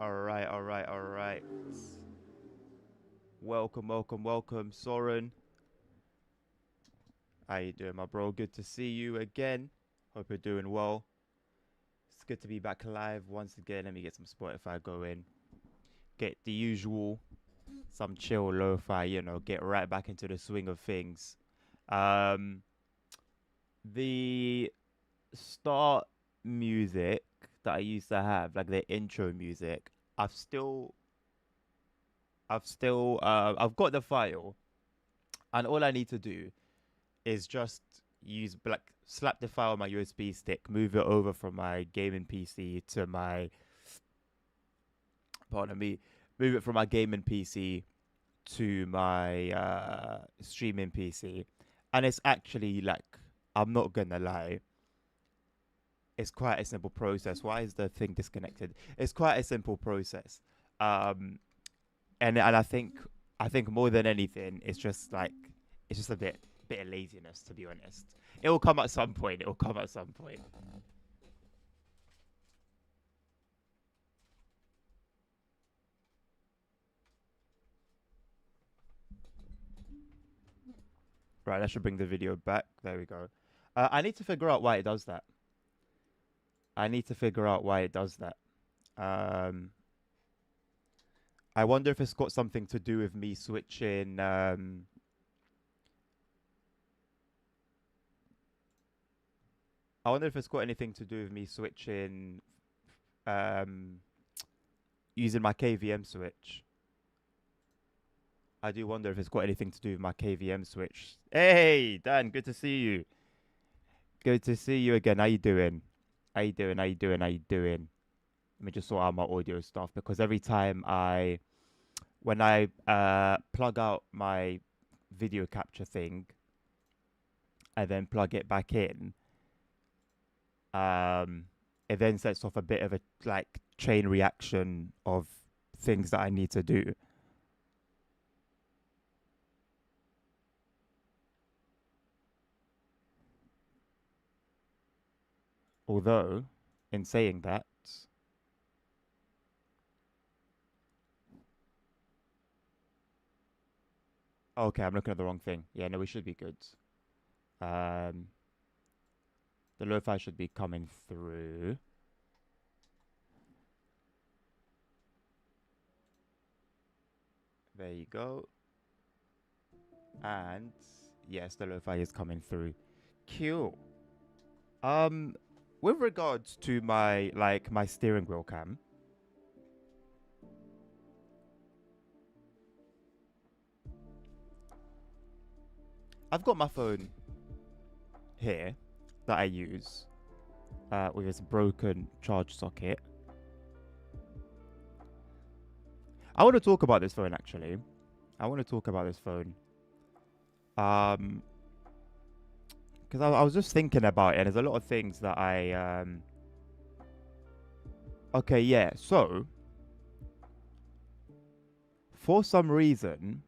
Alright, alright, alright. Welcome, Soren. How you doing, my bro? Good to see you again. Hope you're doing well. It's good to be back live once again. Let me get some Spotify going. Get the usual, some chill lo-fi, get right back into the swing of things. Um, the start music that I used to have, like the intro music, I've still, I've got the file, and all I need to do is just use slap the file on my USB stick, move it over from my gaming PC to my pardon me, move it from my gaming PC to my streaming PC, and it's actually like I'm not gonna lie, it's quite a simple process. Why is the thing disconnected? It's quite a simple process, um, and I think more than anything, it's just a bit of laziness, to be honest. It will come at some point. It will come at some point. Right, that should bring the video back. There we go. I need to figure out why it does that. I need to figure out why it does that. Um, I wonder if it's got something to do with me switching. I wonder if it's got anything to do with me switching, um, using my KVM switch. I do wonder if it's got anything to do with my KVM switch. Hey, Dan, good to see you. Good to see you again. How you doing? How you doing? How you doing? How you doing? Let me just sort out my audio stuff because every time when I plug out my video capture thing and then plug it back in, um, it then sets off a bit of a like chain reaction of things that I need to do. Although, in saying that, okay, I'm looking at the wrong thing. Yeah, no, we should be good. Um, the lo-fi should be coming through. There you go. And yes, the lo-fi is coming through. Cool. Um, with regards to my steering wheel cam, I've got my phone here that I use with its broken charge socket. I want to talk about this phone actually. I want to talk about this phone. Um, because I was just thinking about it, and there's a lot of things that I. Okay, yeah. So for some reason,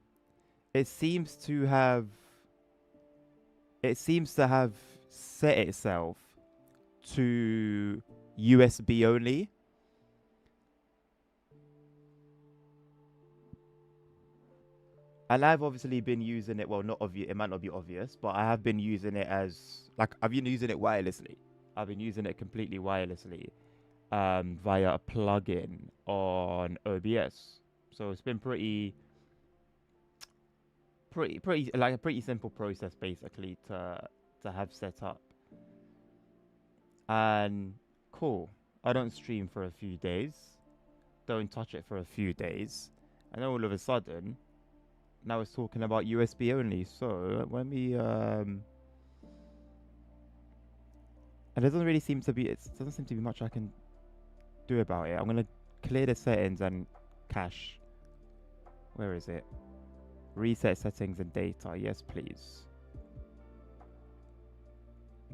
it seems to have it seems to have set itself to USB only. And I've obviously been using it. Well, not obvious. It might not be obvious, but I have been using it as like I've been using it wirelessly. I've been using it completely wirelessly, via a plugin on OBS. So it's been pretty like a pretty simple process basically to have set up. And cool. I don't stream for a few days. Don't touch it for a few days, and then all of a sudden, now it's talking about USB only. So let me and it doesn't really seem to be. It doesn't seem to be much I can do about it. I'm gonna clear the settings and cache. Where is it? Reset settings and data. Yes, please.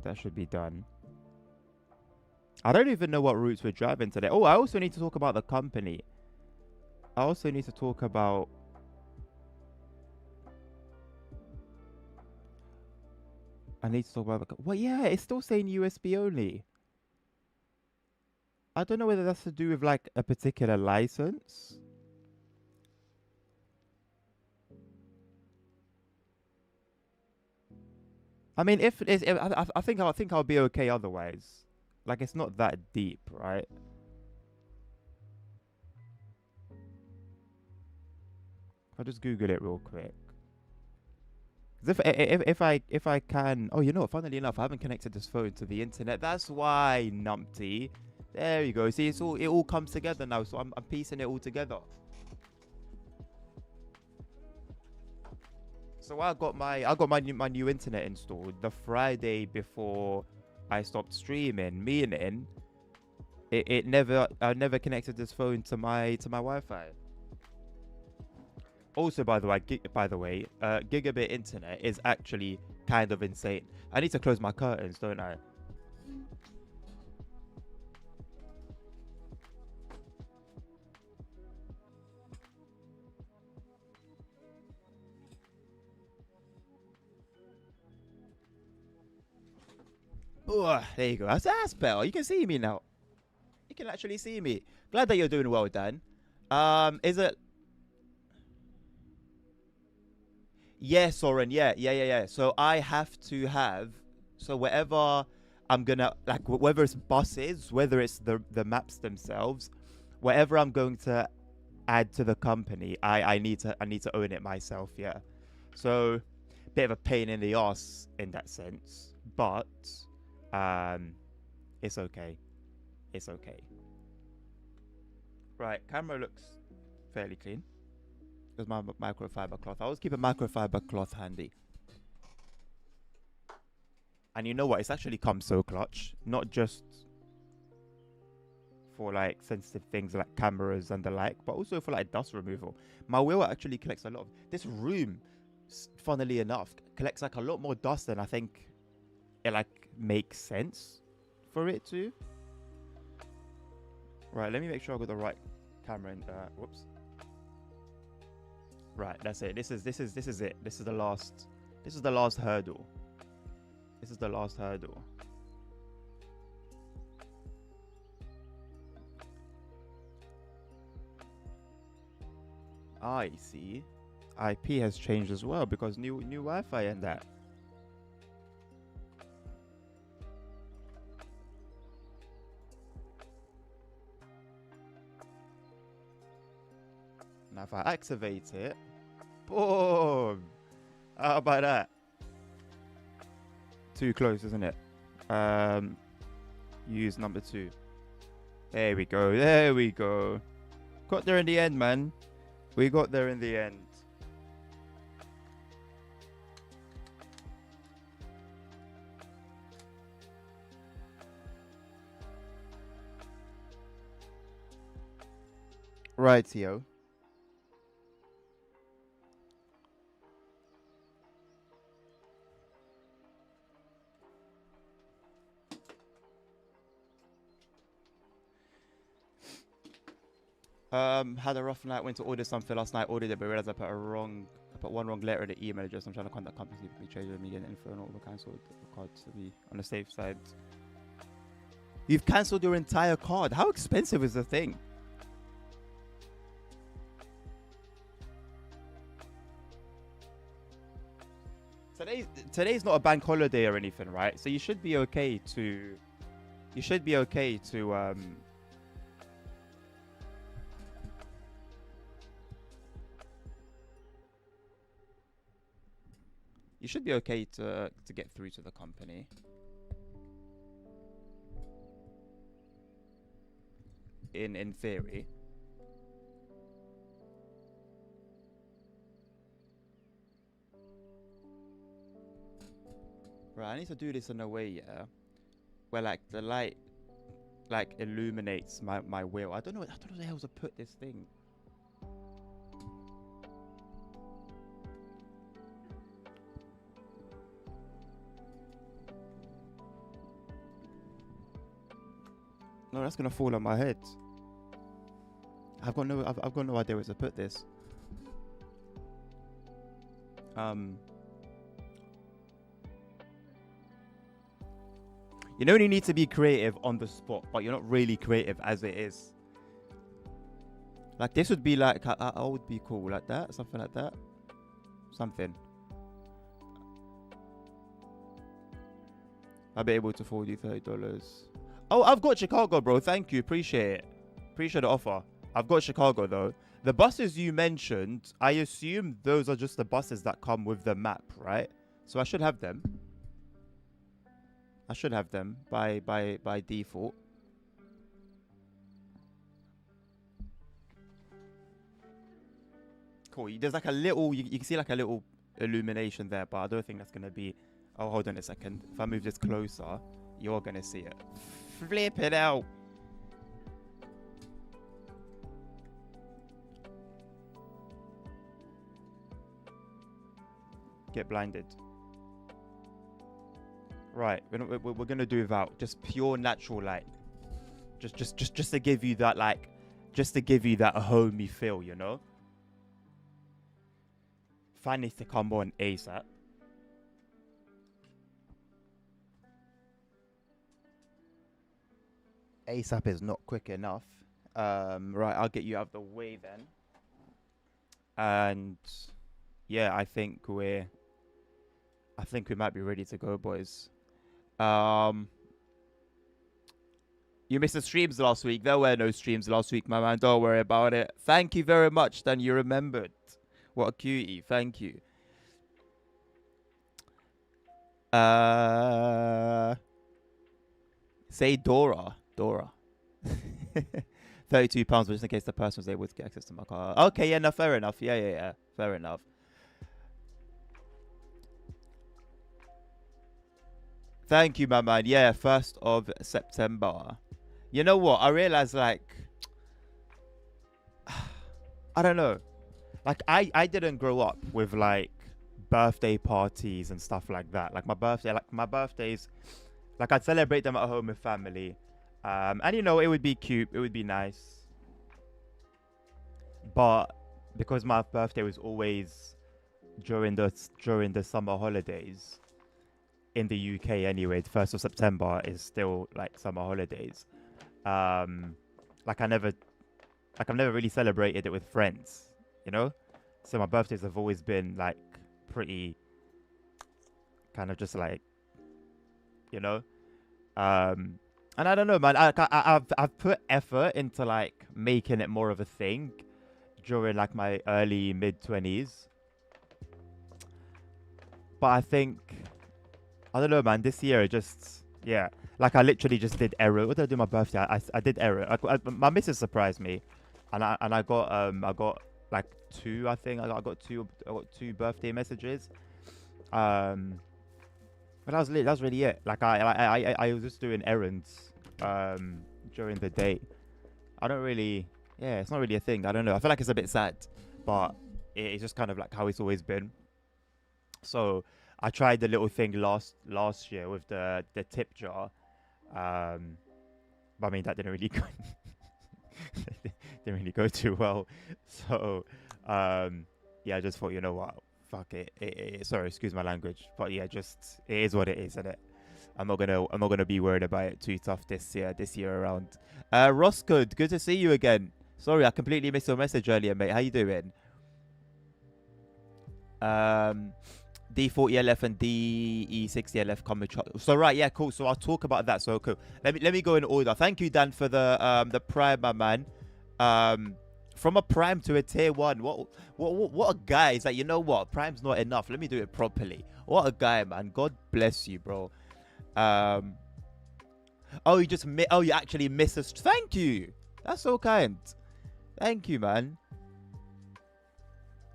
That should be done. I don't even know what routes we're driving today. Oh, I also need to talk about the company. I also need to talk about. I need to talk about the. Well, yeah, it's still saying USB only. I don't know whether that's to do with like a particular license. I mean, if I think I'll be okay otherwise. Like it's not that deep, right? I'll just Google it real quick. 'Cause if I can, oh, you know, funnily enough, I haven't connected this phone to the internet. That's why, numpty. There you go. See, it all comes together now. So I'm piecing it all together. So I got my new internet installed the Friday before I stopped streaming, meaning it never I never connected this phone to my Wi-Fi. Also, by the way, gigabit internet is actually kind of insane. I need to close my curtains, don't I? Ugh, there you go. That's better. You can see me now. You can actually see me. Glad that you're doing well, Dan. Is it? Yeah, Soren. Yeah. So I have to have. So wherever I'm gonna like, whether it's buses, whether it's the maps themselves, whatever I'm going to add to the company, I need to own it myself. Yeah. So bit of a pain in the ass in that sense, but um, it's okay. It's okay. Right, camera looks fairly clean. There's my microfiber cloth. I always keep a microfiber cloth handy. And you know what? It's actually come so clutch. Not just for like sensitive things like cameras and the like, but also for like dust removal. My wheel actually collects a lot of this room, funnily enough, collects like a lot more dust than I think it like makes sense for it to. Right, let me make sure I got the right camera in there. Whoops. Right, that's it. This is it. This is the last hurdle. This is the last hurdle. I see. IP has changed as well because new Wi-Fi and that. Now if I activate it, boom! How about that? Too close, isn't it? Use number 2. There we go. There we go. Got there in the end, man. We got there in the end. Right, Theo. Had a rough night. Went to order something last night. Ordered it, but realized I put one wrong letter in the email address. I'm trying to contact company to be changed with me and info and all the cancelled the card to be on the safe side. You've cancelled your entire card. How expensive is the thing? Today's not a bank holiday or anything, right? So you should be okay to. You should be okay to You should be okay to get through to the company. In theory. Right, I need to do this in a way, yeah, where like the light like illuminates my wheel. I don't know where the hell to put this thing. No, that's gonna fall on my head. I've got no idea where to put this. You know when you need to be creative on the spot, but you're not really creative as it is. Like this would be like, I would be cool like that, something like that. Something. I'll be able to afford you $30. Oh, I've got Chicago, bro. Thank you. Appreciate it. Appreciate the offer. I've got Chicago, though. The buses you mentioned, I assume those are just the buses that come with the map, right? So I should have them. I should have them by default. Cool. There's like a little, you can see like a little illumination there, but I don't think that's going to be... Oh, hold on a second. If I move this closer, you're going to see it. Flip it out. Get blinded. Right, we're going to do without just pure natural light. Just to give you that, like, just to give you that homey feel, you know? Find this to come on ASAP. ASAP is not quick enough. Right, I'll get you out of the way then. And yeah, I think we might be ready to go, boys. You missed the streams last week. There were no streams last week, my man. Don't worry about it. Thank you very much, Dan. You remembered. What a cutie. Thank you. Say Dora. Dora. £32, just in case the person was able to get access to my car. Okay, yeah, no, fair enough. Yeah. Fair enough. Thank you, my man. Yeah, 1st of September. You know what? I realized, like, I don't know. Like, I didn't grow up with, like, birthday parties and stuff like that. Like, my birthdays, like, I'd celebrate them at home with family. And, you know, it would be cute. It would be nice. But because my birthday was always during the summer holidays, in the UK anyway, the 1st of September is still, like, summer holidays. Like, I've never really celebrated it with friends, you know? So my birthdays have always been, like, pretty kind of just, like, you know? And I don't know, man. I've put effort into, like, making it more of a thing during, like, my early mid-20s. But I think, I don't know, man. This year, just, yeah. Like, I literally just did error. What did I do on my birthday? I did error. My missus surprised me, and I got like 2. I think I got 2 birthday messages. But that was lit. That was really it. Like, I was just doing errands during the day. I don't really, yeah. It's not really a thing. I don't know. I feel like it's a bit sad, but it's just kind of like how it's always been. So I tried the little thing last year with the tip jar. But I mean, that didn't really go didn't really go too well. So yeah, I just thought, you know what, fuck it. Sorry, excuse my language, but yeah, just it is what it is, isn't it? I'm not gonna be worried about it too tough this year around. Roscoe, good to see you again. Sorry, I completely missed your message earlier, mate. How you doing? D40LF and DE60LF come with so right, yeah, cool. So I'll talk about that. So cool. Let me go in order. Thank you, Dan, for the prime, my man. From a prime to a tier 1. What a guy. Is like, you know what? Prime's not enough. Let me do it properly. What a guy, man. God bless you, bro. Oh, you actually missed us. Thank you. That's so kind. Thank you, man.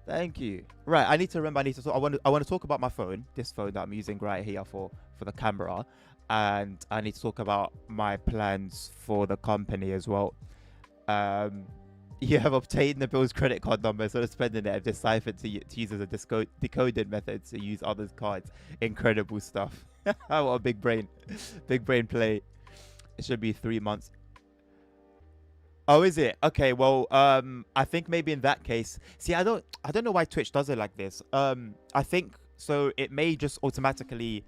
Thank you. Right, I need to remember. I want to talk about my phone. This phone that I'm using right here for the camera, and I need to talk about my plans for the company as well. You have obtained the Bill's credit card number, instead of spending it, I've deciphered to use as a decoded method to use others' cards. Incredible stuff. What a big brain play. It should be 3 months. Oh, is it? Okay, well, I think maybe in that case, see, I don't know why Twitch does it like this. I think so it may just automatically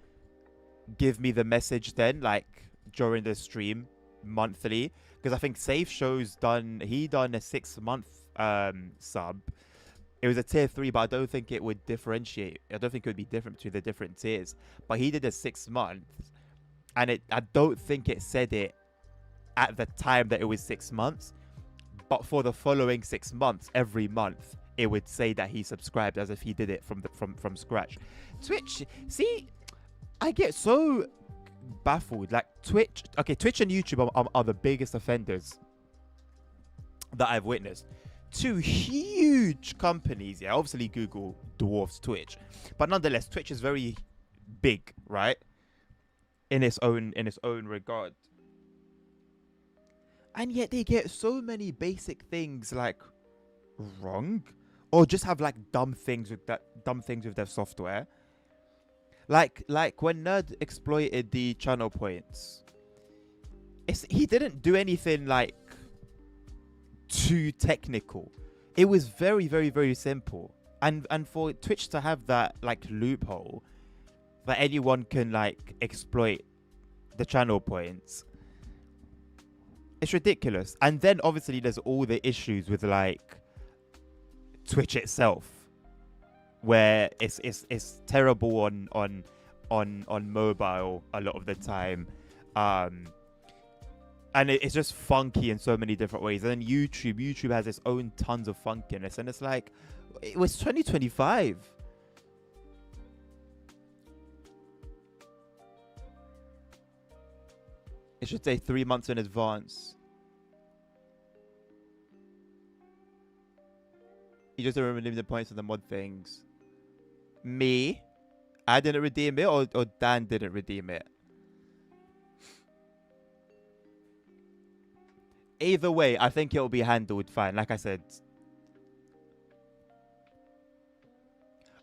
give me the message then, like during the stream monthly, because I think Safe Show's done a 6 month sub. It was a tier 3, but I don't think it would differentiate. I don't think it would be different between the different tiers. But he did a 6 months, and I don't think it said it at the time that it was 6 months. But for the following 6 months, every month, it would say that he subscribed as if he did it from scratch. Twitch, see, I get so baffled. Like Twitch and YouTube are the biggest offenders that I've witnessed. Two huge companies, yeah. Obviously, Google dwarfs Twitch, but nonetheless, Twitch is very big, right? In its own regard, and yet they get so many basic things like wrong, or just have like dumb things with their software. Like when Nerd exploited the channel points, he didn't do anything like too technical. It was very, very, very simple. And for Twitch to have that like loophole that anyone can like exploit the channel points, it's ridiculous. And then obviously there's all the issues with like Twitch itself, where it's terrible on mobile a lot of the time, and it's just funky in so many different ways. And then YouTube has its own tons of funkiness, and it's like, it was 2025. It should say 3 months in advance. You just don't redeem the points on the mod things. Me? I didn't redeem it, or Dan didn't redeem it? Either way, I think it'll be handled fine. Like I said.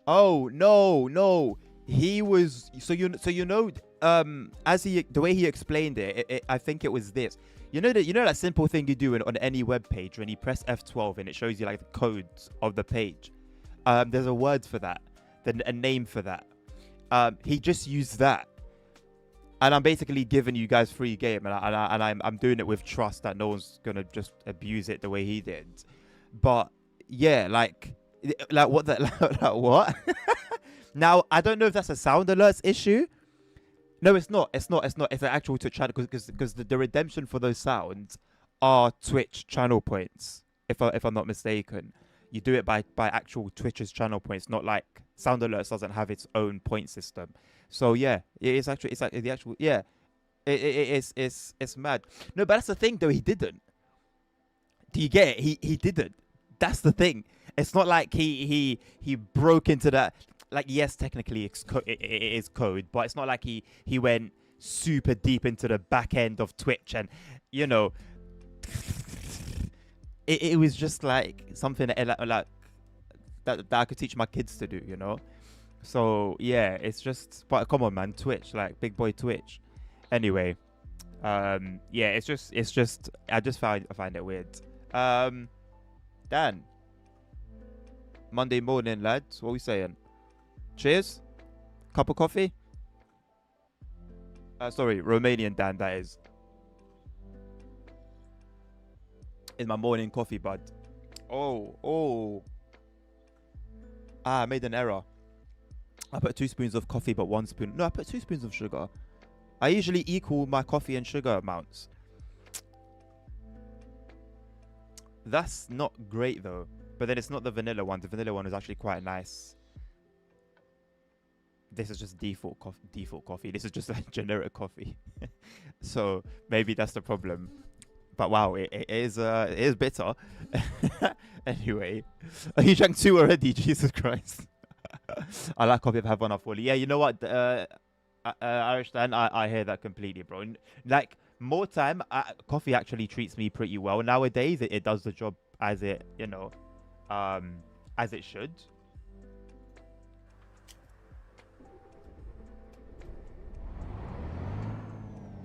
Oh, no. He was... So you know, the way he explained it, I think it was this. You know that simple thing you do on any web page when you press F12 and it shows you like the codes of the page. There's a word for that. Then a name for that. He just used that. And I'm basically giving you guys free game, and I'm doing it with trust that no one's gonna just abuse it the way he did. But yeah, like what the like what? Now I don't know if that's a sound alerts issue. No, it's not. It's an actual Twitch channel, because the redemption for those sounds are Twitch channel points. If I'm not mistaken, you do it by actual Twitch's channel points, not like Sound Alerts doesn't have its own point system. So yeah, it's like the actual, yeah. It's mad. No, but that's the thing though. He didn't. Do you get it? He didn't. That's the thing. It's not like he broke into that. Like, yes, technically it is code, but it's not like he went super deep into the back end of Twitch, and you know, it was just like something that I could teach my kids to do, you know. So yeah, it's just, but come on, man, Twitch, like big boy Twitch. Anyway, yeah, it's just I find it weird. Dan, Monday morning, lads, what are we saying? Cheers. Cup of coffee. Sorry, Romanian Dan, that is. In my morning coffee, bud. Oh. I made an error. I put 2 spoons of coffee, but 1 spoon. No, I put 2 spoons of sugar. I usually equal my coffee and sugar amounts. That's not great though. But then it's not the vanilla one. The vanilla one is actually quite nice. This is just default coffee. This is just like generic coffee. So maybe that's the problem. But wow, it is bitter. Anyway, you drank 2 already. Jesus Christ. I like coffee if I have one off fully. Yeah, you know what? Irish Dan, I hear that completely, bro. Like, more time, coffee actually treats me pretty well nowadays. It does the job as it, you know, as it should.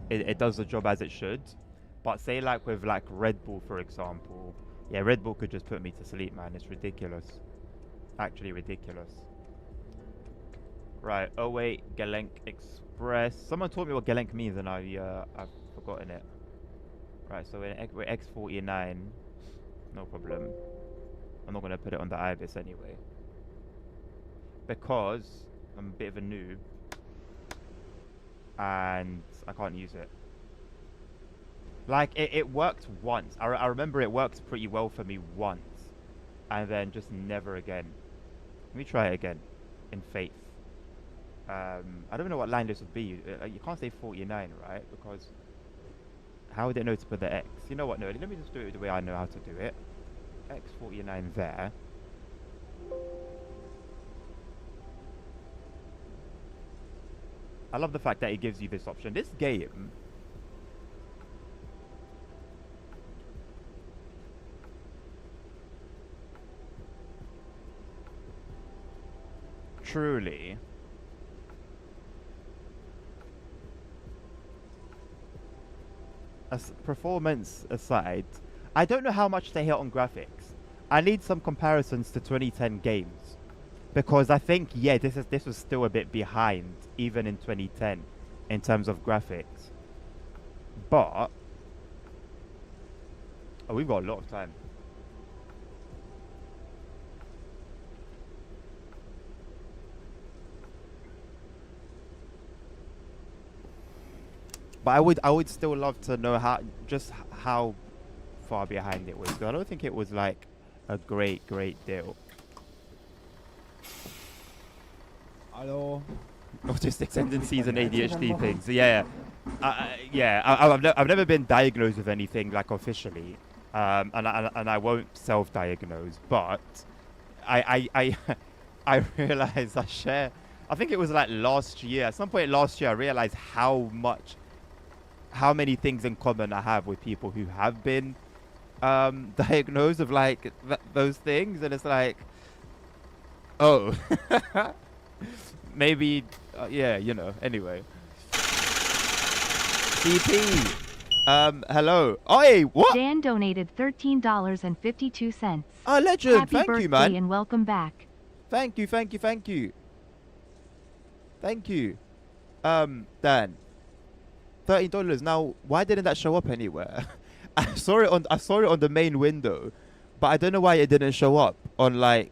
It does the job as it should. But say like with like Red Bull, for example. Yeah, Red Bull could just put me to sleep, man. It's ridiculous. Actually ridiculous. Right. Oh wait, Gelenk Express. Someone taught me what Gelenk means, and I've forgotten it. Right, so we're X49. No problem. I'm not gonna put it on the Ibis anyway, because I'm a bit of a noob and I can't use it. Like, it worked once. I remember it worked pretty well for me once, and then just never again. Let me try it again, in faith. I don't even know what line this would be. You can't say 49, right? Because how would it know to put the X? You know what? No, let me just do it the way I know how to do it. X49 there. I love the fact that it gives you this option. This game... truly... as performance aside, I don't know how much they hit on graphics. I need some comparisons to 2010 games, because I think, yeah, this was still a bit behind even in 2010 in terms of graphics. But oh, we've got a lot of time. But I would still love to know how far behind it was. 'Cause I don't think it was like a great deal. Hello. Autistic tendencies and ADHD things. Yeah, I've never been diagnosed with anything like officially, and I won't self-diagnose. But I I realized I share. I think it was like last year. At some point last year, I realized how many things in common I have with people who have been diagnosed with like those things, and it's like, oh, maybe, yeah, you know. Anyway, CP, hello. Oi, what? Dan donated $13.52. Oh, legend. Happy Thank birthday you, man. and welcome back. Thank you. Dan. $13. Now, why didn't that show up anywhere? I saw it on the main window, but I don't know why it didn't show up on, like,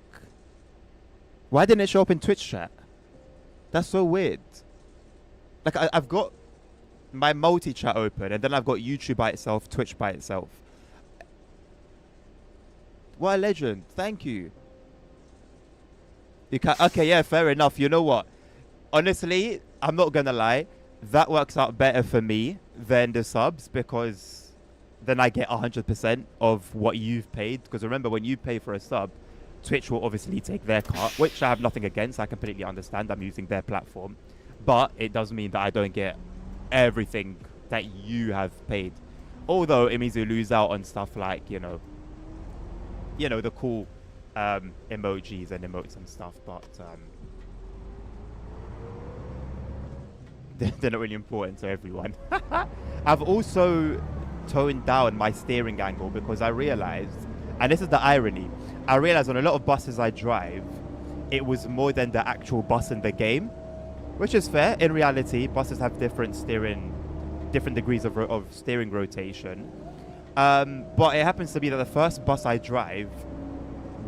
why didn't it show up in Twitch chat? That's so weird. Like, I've got my multi-chat open, and then I've got YouTube by itself, Twitch by itself. What a legend. Thank you. You can okay, yeah, fair enough. You know what? Honestly, I'm not gonna lie. That works out better for me than the subs, because then I get 100% of what you've paid. Because remember, when you pay for a sub, Twitch will obviously take their cut, which I have nothing against. I completely understand. I'm using their platform. But it does mean that I don't get everything that you have paid. Although it means you lose out on stuff like, you know, the cool emojis and emotes and stuff. But they're not really important to everyone. I've also toned down my steering angle because I realized, and this is the irony, I realized on a lot of buses I drive, it was more than the actual bus in the game, which is fair. In reality, buses have different degrees of steering rotation. But it happens to be that the first bus I drive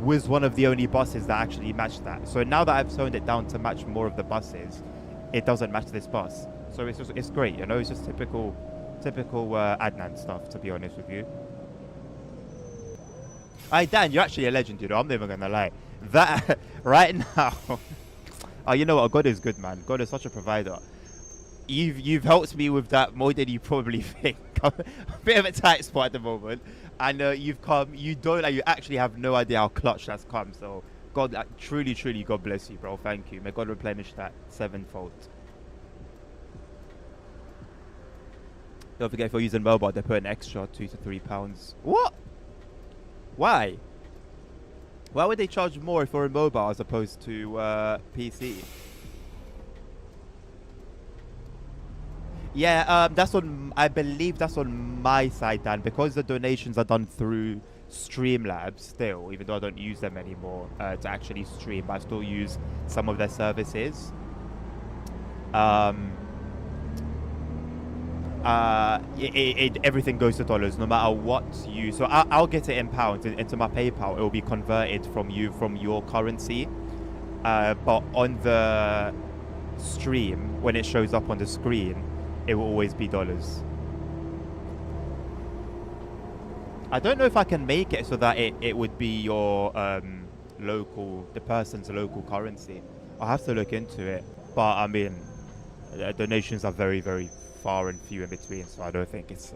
was one of the only buses that actually matched that. So now that I've toned it down to match more of the buses, it doesn't match this bus. So it's great, you know. It's just typical Adnan stuff, to be honest with you. Hey Dan, you're actually a legend, you know. I'm never gonna lie. That right now. Oh, you know what? God is good, man. God is such a provider. You've helped me with that more than you probably think. I'm a bit of a tight spot at the moment, and you've come. You actually have no idea how clutch that's come. So God, truly, God bless you, bro. Thank you. May God replenish that sevenfold. Don't forget, if you're using mobile, they put an extra £2 to £3. What? Why? Why would they charge more for a mobile as opposed to PC? Yeah, I believe that's on my side, Dan, because the donations are done through Streamlabs still, even though I don't use them anymore to actually stream. I still use some of their services. everything goes to dollars no matter what you. So I'll get it in pounds into my PayPal. It will be converted from your currency. But on the stream, when it shows up on the screen, it will always be dollars. I don't know if I can make it so that it would be your the person's local currency. I'll have to look into it. But I mean, donations are very, very far and few in between, so I don't think it's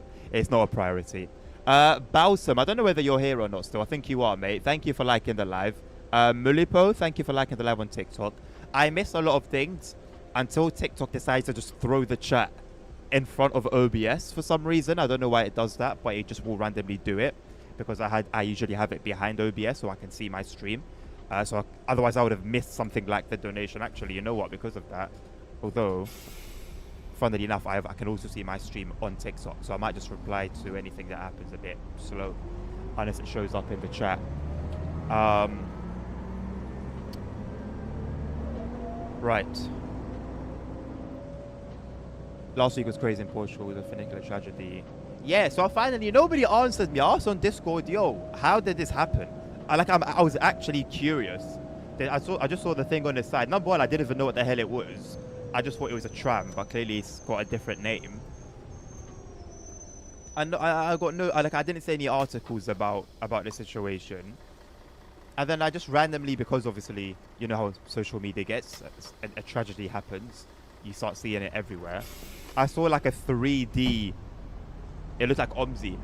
not a priority. Balsam, I don't know whether you're here or not still. I think you are, mate. Thank you for liking the live. Mulipo, thank you for liking the live on TikTok. I miss a lot of things until TikTok decides to just throw the chat in front of OBS for some reason. I don't know why it does that, but it just will randomly do it because I usually have it behind OBS so I can see my stream. Otherwise I would have missed something like the donation. Actually, you know what? Because of that, although funnily enough, I can also see my stream on TikTok, so I might just reply to anything that happens a bit slow unless it shows up in the chat. Right. Last week was crazy in Portugal with a funicular tragedy. Yeah, so finally nobody answered me. I asked on Discord, yo, how did this happen? I was actually curious. I just saw the thing on the side. Number one, I didn't even know what the hell it was. I just thought it was a tram, but clearly it's got a different name. And I got no, I didn't see any articles about the situation. And then I just randomly, because obviously, you know how social media gets, a tragedy happens, you start seeing it everywhere. I saw like a 3D, it looked like OMSI,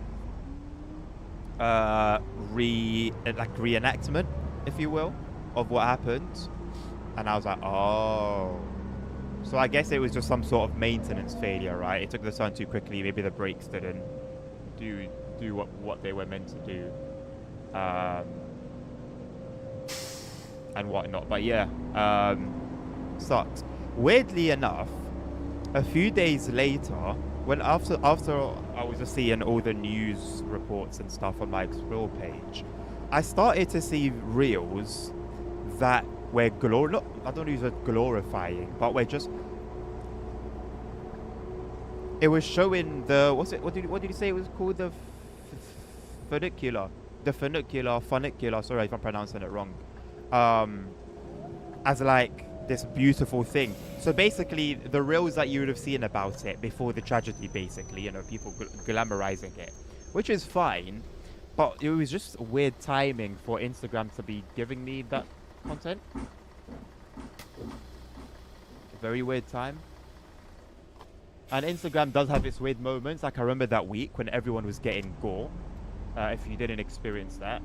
reenactment, if you will, of what happened. And I was like, oh. So I guess it was just some sort of maintenance failure, right? It took the sun too quickly. Maybe the brakes didn't do what they were meant to do, and whatnot. But yeah, sucked. Weirdly enough, a few days later, when after I was just seeing all the news reports and stuff on my Explore page, I started to see reels that were I don't use the glorifying, but we're just. It was showing the what did you say it was called, the funicular, funicular. Sorry if I'm pronouncing it wrong. As like this beautiful thing. So basically, the reels that you would have seen about it before the tragedy, basically, you know, people glamorizing it, which is fine, but it was just weird timing for Instagram to be giving me that content. Very weird time. And Instagram does have its weird moments. Like I remember that week when everyone was getting gore. If you didn't experience that,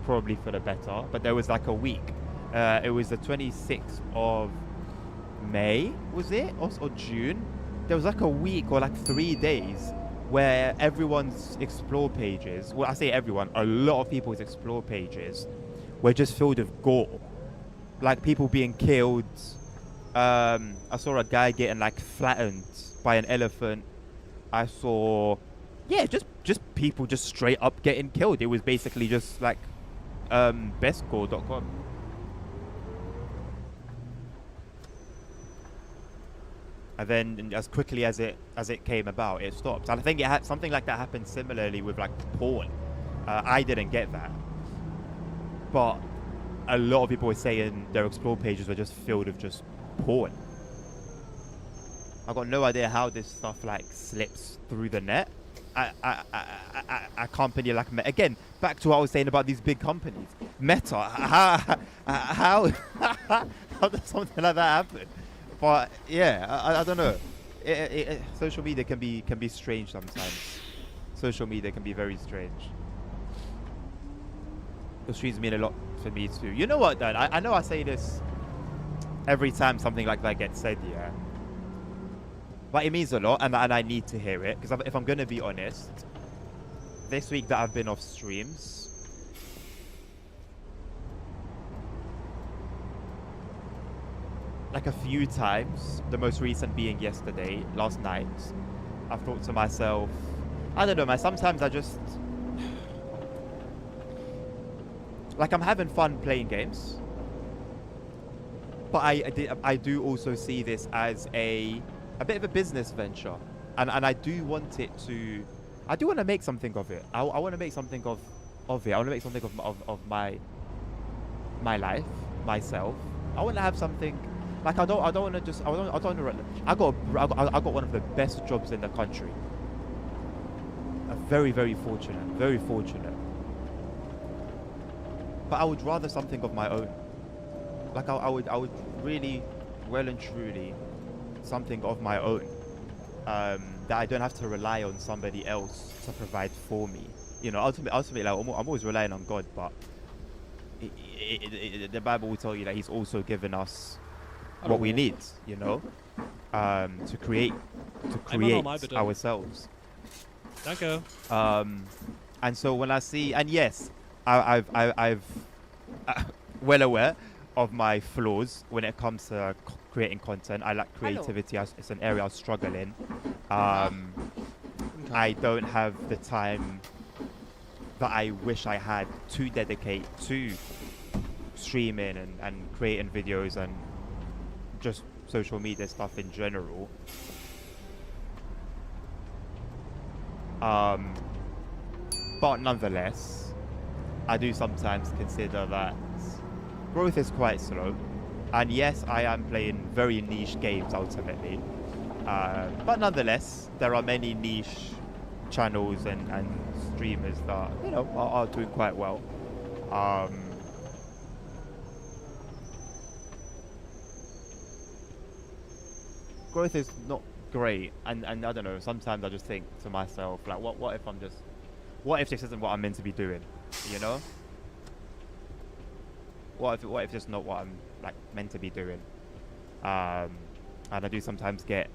probably for the better. But there was like a week. It was the 26th of May, was it? Or June? There was like a week or like 3 days where everyone's Explore pages, well, I say everyone, a lot of people's Explore pages were just filled with gore. Like people being killed. I saw a guy getting like flattened by an elephant. I saw, yeah, just people just straight up getting killed. It was basically just like bestgore.com. And then as quickly as it came about, it stopped. And I think it had something like that happened similarly with like porn. I didn't get that, but a lot of people were saying their Explore pages were just filled with just porn. I got no idea how this stuff like slips through the net. A company like again, back to what I was saying about these big companies, Meta. How does something like that happen? But yeah, I don't know. Social media can be strange sometimes. Social media can be very strange. The streams mean a lot for me too. You know what, Dan? I know I say this every time something like that gets said, yeah. But it means a lot, and I need to hear it, because if I'm going to be honest, this week that I've been off streams, like a few times, the most recent being last night, I've thought to myself, I don't know, man, sometimes I just, like I'm having fun playing games, but I do also see this as a a bit of a business venture, and I do want it to, I do want to make something of it. I want to make something of it. I want to make something of my life, myself. I want to have something. Like I don't want to just I don't want to. I got one of the best jobs in the country. Very fortunate, very fortunate. But I would rather something of my own. Like I would really, well and truly, something of my own. That I don't have to rely on somebody else to provide for me. You know, ultimately, like, I'm always relying on God, but the Bible will tell you that He's also given us what we need. You know, to create ourselves. Danke. And so when I see, and yes, I've well aware of my flaws when it comes to creating content. I lack creativity. It's an area I struggle in. I don't have the time that I wish I had to dedicate to streaming and creating videos and just social media stuff in general. But nonetheless, I do sometimes consider that growth is quite slow. And yes, I am playing very niche games ultimately. But nonetheless, there are many niche channels and streamers that, you know, are doing quite well. Growth is not great, and I don't know, sometimes I just think to myself, like, what if this isn't what I'm meant to be doing, you know? What if this is not what I'm like meant to be doing? And I do sometimes get,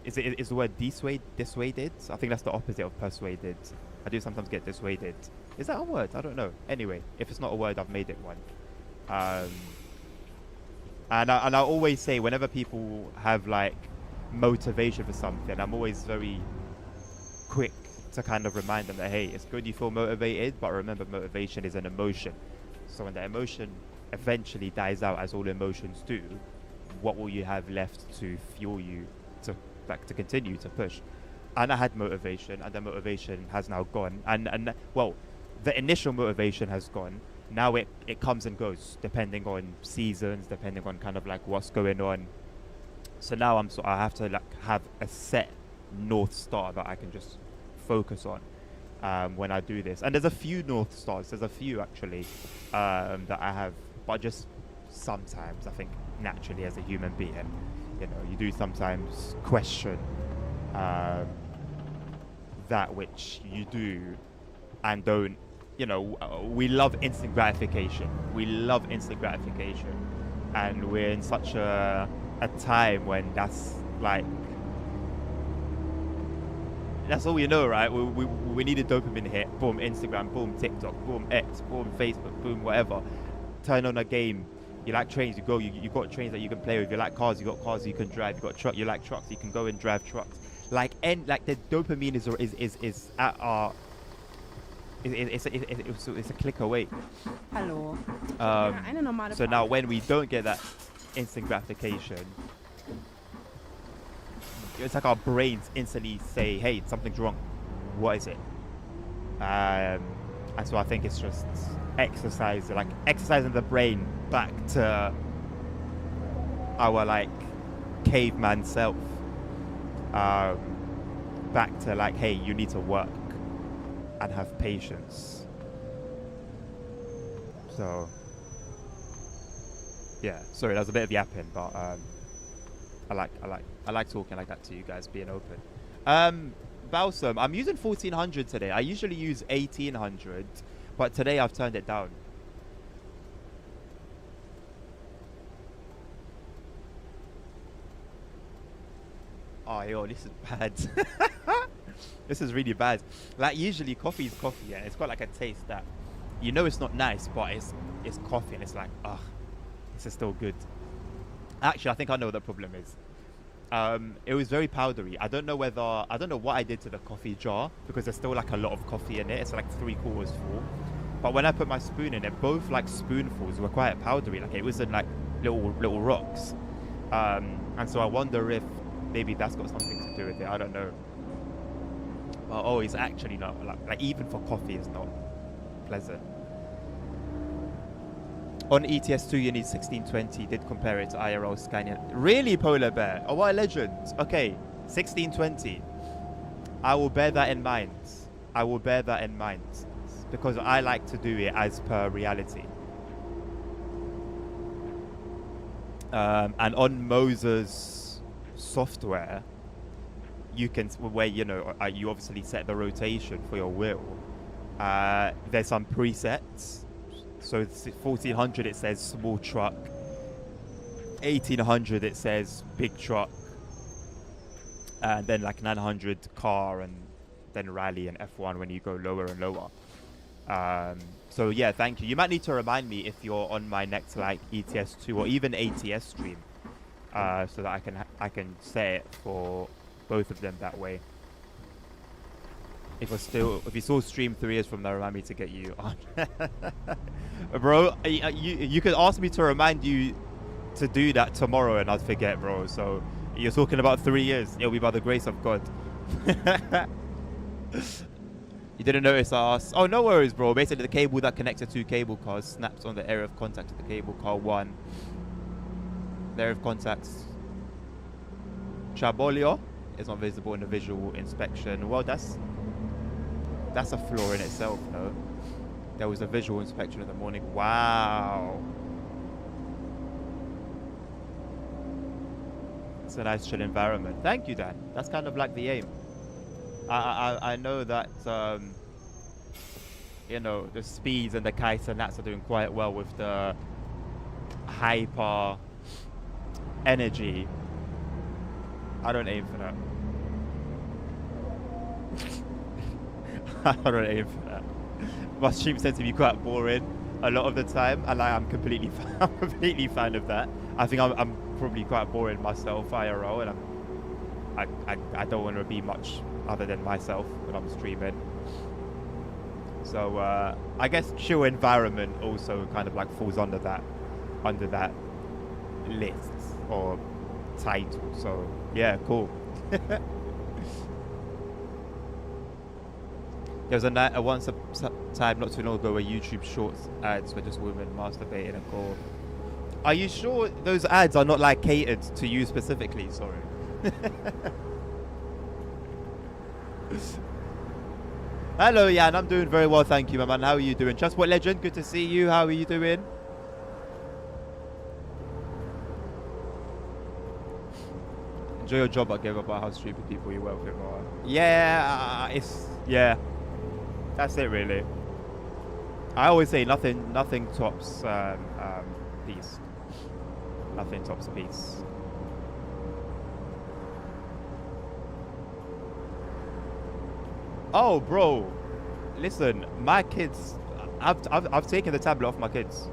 is the word dissuaded? I think that's the opposite of persuaded. I do sometimes get dissuaded. Is that a word? I don't know. Anyway, if it's not a word, I've made it one. And I always say, whenever people have like motivation for something, I'm always very quick to kind of remind them that, hey, it's good you feel motivated, but remember, motivation is an emotion. So when the emotion eventually dies out, as all emotions do, what will you have left to fuel you to continue to push? And I had motivation, and the motivation has now gone. And well, the initial motivation has gone. Now it comes and goes depending on seasons, depending on kind of like what's going on. So now I have to like have a set North Star that I can just focus on when I do this. And there's a few North Stars. There's a few actually that I have, but just sometimes I think naturally as a human being, you know, you do sometimes question that which you do and don't. You know, we love instant gratification. We love instant gratification, and we're in such a time when that's like, that's all we know, right? We need a dopamine hit. Boom, Instagram. Boom, TikTok. Boom, X. Boom, Facebook. Boom, whatever. Turn on a game. You like trains, you go. You got trains that you can play with. You like cars, you got cars you can drive. You got truck. You like trucks, you can go and drive trucks. Like the dopamine is at our. It's a click away. Hallo. So now when we don't get that instant gratification, it's like our brains instantly say, hey, something's wrong. What is it? And so I think it's just exercising the brain back to our like caveman self. Back to like, hey, you need to work and have patience. So yeah, sorry, that was a bit of yapping, but I like talking like that to you guys, being open. Balsam, I'm using 1400 today. I usually use 1800, but today I've turned it down. Oh, yo, this is bad. This is really bad. Like, usually coffee is coffee, and it's got like a taste that, you know, it's not nice, but it's coffee, and it's like, ugh, this is still good. Actually, I think I know what the problem is. It was very powdery. I don't know what I did to the coffee jar, because there's still like a lot of coffee in it. It's like 3/4 full. But when I put my spoon in it, both like spoonfuls were quite powdery. Like, it wasn't like little rocks. And so I wonder if maybe that's got something to do with it. I don't know. But oh, it's actually not like even for coffee, it's not pleasant. On ETS2, you need 1620. Did compare it to IRL Scania. Really, Polar Bear? Oh, what a legend. Okay, 1620. I will bear that in mind. I will bear that in mind. Because I like to do it as per reality. And on Moser's software, you can, where, you know, you obviously set the rotation for your wheel. There's some presets. So 1400 it says small truck, 1800 it says big truck, and then like 900 car, and then rally and F1 when you go lower and lower. So yeah, thank you. You might need to remind me if you're on my next like ETS2 or even ATS stream, so that I can set it for both of them that way. If you saw stream 3 years from now, remind me to get you on. Bro, you could ask me to remind you to do that tomorrow and I'd forget, bro. So you're talking about 3 years. It'll be by the grace of God. You didn't notice I asked. Oh, no worries, bro. Basically, the cable that connects the two cable cars snaps on the area of contact of the cable car 1. The area of contact Chabolio is not visible in the visual inspection. Well, that's a flaw in itself, no? There was a visual inspection in the morning. Wow. It's a nice chill environment. Thank you, Dan. That's kind of like the aim. I know that, you know, the speeds and the kites and that's are doing quite well with the hyper energy. I don't aim for that. I don't aim for that. My streams tend to be quite boring a lot of the time, and I'm completely fine of that. I think I'm probably quite boring myself IRL, and I don't want to be much other than myself when I'm streaming. So I guess chill environment also kind of like falls under that list or title. So yeah, cool. There was once a time not too long ago where YouTube Shorts ads were just women masturbating and gore. Are you sure those ads are not like catered to you specifically? Sorry. Hello, Jan. I'm doing very well, thank you, my man. How are you doing? Just What Legend? Good to see you. How are you doing? Enjoy your job. I gave about how stupid people you work with are. Yeah, yeah. That's it, really. I always say nothing tops peace. Nothing tops peace. Oh, bro, listen, my kids. I've taken the tablet off my kids.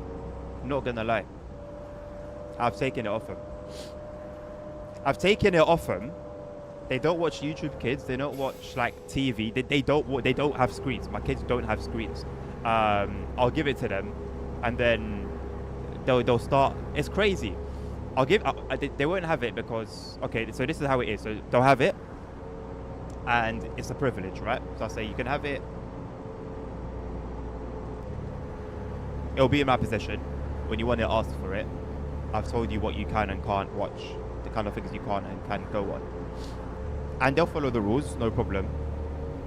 Not gonna lie. I've taken it off them. I've taken it off them. They don't watch YouTube Kids. They don't watch like TV. They don't have screens. My kids don't have screens. I'll give it to them, and then they'll start. It's crazy. They won't have it because okay. So this is how it is. So they'll have it, and it's a privilege, right? So I say you can have it. It'll be in my possession. When you want to ask for it, I've told you what you can and can't watch, the kind of things you can and can go on. And they'll follow the rules, no problem.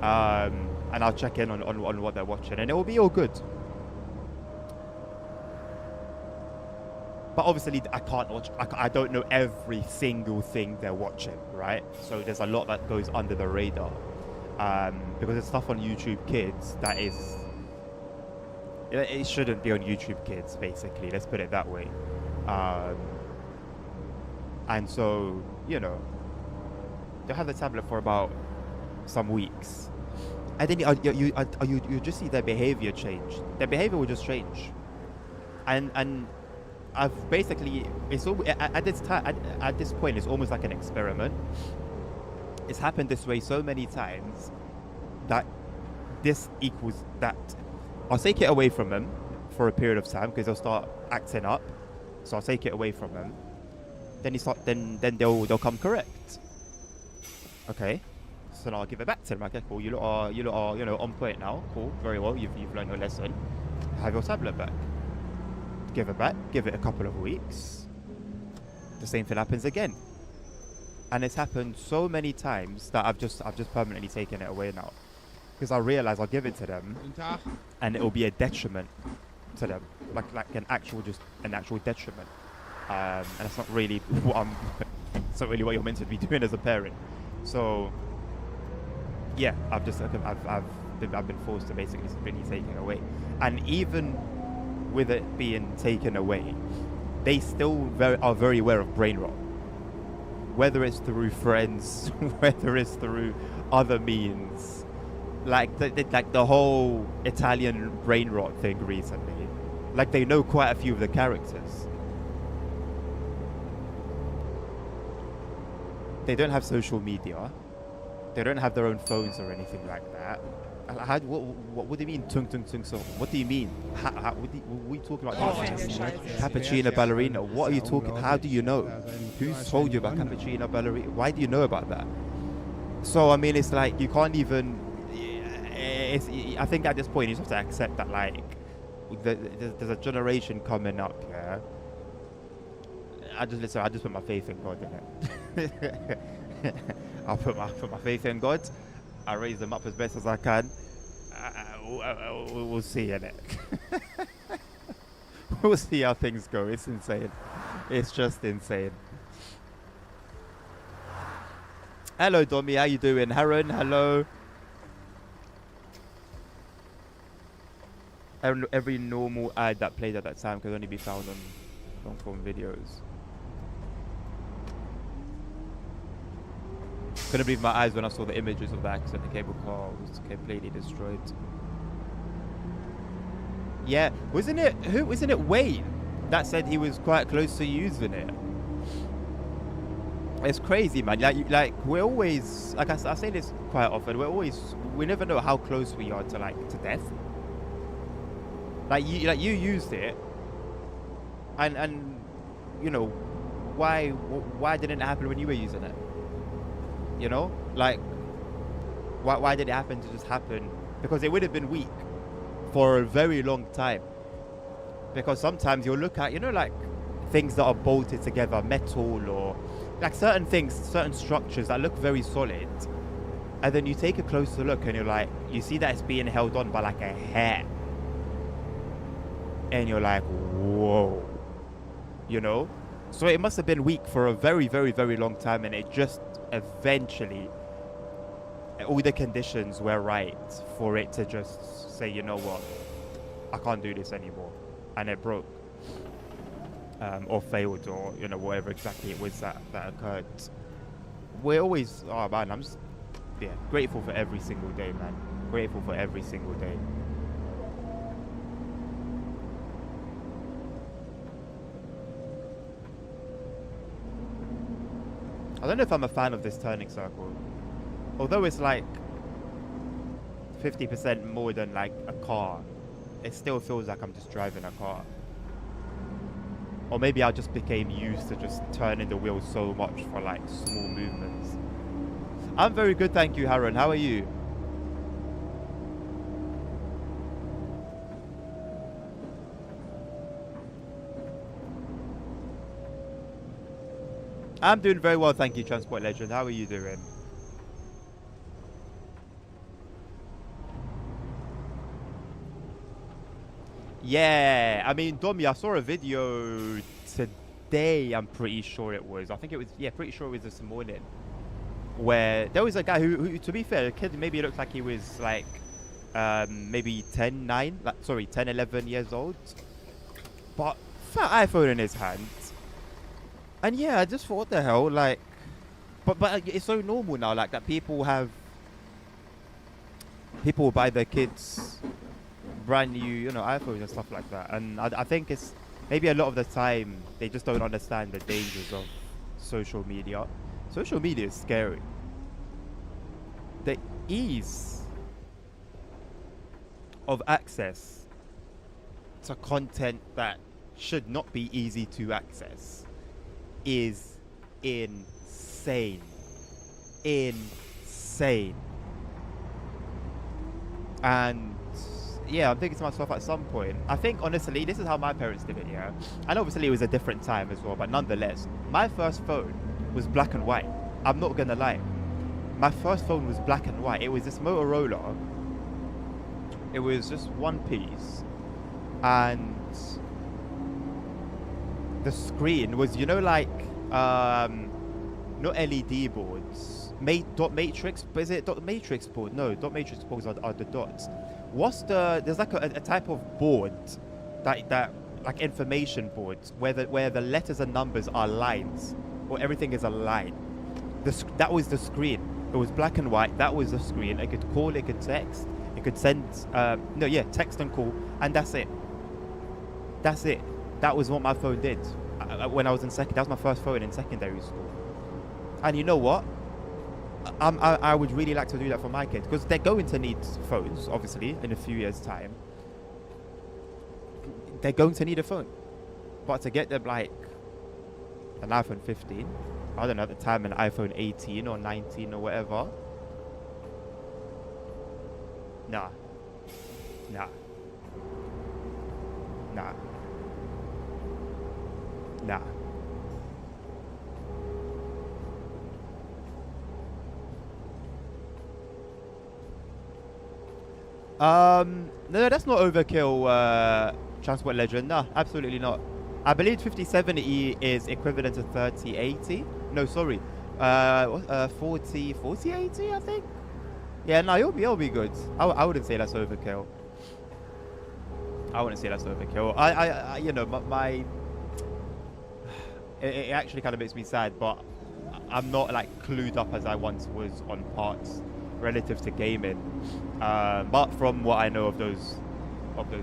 And I'll check in on what they're watching, and it will be all good. But obviously, I can't watch. I don't know every single thing they're watching, right? So there's a lot that goes under the radar, because there's stuff on YouTube Kids that is. It shouldn't be on YouTube Kids, basically. Let's put it that way. And so, you know, they'll have the tablet for about some weeks, and then you just see their behavior change. Their behavior will just change, and I've basically at this point it's almost like an experiment. It's happened this way so many times that this equals that. I'll take it away from them for a period of time because they'll start acting up. So I'll take it away from them. Then they'll come correct. Okay. So now I'll give it back to them. Okay, cool. You lot are, on point now. Cool. Very well. You've learned your lesson. Have your tablet back. Give it back. Give it a couple of weeks. The same thing happens again. And it's happened so many times that I've just permanently taken it away now. Because I realize I'll give it to them and it'll be a detriment to them. Like an actual detriment. And that's not really it's not really what you're meant to be doing as a parent. So yeah, I've been forced to basically really take it away. And even with it being taken away, they still are very aware of brain rot. Whether it's through friends, whether it's through other means, like the whole Italian brain rot thing recently, like they know quite a few of the characters. They don't have social media. They don't have their own phones or anything like that. What do you mean, tung tung tung? So, what do you mean? What are we talking about? Cappuccino ballerina. What are you talking? How do you know? Who's told you about cappuccino ballerina? Why do you know about that? So I mean, it's like you can't even. I think at this point you just have to accept that like there's a generation coming up. Yeah. I just put my faith in God in it. I'll put my faith in God. I raise them up as best as I can. We'll see in it. We'll see how things go. It's insane. It's just insane. Hello, Domi. How you doing? Haran, hello. Every normal ad that played at that time could only be found on long-form videos. Couldn't believe my eyes when I saw the images of the accident. The cable car was completely destroyed. Yeah, wasn't it Wayne that said he was quite close to using it? It's crazy, man. Like we're always, like I say this quite often. We never know how close we are to death. Like you used it, and you know, why didn't it happen when you were using it? You know, like why did it happen to just happen? Because it would have been weak for a very long time. Because sometimes you'll look at, like things that are bolted together, metal or like certain things, certain structures that look very solid, and then you take a closer look and you're like, you see that it's being held on by like a hair, and you're like, whoa, so it must have been weak for a very, very, very long time, and it just eventually, all the conditions were right for it to just say, you know what, I can't do this anymore, and it broke, or failed, or whatever exactly it was that occurred. We're always, oh man, I'm just grateful for every single day, man. Grateful for every single day. I don't know if I'm a fan of this turning circle. Although it's like 50% more than like a car, it still feels like I'm just driving a car. Or maybe I just became used to just turning the wheel so much for like small movements. I'm very good, thank you, Haran. How are you? I'm doing very well, thank you, Transport Legend. How are you doing? Yeah, I mean, Domi, I saw a video today, I'm pretty sure it was. I think it was, pretty sure it was this morning. Where there was a guy who to be fair, a kid, maybe it looked like he was like, maybe 10, 11 years old. But fat iPhone in his hand. And yeah, I just thought, what the hell, like, but it's so normal now, like that people buy their kids brand new, iPhones and stuff like that. And I think it's maybe a lot of the time they just don't understand the dangers of social media. Social media is scary. The ease of access to content that should not be easy to access is insane. insane. And yeah, I'm thinking to myself at some point, I think honestly, this is how my parents did it, yeah. And obviously it was a different time as well, but nonetheless, my first phone was black and white. I'm not gonna lie. My first phone was black and white. It was this Motorola. It was just one piece. And the screen was, you know, like, not LED boards. Dot matrix, but is it dot matrix board? No, dot matrix boards are the dots. There's like a type of board that like information boards where the letters and numbers are lines, or everything is a line. That was the screen. It was black and white. That was the screen. It could call, it could text, it could send, text and call, and that's it. That's it. That was what my phone did when I was in second. That was my first phone in secondary school. And you know what? I would really like to do that for my kids, because they're going to need phones, obviously, in a few years' time. They're going to need a phone. But to get them, like, an iPhone 15, I don't know, at the time, an iPhone 18 or 19 or whatever. Nah. Nah. Nah. Nah. No, that's not overkill, Transport Legend. No, absolutely not. I believe 5070 is equivalent to 3080. No, sorry. 4080, I think. Yeah, no, it'll be good. I wouldn't say that's overkill. I wouldn't say that's overkill. I you know, it actually kind of makes me sad, but I'm not like clued up as I once was on parts relative to gaming. But from what I know of those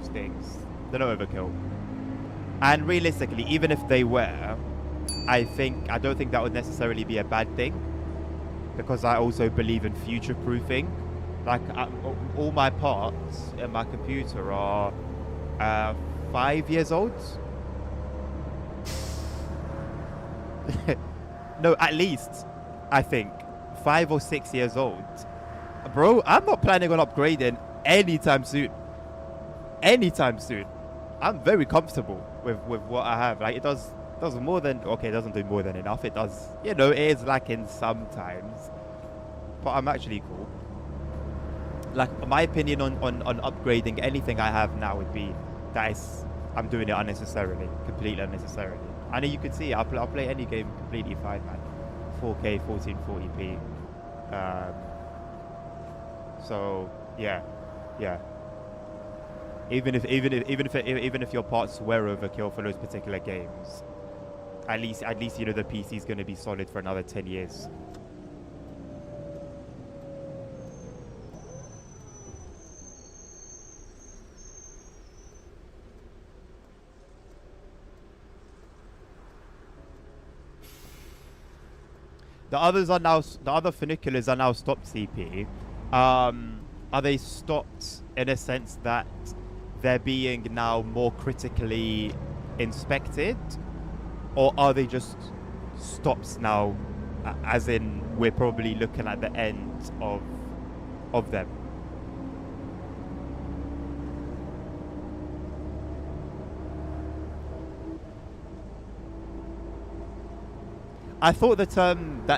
things, they're not overkill. And realistically, even if they were, I don't think that would necessarily be a bad thing, because I also believe in future proofing. Like all my parts in my computer are 5 years old. No, at least I think 5 or 6 years old. Bro, I'm not planning on upgrading anytime soon. Anytime soon. I'm very comfortable with what I have. Like, it does more than, okay, it doesn't do more than enough. It does, you know, it is lacking sometimes, but I'm actually cool. Like, my opinion on upgrading anything I have now would be that I'm doing it unnecessarily, completely unnecessarily. I know you can see I'll play any game completely fine, man. 4K, 1440p. So yeah. Even if your parts were overkill for those particular games, at least you know the PC is going to be solid for another 10 years. The other funiculars are now stopped, CP. Are they stopped in a sense that they're being now more critically inspected, or are they just stops now, as in we're probably looking at the end of them? I thought that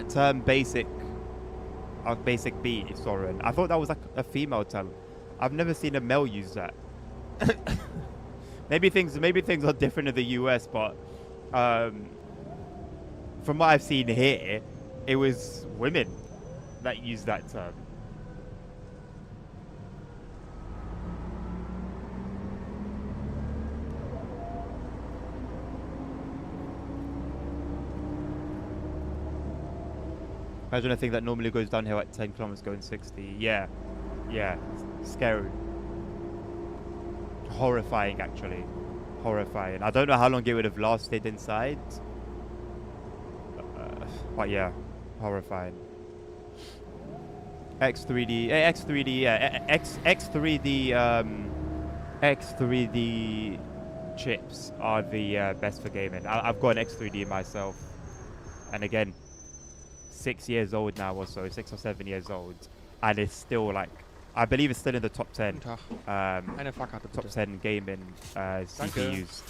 term basic B, Soren, I thought that was like a female term. I've never seen a male use that. maybe things are different in the US, but from what I've seen here, it was women that used that term. Imagine a thing that normally goes downhill at 10 kilometers going 60. Yeah, scary. Horrifying, actually. Horrifying. I don't know how long it would have lasted inside. But yeah, horrifying. X3D, X3D chips are the best for gaming. I've got an X3D myself, and again, 6 years old now or so, 6 or 7 years old, and it's still like, I believe it's still in the top 10. Guten Tag. Eine Fahrkarte Top bitte. 10 gaming CPUs.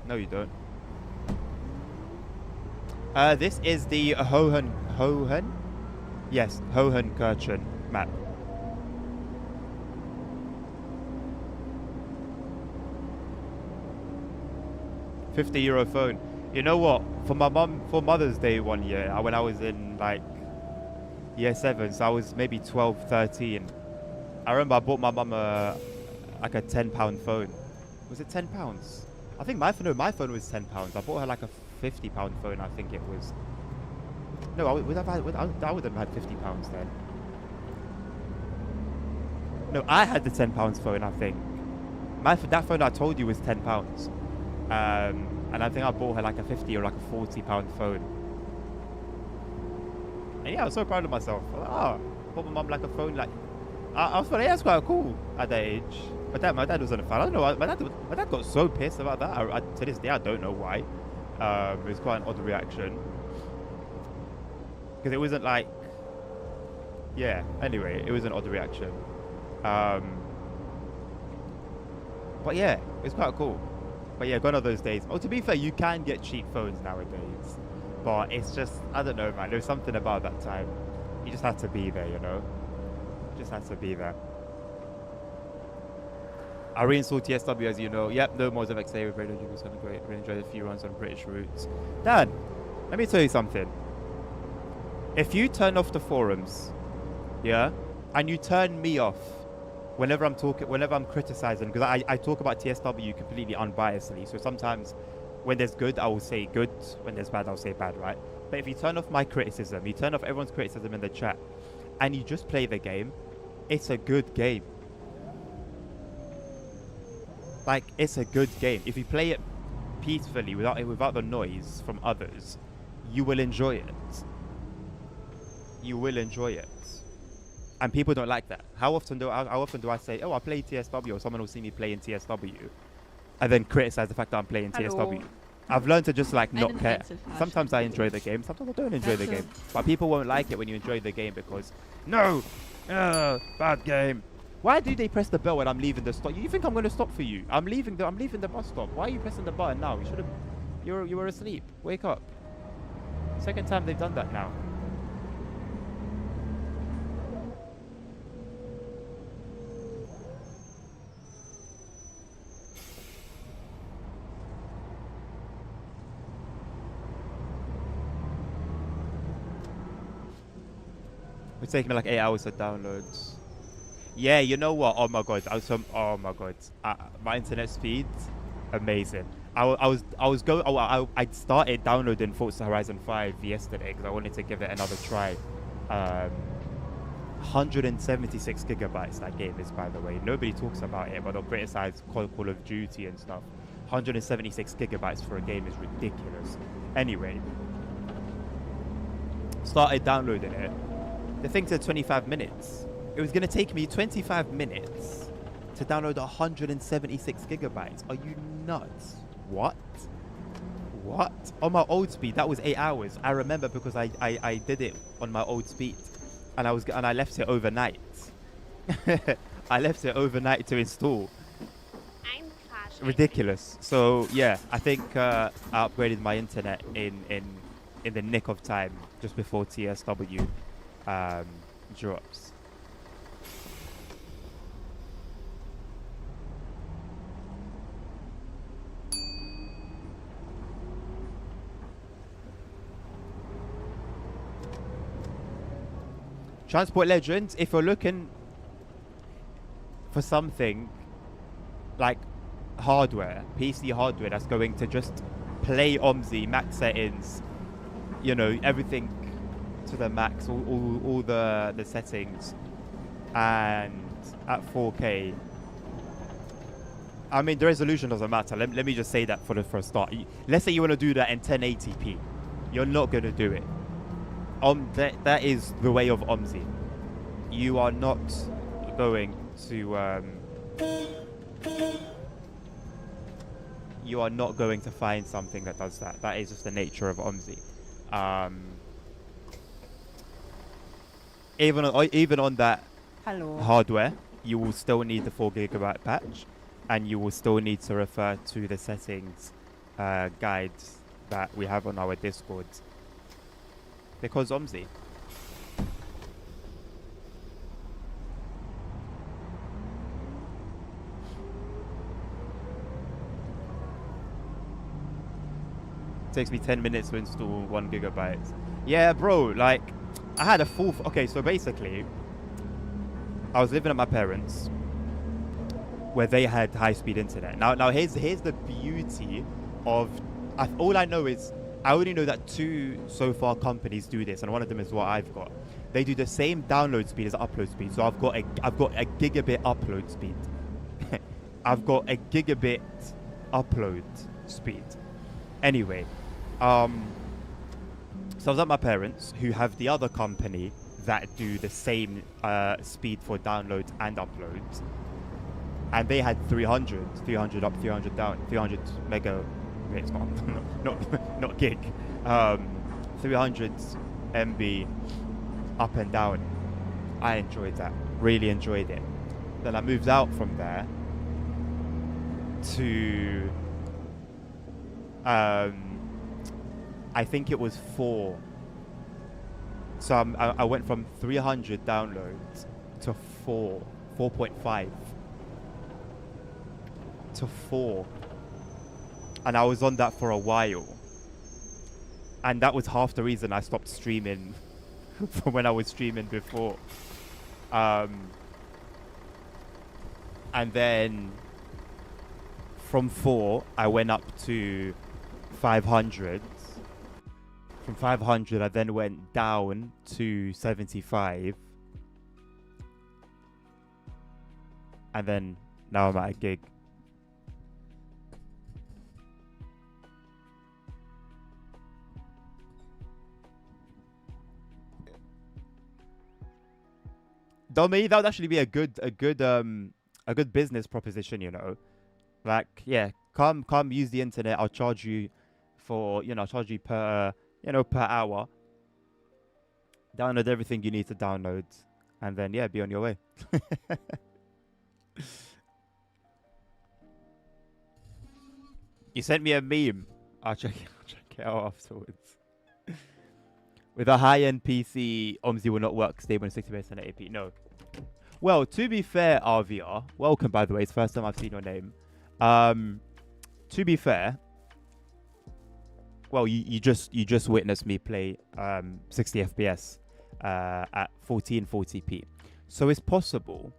No, you don't. This is the Hohen? Yes, Hohenkirchen map. €50 phone. You know what? For my mum, for Mother's Day one year, when I was in like year 7, so I was maybe 12, 13. I remember I bought my mum like a £10 phone. Was it £10? I think my phone was £10. I bought her like a £50 phone, I think it was. No, I would have had £50 then. No, I had the £10 phone, I think. That phone I told you was £10. And I think I bought her like a £50 or like a £40 phone. And yeah, I was so proud of myself. I was like, oh, bought my mum like a phone. Like, I was like, yeah, that's quite cool at that age. My dad wasn't a fan. I don't know why. My dad got so pissed about that. To this day, I don't know why. It was quite an odd reaction. Because it wasn't like... Yeah, anyway, it was an odd reaction. But yeah, it was quite cool. But yeah, gone are those days. Oh, to be fair, you can get cheap phones nowadays. But it's just, I don't know, man. There's something about that time. You just had to be there, you know? Just had to be there. I reinstalled TSW, as you know. Yep, no mods of XA with Radio was going to great. Really enjoyed a few runs on British routes. Dan, let me tell you something. If you turn off the forums, yeah, and you turn me off whenever I'm criticizing, because I talk about TSW completely unbiasedly. So sometimes when there's good, I will say good. When there's bad, I'll say bad, right? But if you turn off my criticism, you turn off everyone's criticism in the chat, and you just play the game, it's a good game. Like, it's a good game. If you play it peacefully, without the noise from others, you will enjoy it. You will enjoy it. And people don't like that. How often do I say, oh, I play TSW, or someone will see me playing TSW, and then criticize the fact that I'm playing TSW? I've learned to just like not care. Sometimes I enjoy the game, sometimes I don't enjoy the game. But people won't like it when you enjoy the game because, no, bad game. Why do they press the bell when I'm leaving the stop? You think I'm going to stop for you? I'm leaving the bus stop. Why are you pressing the button now? You should have. You were asleep. Wake up. Second time they've done that now. It's taking me like 8 hours to download. Yeah, you know what? Oh my god! Oh my god! My internet speed, amazing. I started downloading Forza Horizon 5 yesterday because I wanted to give it another try. 176 gigabytes that game is, by the way. Nobody talks about it, but they'll criticize Call of Duty and stuff. 176 gigabytes for a game is ridiculous. Anyway, started downloading it. The thing said 25 minutes. It was going to take me 25 minutes to download 176 gigabytes. Are you nuts? What? What? On my old speed, that was 8 hours. I remember because I did it on my old speed, and I left it overnight. I left it overnight to install. Ridiculous. So yeah, I think I upgraded my internet in the nick of time, just before TSW drops. Transport Legends, if you're looking for something like hardware, PC hardware that's going to just play OMSI, max settings, you know, everything to the max, all the settings, and at 4K. I mean, the resolution doesn't matter. Let me just say that for a start. Let's say you want to do that in 1080p. You're not going to do it. That is the way of OMSI. You are not going to you are not going to find something that does that. That is just the nature of OMSI. Even on that hardware, you will still need the 4 GB patch, and you will still need to refer to the settings guides that we have on our Discord, because OMSI. Takes me 10 minutes to install 1 GB. Yeah, bro, like, I had a full... Okay, so basically, I was living at my parents', where they had high-speed internet. Now here's the beauty of... all I know is... I only know that 2 so far companies do this, and one of them is what I've got. They do the same download speed as upload speed. So I've got a gigabit upload speed. I've got a gigabit upload speed. Anyway, so I was at my parents, who have the other company that do the same speed for downloads and uploads, and they had 300 up, 300 down, 300 mega. Wait, it's not gig. 300 MB up and down. I enjoyed that. Really enjoyed it. Then I moved out from there to I think it was 4. So I went from 300 downloads to 4.5 to 4, and I was on that for a while, and that was half the reason I stopped streaming from when I was streaming before. And then from 4 I went up to 500. From 500 I then went down to 75, and then now I'm at a gig. Domi, that would actually be a good business proposition, you know. Like, yeah, come use the internet. I'll charge you for, I'll charge you per hour. Download everything you need to download, and then yeah, be on your way. You sent me a meme. I'll check it out afterwards. With a high-end PC, OMSI will not work stable in 60 base and 80p. No. Well, to be fair, RVR, welcome by the way. It's the first time I've seen your name. To be fair, well, you just witnessed me play 60 FPS at 1440p. So it's possible.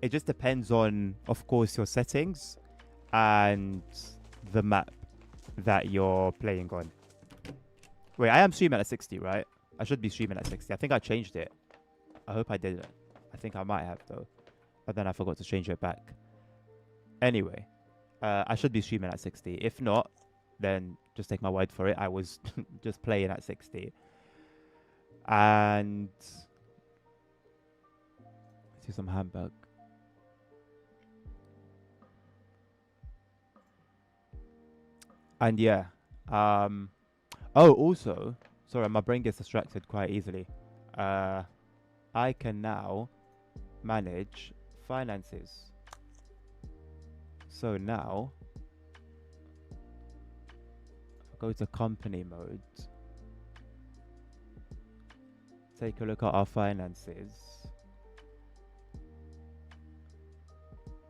It just depends on, of course, your settings and the map that you're playing on. Wait, I am streaming at 60, right? I should be streaming at 60. I think I changed it. I hope I didn't. I think I might have, though. But then I forgot to change it back. Anyway, I should be streaming at 60. If not, then just take my word for it. I was just playing at 60. And... let's see some hamburg. And yeah. Oh, also... sorry, my brain gets distracted quite easily. I can now manage finances. So now, if I go to company mode, take a look at our finances.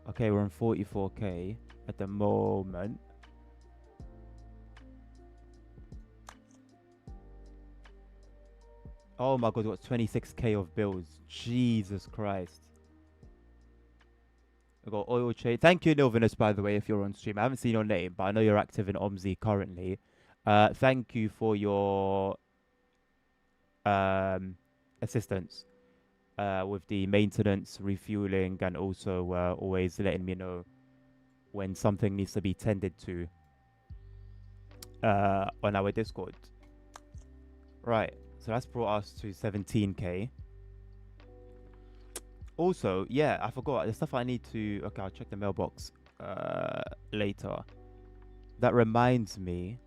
Okay, we're on 44k at the moment. Oh my god, what, 26k of bills. Jesus Christ. I got oil trade. Thank you, Nilvinus, by the way, if you're on stream. I haven't seen your name, but I know you're active in OMSI currently. Thank you for your assistance with the maintenance, refueling, and also always letting me know when something needs to be tended to on our Discord. Right. So that's brought us to 17k. Also, yeah, I forgot. The stuff I need to... okay, I'll check the mailbox later. that reminds me.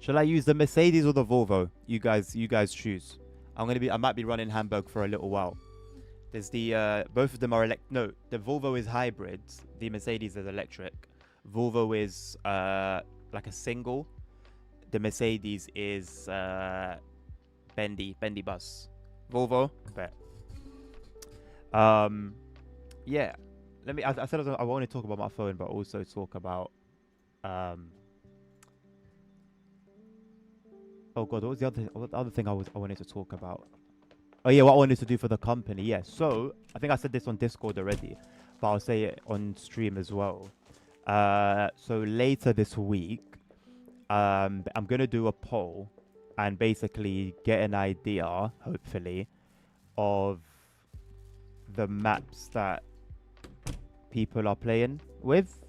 Shall I use the Mercedes or the Volvo? You guys choose. I might be running Hamburg for a little while. There's the both of them are no, the Volvo is hybrid. The Mercedes is electric. Volvo is like a single. The Mercedes is bendy bus. Volvo, bet. Yeah. I said I want to talk about my phone, but also talk about oh god, what was the other thing I wanted to talk about? Oh yeah, what I wanted to do for the company. Yeah, so I think I said this on Discord already, but I'll say it on stream as well. So later this week, I'm gonna do a poll and basically get an idea, hopefully, of the maps that people are playing with,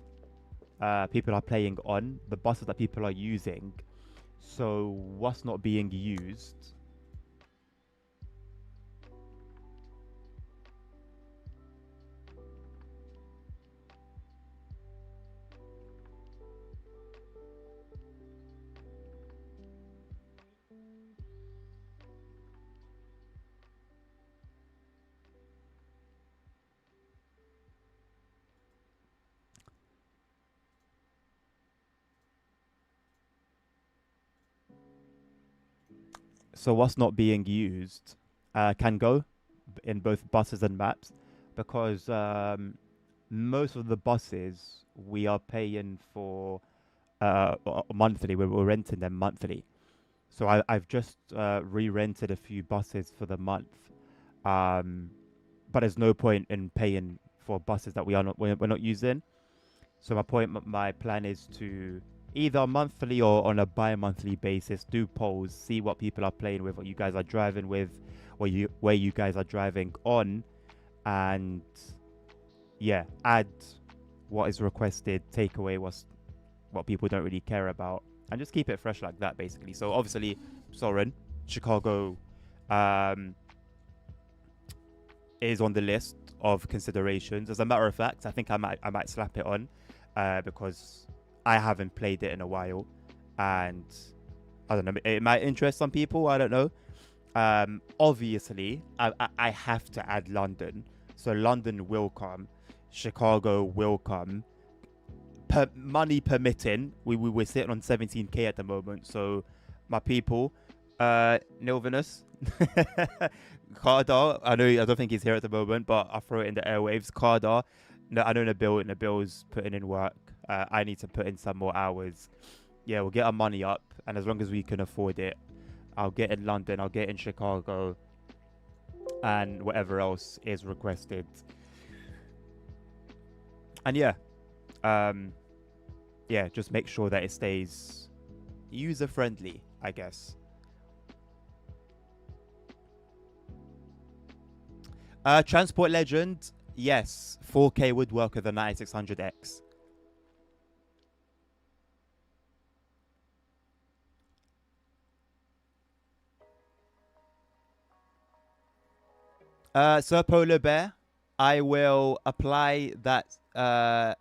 people are playing on, the buses that people are using. So what's not being used? So what's not being used can go in both buses and maps, because most of the buses we are paying for monthly. We're renting them monthly. So I've just re-rented a few buses for the month, but there's no point in paying for buses that we're not using. So my plan is to either monthly or on a bi-monthly basis do polls, see what people are playing with, what you guys are driving with, where you guys are driving on, and yeah, add what is requested, take away what people don't really care about, and just keep it fresh like that, basically. So obviously, Soren, Chicago, is on the list of considerations. As a matter of fact, I think I might slap it on, because I haven't played it in a while, and I don't know, it might interest some people. I don't know. Obviously, I have to add London, so London will come, Chicago will come. Money permitting, we're sitting on 17k at the moment. So, my people, Nilvinus, Kardar. I don't think he's here at the moment, but I'll throw it in the airwaves. Kardar, no, I know Nabil's putting in work. I need to put in some more hours. Yeah, we'll get our money up, and as long as we can afford it, I'll get in London, I'll get in Chicago, and whatever else is requested. And yeah, just make sure that it stays user friendly, I guess. Transport Legend, yes, 4K would work with the 9600X. Sir Polar Bear, I will apply that the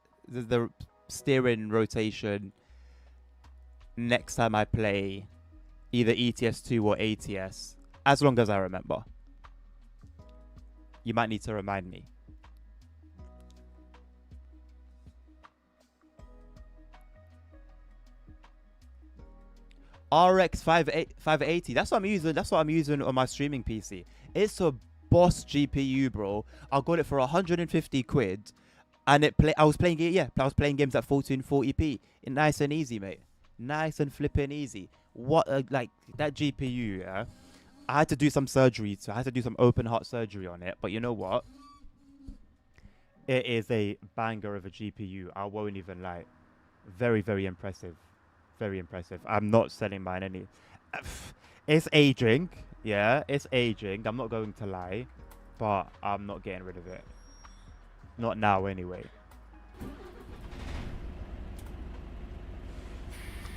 steering rotation next time I play either ETS2 or ATS, as long as I remember. You might need to remind me. RX 580. That's what I'm using. That's what I'm using on my streaming PC. It's a boss GPU, bro. I got it for 150 quid, and I was playing games at 1440p. Nice and easy, mate. Nice and flipping easy. What like that GPU? Yeah, I had to do some surgery. So I had to do some open heart surgery on it. But you know what? It is a banger of a GPU. I won't even lie. Very, very impressive. Very impressive. I'm not selling mine any. It's aging. Yeah, it's aging. I'm not going to lie. But I'm not getting rid of it. Not now, anyway.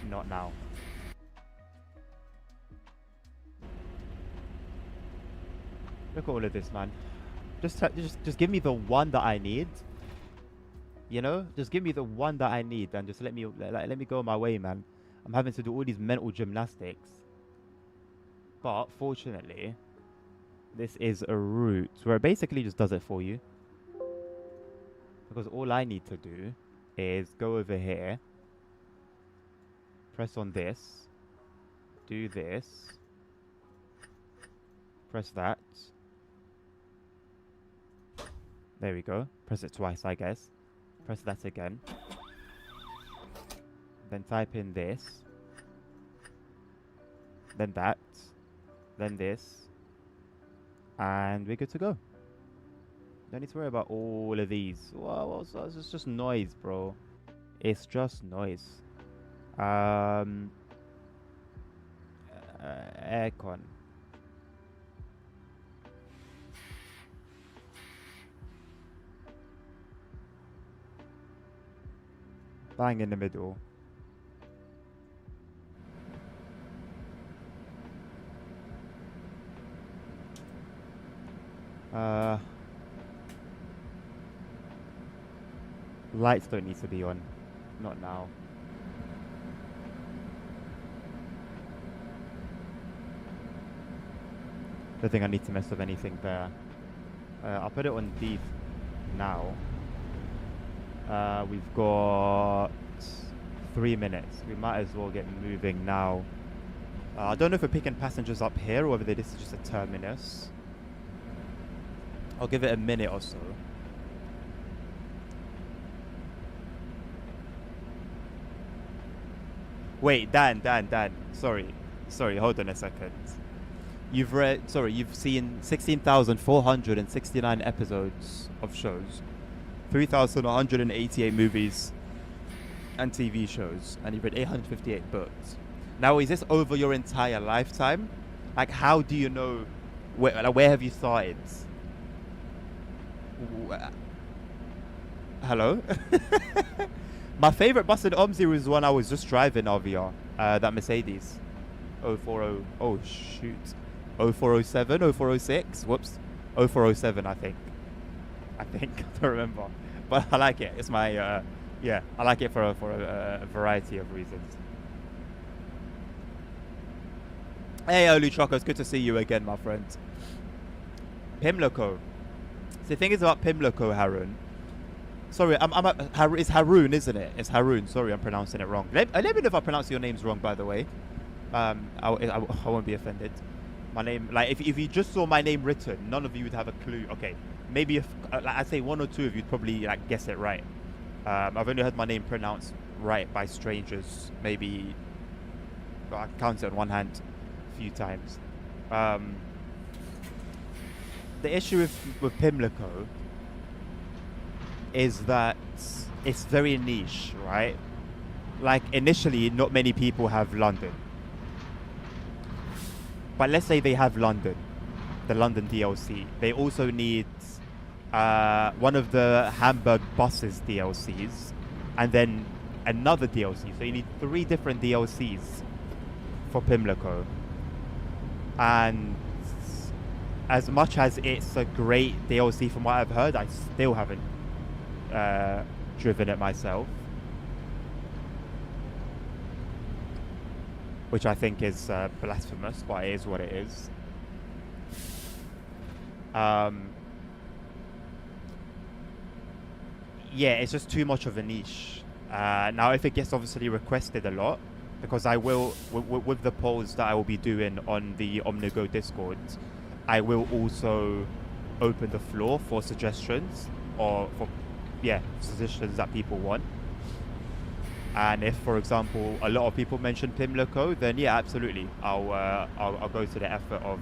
Not now. Look at all of this, man. Just give me the one that I need. You know, just give me the one that I need, and just let me go my way, man. I'm having to do all these mental gymnastics. But fortunately, this is a route where it basically just does it for you. Because all I need to do is go over here, press on this, do this, press that. There we go. Press it twice, I guess. Press that again. Then type in this. Then that. Then this. And we're good to go. Don't need to worry about all of these. Well, it's just noise, bro. It's just noise. Aircon. Bang in the middle. Lights don't need to be on. Not now. Don't think I need to mess with anything there. I'll put it on D now. We've got 3 minutes. We might as well get moving now. I don't know if we're picking passengers up here or whether this is just a terminus. I'll give it a minute or so. Wait, Dan. Sorry, hold on a second. You've seen 16,469 episodes of shows, 3,188 movies and TV shows, and you've read 858 books. Now, is this over your entire lifetime? Like, how do you know where have you started? Hello? My favorite bus in OMSI was one I was just driving, RVR. That Mercedes. 040. Oh, shoot. 0407, 0406. Whoops. 0407, I think. I don't remember. But I like it. It's my, yeah, I like it for a variety of reasons. Hey, Olu Choco, it's good to see you again, my friend. Pimlico. So the thing is about Pimlico, Harun. Sorry, it's Haroon, isn't it? It's Haroon. Sorry, I'm pronouncing it wrong. Let me know if I pronounce your names wrong, by the way. I won't be offended. My name, like, if you just saw my name written, none of you would have a clue. Okay, maybe if I'd say one or two of you'd probably like guess it right. I've only heard my name pronounced right by strangers. Maybe I can count it on one hand a few times. The issue with Pimlico is that it's very niche, right? Like, initially, not many people have London. But let's say they have London, the London DLC. They also need one of the Hamburg buses DLCs, and then another DLC. So you need 3 different DLCs for Pimlico. And as much as it's a great DLC from what I've heard, I still haven't driven it myself, which I think is blasphemous, but it is what it is. Yeah, it's just too much of a niche. Now, if it gets obviously requested a lot, because I will, with the polls that I will be doing on the OmniGo Discord, I will also open the floor for suggestions or for suggestions that people want. And if, for example, a lot of people mention Pimlico, then yeah, absolutely, I'll go to the effort of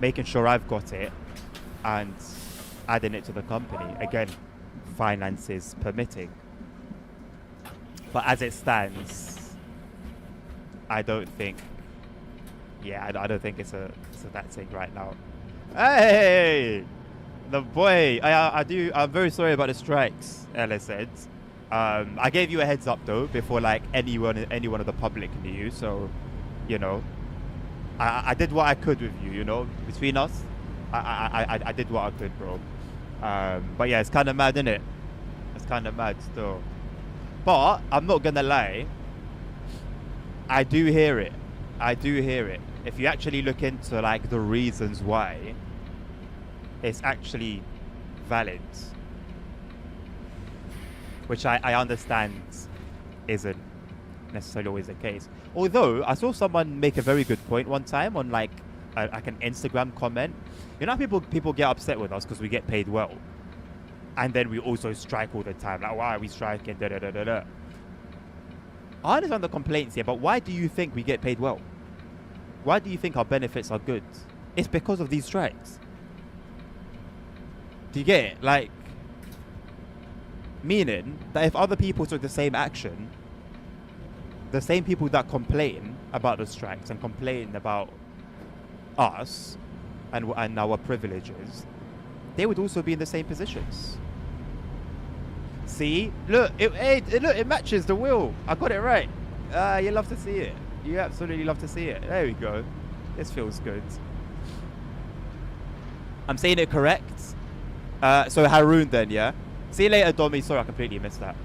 making sure I've got it and adding it to the company. Again, finances permitting. But as it stands, I don't think it's a that thing right now. Hey, the boy. I'm very sorry about the strikes, Ella said. I gave you a heads up though before like anyone of the public knew you, so you know I did what I could with you, you know, between us. I did what I could, bro. But yeah, it's kind of mad, isn't it? It's kind of mad still. But I'm not gonna lie. I do hear it. I do hear it. If you actually look into like the reasons why, it's actually valid, which I understand isn't necessarily always the case. Although I saw someone make a very good point one time on like an Instagram comment. You know how people get upset with us because we get paid well, and then we also strike all the time. Like, why are we striking? Da da da da da. I understand the complaints here, but why do you think we get paid well? Why do you think our benefits are good? It's because of these strikes. Do you get it? Like, meaning that if other people took the same action, the same people that complain about the strikes and complain about us and our privileges, they would also be in the same positions. See, look, it matches the wheel. I got it right. You love to see it. You absolutely love to see it. There we go. This feels good. I'm saying it correct. So Haroon then, yeah. See you later, Domi. Sorry, I completely missed that.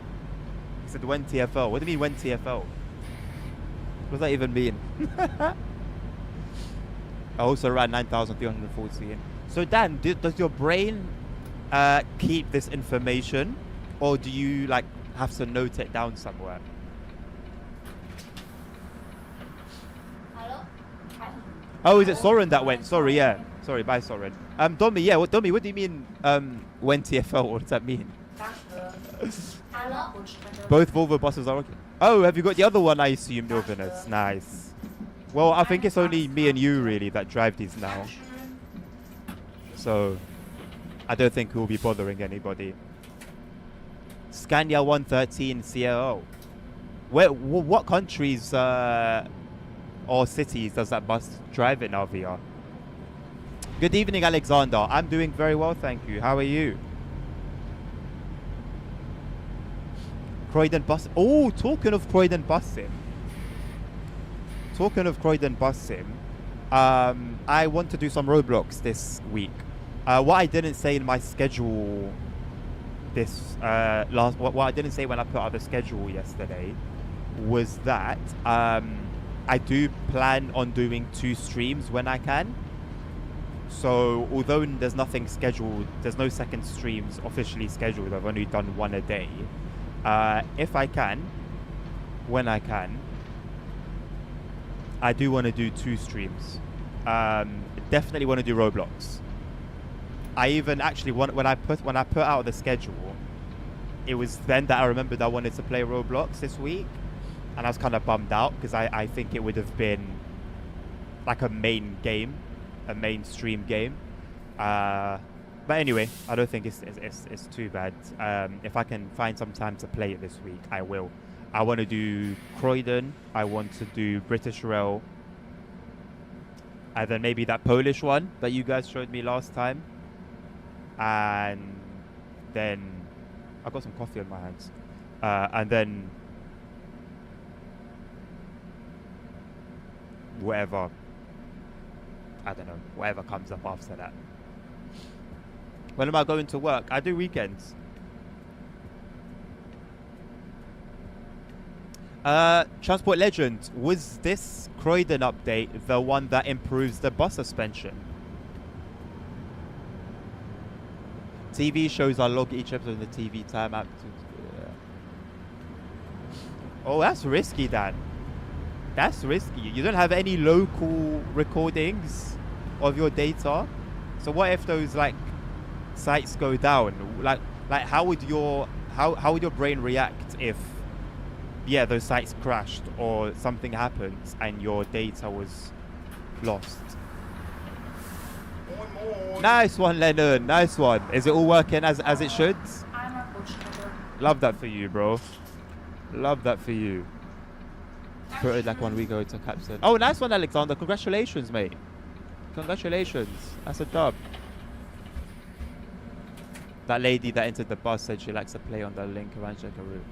He said when TFL. What do you mean when TFL? What does that even mean? I also ran 9,314. So Dan, does your brain keep this information, or do you like have to note it down somewhere? Hello? Oh, is it Soren that went? Sorry, yeah. Sorry, bye Soren. Domi, yeah. Domi, what do you mean when TFL? What does that mean? Both Volvo buses are okay. Oh, have you got the other one? I assume, Milvinus. Nice. Well, I think it's only me and you really that drive these now. So, I don't think we'll be bothering anybody. Scania 113 CLO. What countries or cities does that bus drive in, Alvia? Good evening, Alexander. I'm doing very well, thank you. How are you? Croydon bus. Oh, talking of Croydon bus sim. I want to do some Roblox this week. What I didn't say in my schedule what I didn't say when I put out the schedule yesterday was that I do plan on doing 2 streams when I can. So although there's nothing scheduled, there's no second streams officially scheduled. I've only done 1 a day. If I can, when I can, I do want to do 2 streams. Definitely want to do Roblox. I even actually when I put out the schedule, it was then that I remembered I wanted to play Roblox this week, and I was kind of bummed out because I think it would have been like a mainstream game. But anyway, I don't think it's too bad. If I can find some time to play it this week, I will. I want to do Croydon. I want to do British Rail. And then maybe that Polish one that you guys showed me last time. And then I got some coffee on my hands. And then whatever, I don't know, whatever comes up after that. When am I going to work? I do weekends. Transport Legend, was this Croydon update the one that improves the bus suspension? TV shows are log each episode in the TV time app. Oh, that's risky, Dan. That's risky. You don't have any local recordings of your data. So what if those like sites go down? Like how would your brain react if those sites crashed or something happens and your data was lost? Nice one, Lennon. Nice one. Is it all working as it should? Love that for you, bro. Love that for you. Put it like when we go to Captain. Oh, nice one, Alexander. Congratulations, mate. Congratulations. That's a dub. That lady that entered the bus said she likes to play on the Lincoln-Ranchecker route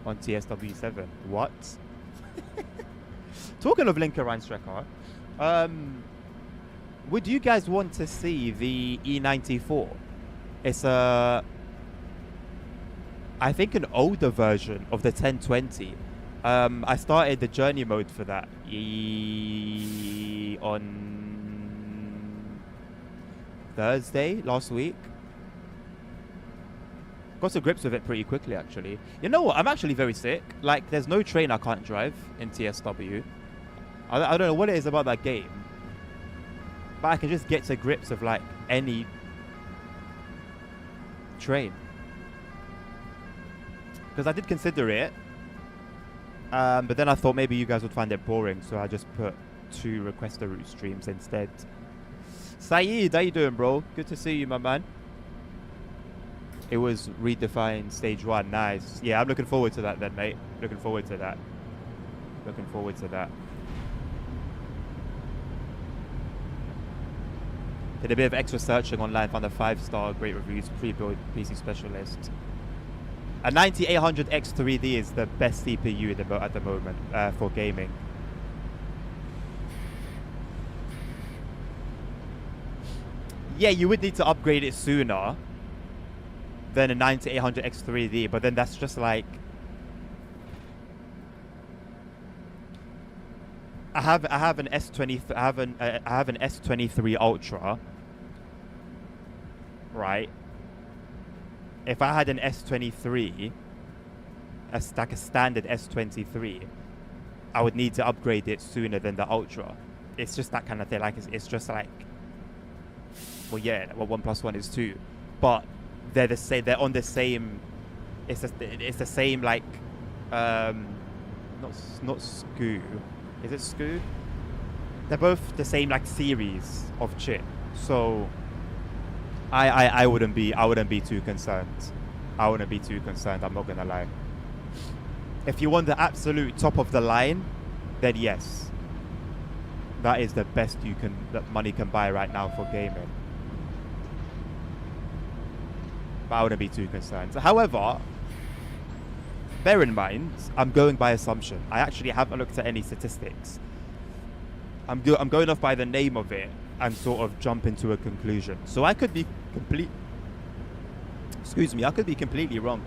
on TSW7. What? Talking of Lincoln-Ranchecker, Would you guys want to see the E94? It's a, I think, an older version of the 1020. I started the journey mode for that on Thursday last week. Got to grips with it pretty quickly, actually. You know what? I'm actually very sick. Like, there's no train I can't drive in TSW. I don't know what it is about that game, but I can just get to grips of, like, any train. Because I did consider it, but then I thought maybe you guys would find it boring, so I just put 2 request a route streams instead. Saeed, how you doing, bro? Good to see you, my man. It was redefined stage 1. Nice. Yeah, I'm looking forward to that then, mate. Looking forward to that. Looking forward to that. Did a bit of extra searching online, found a 5-star, great reviews, pre-built PC specialist. A 9800 X3D is the best CPU at the moment for gaming. Yeah, you would need to upgrade it sooner than a 9800 X3D, but then that's just like, I have an S20 I have an S23 Ultra, right? If I had an S23, like a standard S23, I would need to upgrade it sooner than the Ultra. It's just that kind of thing. Like it's just like, well, yeah, well, 1 + 1 is 2, but they're the same. They're on the same. It's the same, like, not SKU. Is it SKU? They're both the same, like, series of chip. So I wouldn't be too concerned. I wouldn't be too concerned. I'm not gonna lie. If you want the absolute top of the line, then yes, that is the best that money can buy right now for gaming. But I wouldn't be too concerned. However, bear in mind, I'm going by assumption. I actually haven't looked at any statistics. I'm going off by the name of it and sort of jump into a conclusion. So I could be I could be completely wrong.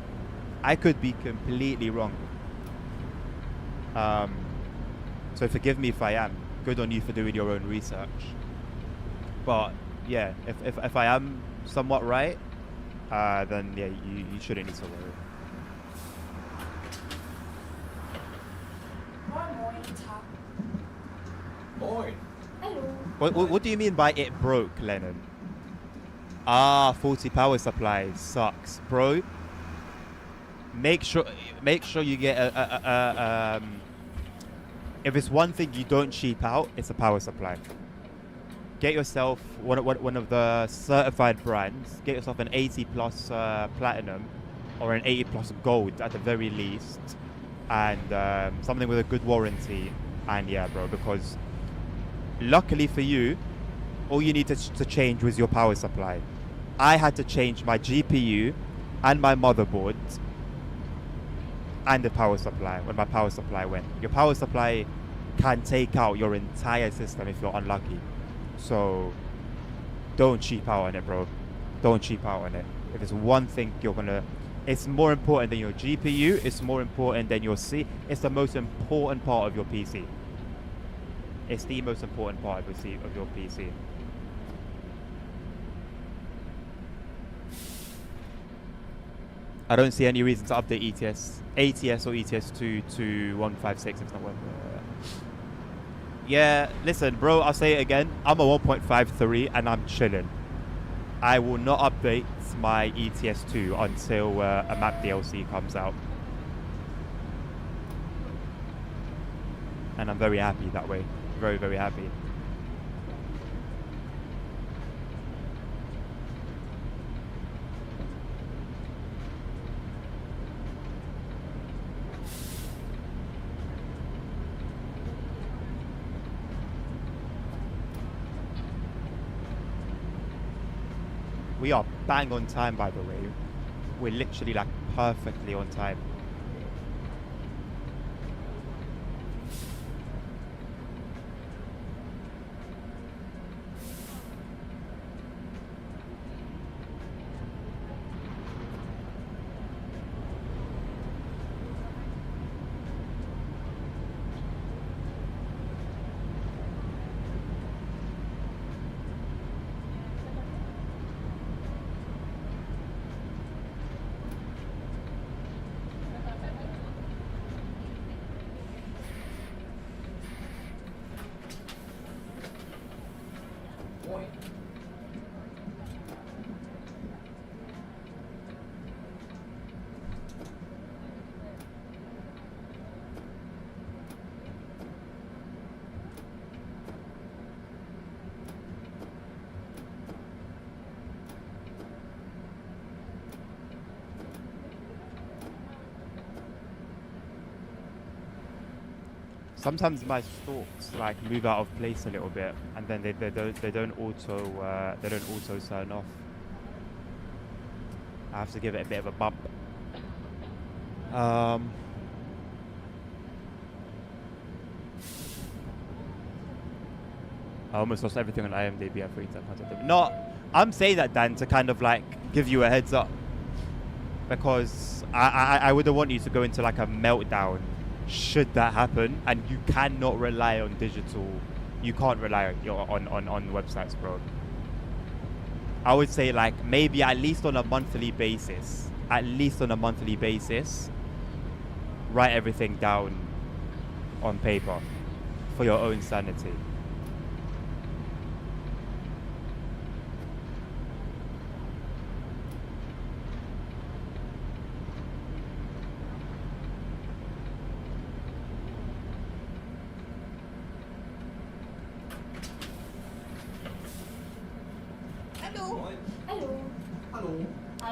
So forgive me if I am. Good on you for doing your own research. But yeah, if I am somewhat right, then yeah, you shouldn't need to worry. Moin. Hello. What do you mean by it broke, Lennon? 40 power supply sucks, bro. Make sure you get if it's one thing you don't cheap out, it's a power supply. Get yourself one of the certified brands. Get yourself an 80 plus platinum or an 80 plus gold at the very least, and something with a good warranty. And yeah, bro, because luckily for you, all you need to change was your power supply. I had to change my GPU and my motherboard and the power supply when my power supply went. Your power supply can take out your entire system if you're unlucky. So don't cheap out on it, bro. Don't cheap out on it. If it's one thing it's more important than your GPU, it's more important than your it's the most important part of your PC. It's the most important part of your PC. I don't see any reason to update ATS or ETS2 to 156 if it's not worth it. Yeah, listen, bro, I'll say it again. I'm a 1.53 and I'm chilling. I will not update my ETS2 until a map DLC comes out. And I'm very happy that way. Very, very happy. We are bang on time, by the way. We're literally like perfectly on time. Sometimes my stalks like move out of place a little bit, and then they don't auto turn off. I have to give it a bit of a bump. I almost lost everything on IMDb. I freaked out. No, I'm saying that, Dan, to kind of like give you a heads up, because I wouldn't want you to go into like a meltdown should that happen, and you cannot rely on digital. You can't rely on websites, bro. I would say like maybe at least on a monthly basis. Write everything down on paper for your own sanity.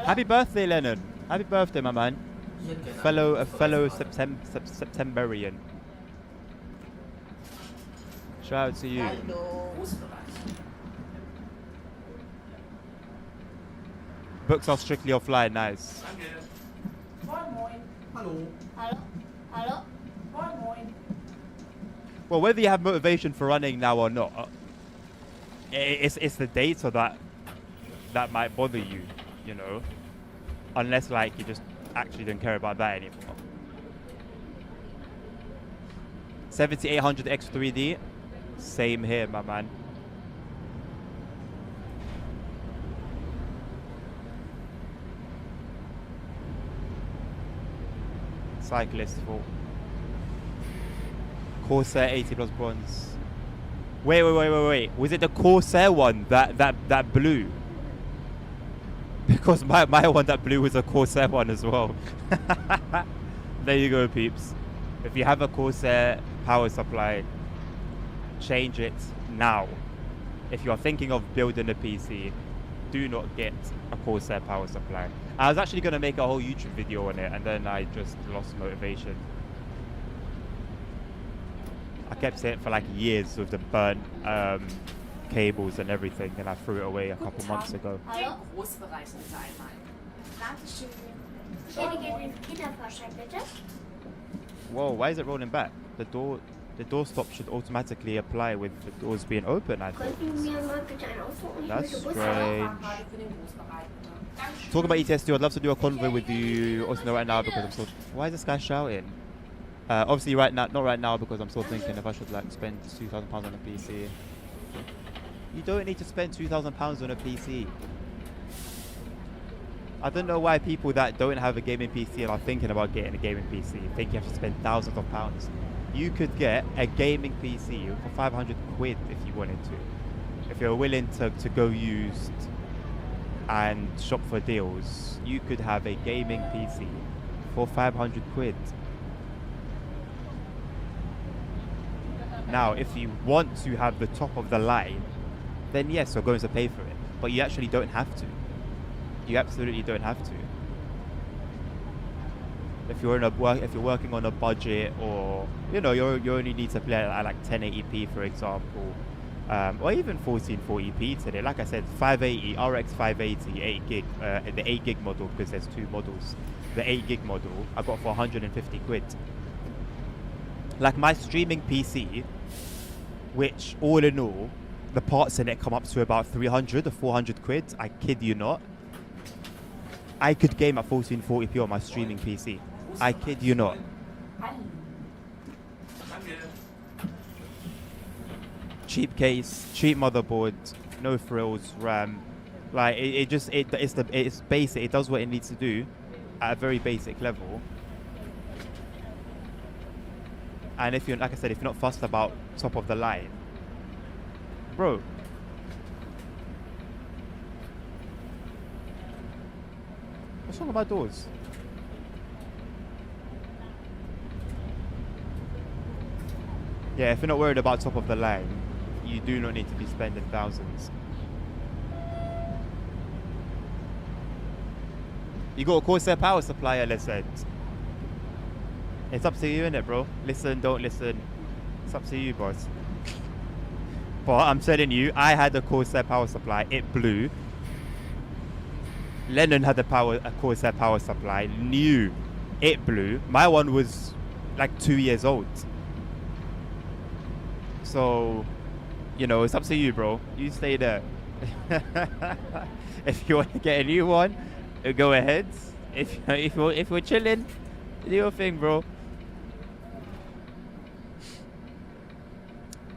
Happy birthday, Lennon. Happy birthday, my man. A fellow Septemberian. Shout out to you. Books are strictly offline, nice. Well, whether you have motivation for running now or not, it's the data that might bother you, you know, unless like you just actually don't care about that anymore. 7800 X3D, same here, my man. Cyclist full. Corsair 80 plus bronze. Wait. Was it the Corsair one that blew? Because my one that blew was a Corsair one as well. There you go, peeps. If you have a Corsair power supply, change it now. If you are thinking of building a PC, do not get a Corsair power supply. I was actually going to make a whole YouTube video on it, and then I just lost motivation. I kept it for like years with the burnt cables and everything, and I threw it away a couple months ago. Whoa, why is it rolling back? The door stop should automatically apply with the doors being open, I think. That's strange. Talking about ETS2, I'd love to do a convoy with you. Also, not right now because I'm still. Why is this guy shouting? Obviously, right now, not right now because I'm still thinking if I should like spend £2,000 on a PC. You don't need to spend £2,000 on a PC. I don't know why people that don't have a gaming PC and are thinking about getting a gaming PC think you have to spend thousands of pounds. You could get a gaming PC for 500 quid if you wanted to. If you're willing to go used and shop for deals, you could have a gaming PC for 500 quid. Now, if you want to have the top of the line, then yes, you're going to pay for it. But you actually don't have to. You absolutely don't have to. If you're working on a budget, or you know, you only need to play at like 1080p, for example, or even 1440p today. Like I said, 580 RX 580 8 gig, the 8 gig model, because there's two models. The 8 gig model I got for 150 quid. Like my streaming PC, which all in all, the parts in it come up to about 300 or 400 quid. I kid you not. I could game at 1440p on my streaming PC. I kid you not. Cheap case, cheap motherboard, no frills, RAM. Like it's basic. It does what it needs to do at a very basic level. And if you're, like I said, if you're not fussed about top of the line, bro, What's wrong with my doors? Yeah, if you're not worried about top of the line, you do not need to be spending thousands. You got a Corsair power supply, listen. It's up to you, innit, bro? Listen, don't listen. It's up to you, boss. But I'm telling you, I had a Corsair power supply. It blew. Lennon had a Corsair power supply. New. It blew. My one was like 2 years old. So, you know, it's up to you, bro. You stay there. If you want to get a new one, go ahead. If we're chilling, do your thing, bro.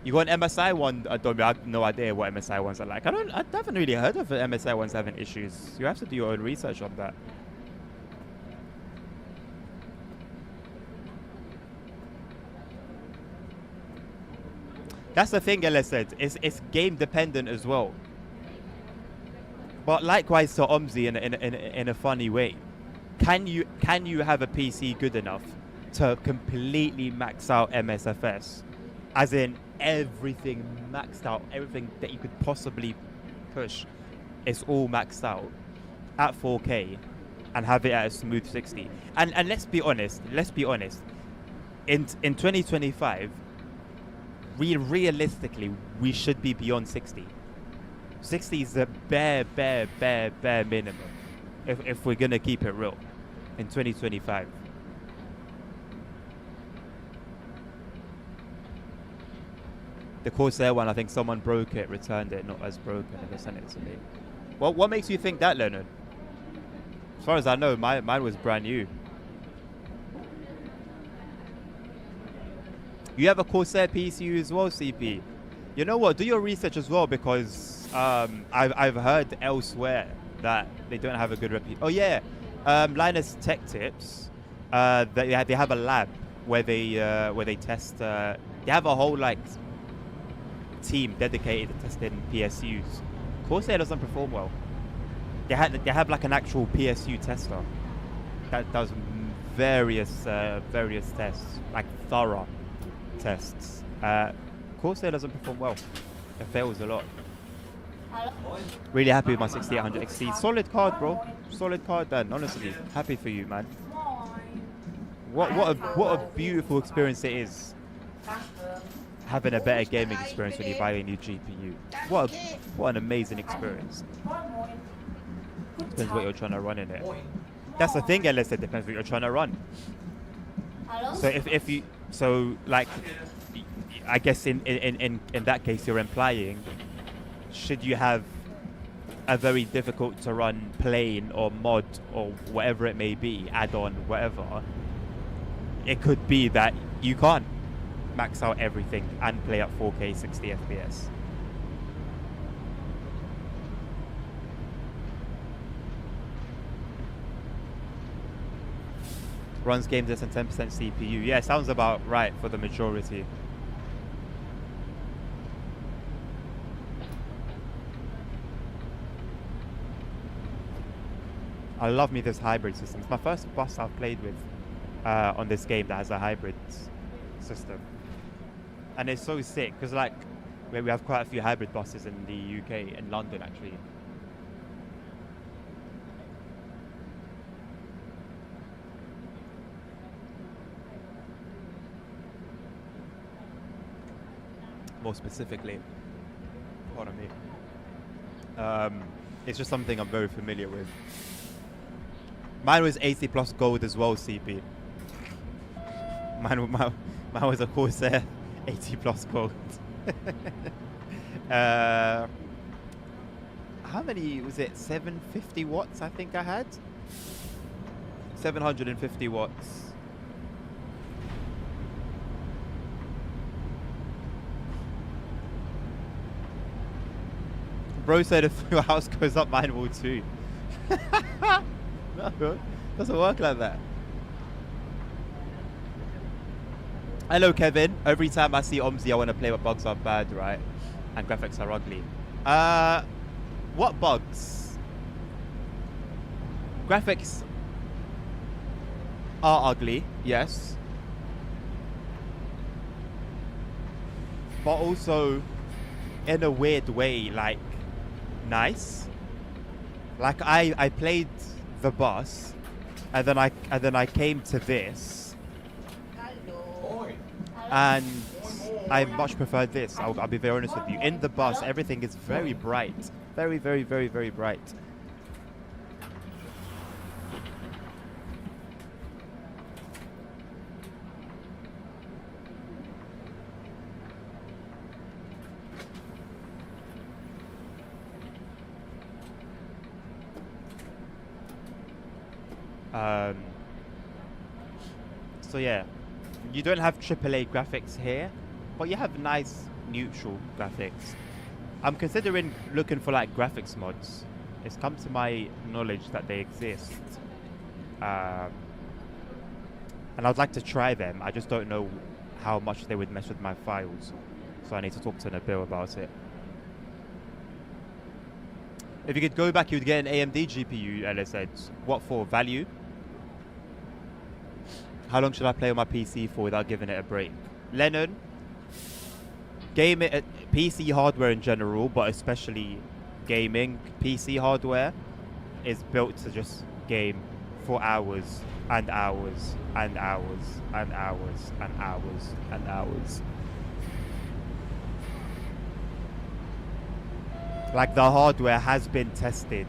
You got an MSI one? I have no idea what MSI ones are like. I haven't really heard of MSI ones having issues. You have to do your own research on that. That's the thing, Ella said. It's game dependent as well. But likewise to OMSI in a funny way. Can you have a PC good enough to completely max out MSFS? As in everything maxed out, everything that you could possibly push is all maxed out at 4K and have it at a smooth 60. And let's be honest. In 2025, realistically, we should be beyond 60. 60 is the bare minimum if we're gonna keep it real in 2025. The Corsair one, I think someone broke it, returned it, not as broken, and they sent it to me. Well, what makes you think that, Leonard? As far as I know, mine was brand new. You have a Corsair PCU as well, CP. You know what? Do your research as well, because I've heard elsewhere that they don't have a good reputation. Oh yeah, Linus Tech Tips. They have a lab where they test. They have a whole like team dedicated to testing PSUs. Corsair doesn't perform well. They have like an actual PSU tester that does various tests, like thorough tests. Corsair doesn't perform well. It fails a lot. Really happy with my 6800 XT. Solid card, bro. Solid card, Dan. Honestly, happy for you, man. What a beautiful experience it is. Having a better gaming experience when you buy a new GPU. What an amazing experience. Depends what you're trying to run in it. That's the thing, Ellis. It depends what you're trying to run. So like, I guess in that case you're implying, should you have a very difficult to run plane or mod or whatever it may be, add-on, whatever, it could be that you can't max out everything and play at 4K 60 FPS. Runs games less than 10% CPU. Yeah, sounds about right for the majority. I love me this hybrid system. It's my first bus I've played with on this game that has a hybrid system. And it's so sick because like we have quite a few hybrid buses in the UK, in London actually. More specifically, pardon me. It's just something I'm very familiar with. Mine was 80 plus gold as well, CP. Mine was a Corsair 80 plus gold. How many was it? 750 watts, I think I had. 750 watts. Bro said if your house goes up, mine will too. No, doesn't work like that. Hello, Kevin. Every time I see OMSI, I want to play what bugs are bad, right? And graphics are ugly. What bugs? graphics are ugly, yes. But also, in a weird way, like, nice. Like, I played the bus, and then I came to this, Moin. and I much preferred this. I'll be very honest with you. In the bus, everything is very bright. Very, very, very, very bright. So yeah, you don't have AAA graphics here, but you have nice neutral graphics. I'm considering looking for like graphics mods. It's come to my knowledge that they exist, and I'd like to try them. I just don't know how much they would mess with my files, so I need to talk to Nabil about it. If you could go back, you'd get an AMD GPU, Ellis said. What for? Value? How long should I play on my PC for without giving it a break? Lennon, gaming, PC hardware in general, but especially gaming PC hardware, is built to just game for hours and hours and hours and hours and hours and hours. Like, the hardware has been tested,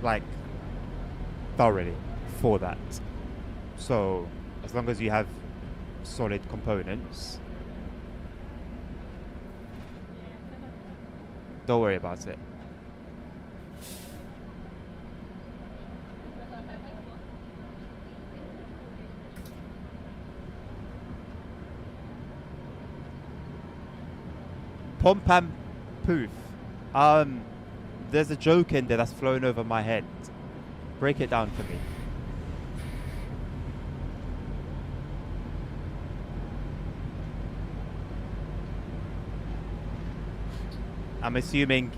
like, thoroughly for that. So, as long as you have solid components, don't worry about it. Pom pam poof. There's a joke in there that's flown over my head. Break it down for me. I'm assuming,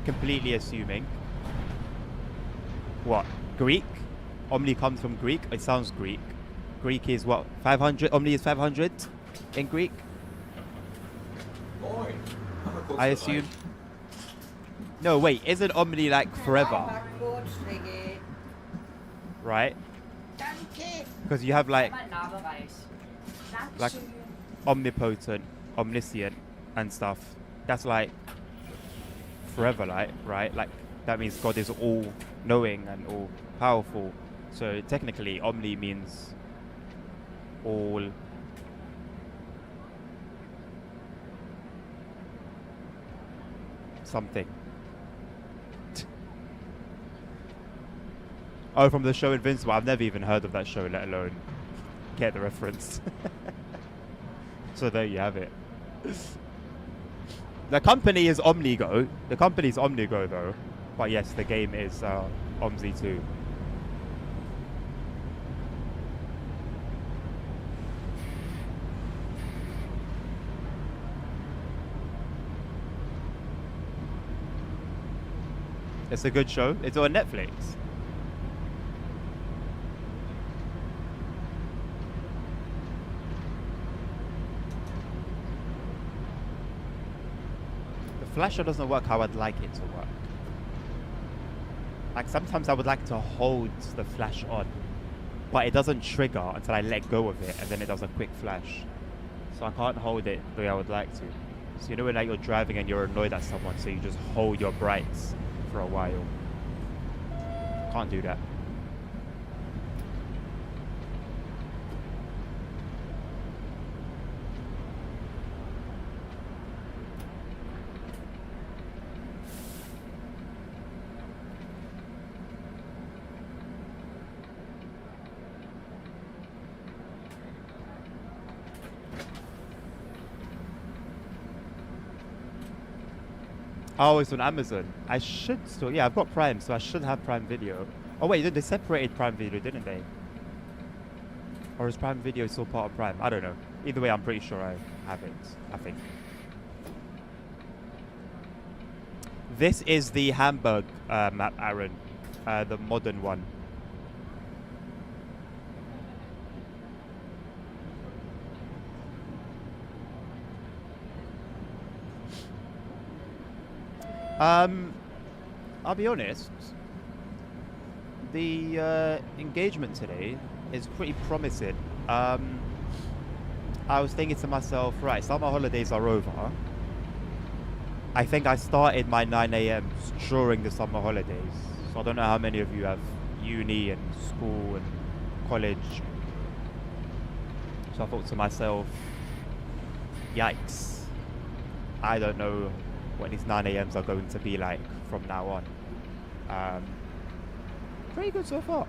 completely assuming. What? Greek? Omni comes from Greek? It sounds Greek. Greek is what? 500? Omni is 500 in Greek? Moin. I assume. No, wait, isn't Omni like forever? Right? Because you have like omnipotent, omniscient and stuff. That's like forever, like, right? Like, that means God is all knowing and all powerful. So technically Omni means all something. Oh, from the show Invincible. I've never even heard of that show, let alone get the reference. So there you have it. The company is OmniGo. The company is OmniGo though. But yes, the game is OMSI 2. It's a good show. It's on Netflix. The flasher doesn't work how I'd like it to work. Like, sometimes I would like to hold the flash on, but it doesn't trigger until I let go of it, and then it does a quick flash. So I can't hold it the way I would like to. So you know when like you're driving and you're annoyed at someone, so you just hold your brights for a while. Can't do that. Oh, it's on Amazon. I should still, yeah, I've got Prime, so I should have Prime Video. Oh wait, they separated Prime Video, didn't they? Or is Prime Video still part of Prime? I don't know. Either way, I'm pretty sure I have it, I think. This is the Hamburg map, Aaron. The modern one. I'll be honest. The engagement today is pretty promising. I was thinking to myself, right, summer holidays are over. I think I started my 9 a.m. during the summer holidays. So I don't know how many of you have uni and school and college. So I thought to myself, yikes. I don't know what these 9 a.m.s are going to be like from now on. Pretty good so far.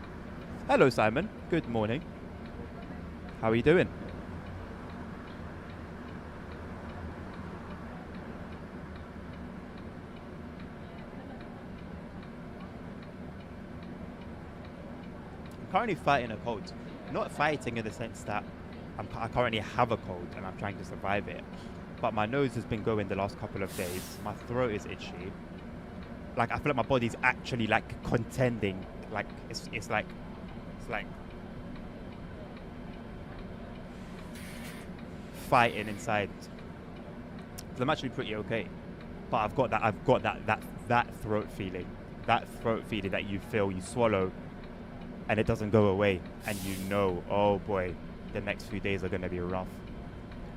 Hello, Simon. Good morning. How are you doing? I'm currently fighting a cold. Not fighting in the sense that I currently have a cold and I'm trying to survive it. But my nose has been going the last couple of days. My throat is itchy. Like I feel like my body's actually like contending. Like it's like fighting inside. So I'm actually pretty okay. But I've got that throat feeling. That throat feeling that you feel, you swallow and it doesn't go away, and you know, oh boy, the next few days are gonna be rough.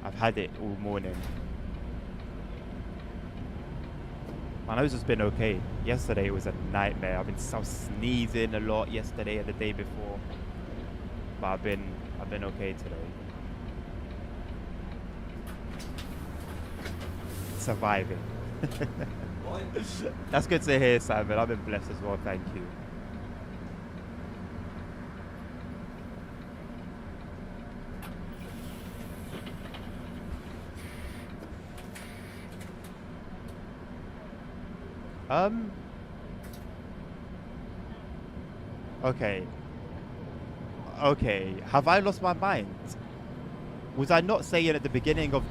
I've had it all morning. My nose has been okay. Yesterday it was a nightmare. I was sneezing a lot yesterday and the day before, but I've been okay today. Surviving. That's good to hear, Simon. I've been blessed as well. Thank you. Okay. Have I lost my mind? Was I not saying at the beginning of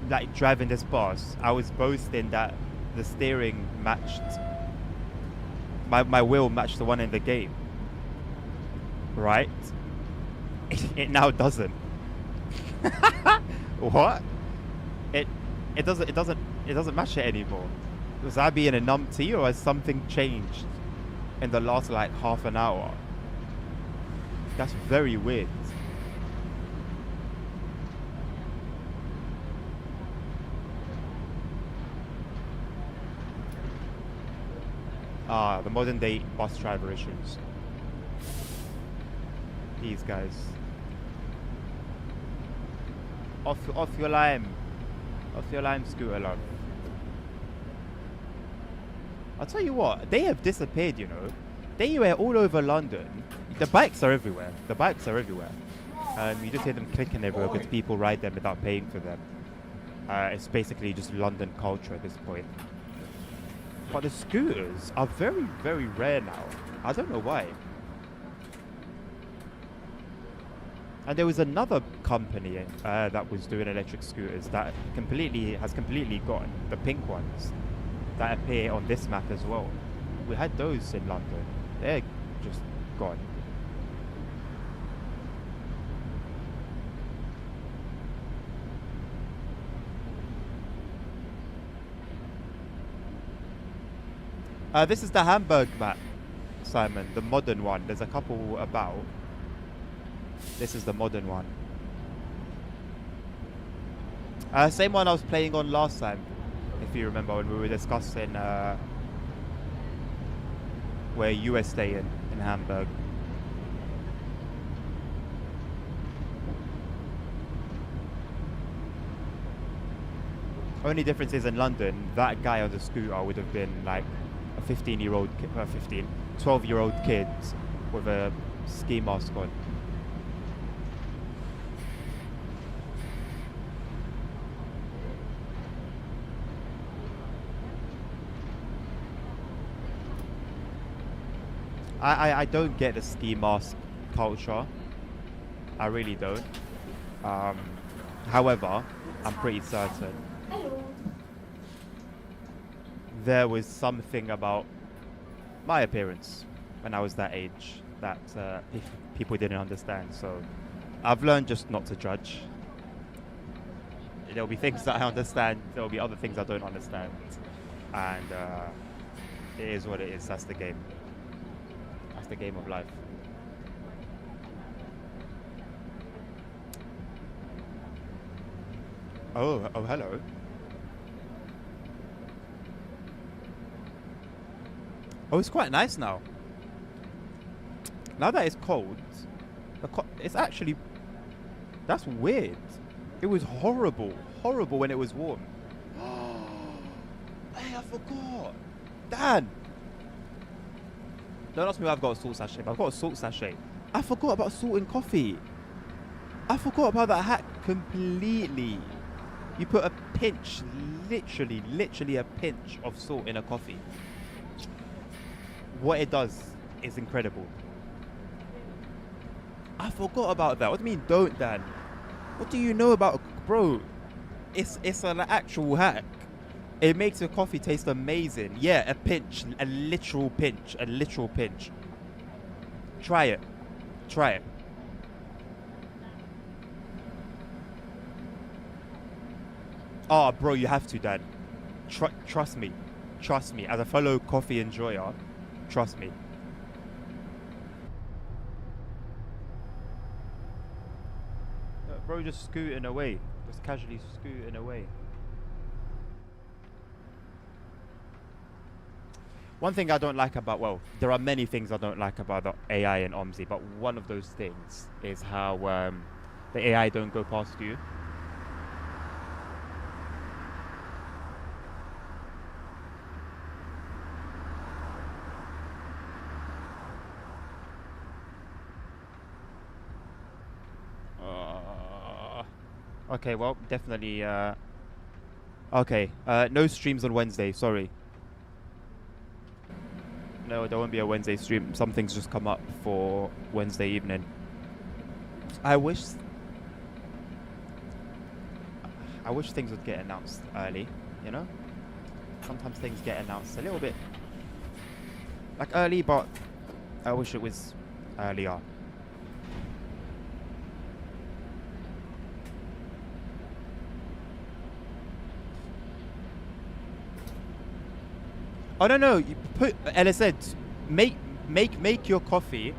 like driving this bus, I was boasting that the steering matched my wheel matched the one in the game, right? It now doesn't. What? It doesn't match it anymore. Was I being a numpty, or has something changed in the last like half an hour? That's very weird. The modern day bus driver issues. These guys. Off your lime. Off your lime, scooter love. I'll tell you what, they have disappeared, you know. They were all over London. The bikes are everywhere. You just hear them clicking everywhere because people ride them without paying for them. It's basically just London culture at this point. But the scooters are very, very rare now. I don't know why. And there was another company that was doing electric scooters that has completely gone. The pink ones that appear on this map as well. We had those in London. They're just gone. This is the Hamburg map, Simon, the modern one. There's a couple about. This is the modern one. Same one I was playing on last time, if you remember, when we were discussing where you were staying in Hamburg. Only difference is in London, that guy on the scooter would have been like a 12-year-old kid with a ski mask on. I don't get the ski mask culture. I really don't. However, I'm pretty certain there was something about my appearance when I was that age that people didn't understand. So I've learned just not to judge. There'll be things that I understand. There'll be other things I don't understand. And it is what it is. That's the game. That's the game of life. Oh, hello. Oh, it's quite nice now. Now that it's cold, it's actually... That's weird. It was horrible when it was warm. Hey, I forgot. Dan! Don't ask me why I've got a salt sachet, but I've got a salt sachet. I forgot about salt in coffee. I forgot about that hack completely. You put a pinch, literally a pinch of salt in a coffee. What it does is incredible. I forgot about that. What do you mean don't, Dan? What do you know about... Bro, it's an actual hack. It makes your coffee taste amazing. Yeah, a pinch. A literal pinch. Try it. Oh, bro, you have to, Dan. Trust me. As a fellow coffee enjoyer, trust me. Bro, just scooting away. Just casually scooting away. One thing I don't like about, well, there are many things I don't like about the AI and OMSI, but one of those things is how the AI don't go past you. Okay, well, definitely, okay, no streams on Wednesday, sorry. No, there won't be a Wednesday stream. Something's just come up for Wednesday evening. I wish things would get announced early, you know? Sometimes things get announced a little bit, like early, but I wish it was earlier. Oh no! You put, as I said, make your coffee.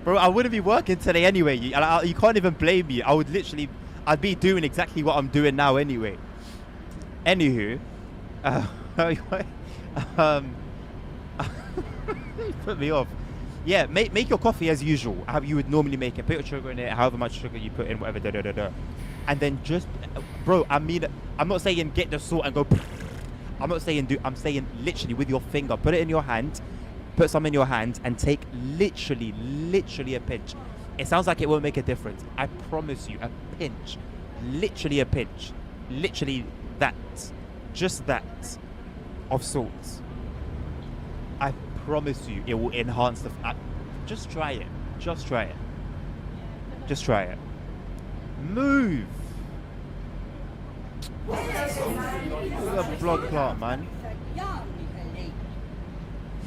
Bro, I wouldn't be working today anyway. You can't even blame me. I'd be doing exactly what I'm doing now anyway. Anywho, you put me off. Yeah, make your coffee as usual, how you would normally make it. Put your sugar in it, however much sugar you put in, whatever, and then just, bro, I mean, I'm not saying get the salt and go. I'm saying literally with your finger, put it in your hand, put some in your hand, and take literally a pinch. It sounds like it won't make a difference. I promise you, a pinch, literally a pinch, literally that, just that, of salt. I promise you, it will enhance the. Just try it. Just try it. Just try it. Move. Look at the blood clot, man.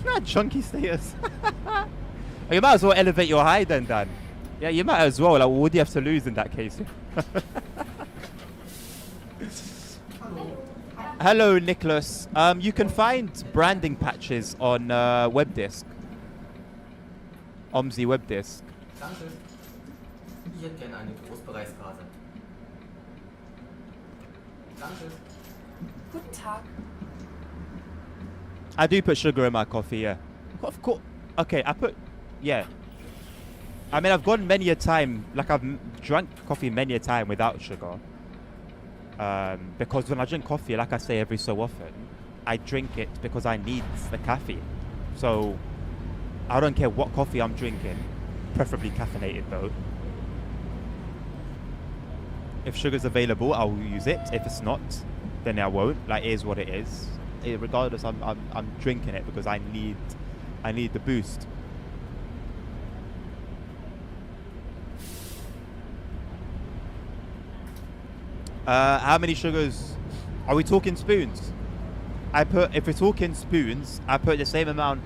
Not chunky status. You might as well elevate your high then, Dan. Yeah, you might as well. Like, what would you have to lose in that case? Hello, Nicholas. You can find branding patches on WebDisk. OMSI WebDisk. Danke. Ich hätte gerne eine Großbereichskarte. Danke. Guten Tag. I do put sugar in my coffee, yeah. Of course. Okay, yeah. I mean, I've gone many a time, like I've drunk coffee many a time without sugar. Because when I drink coffee, like I say every so often, I drink it because I need the caffeine. So I don't care what coffee I'm drinking, preferably caffeinated though. If sugar's available, I'll use it. If it's not, then I won't. Like, it is what it is. Regardless, I'm drinking it because I need the boost. How many sugars? Are we talking spoons? If we're talking spoons, I put the same amount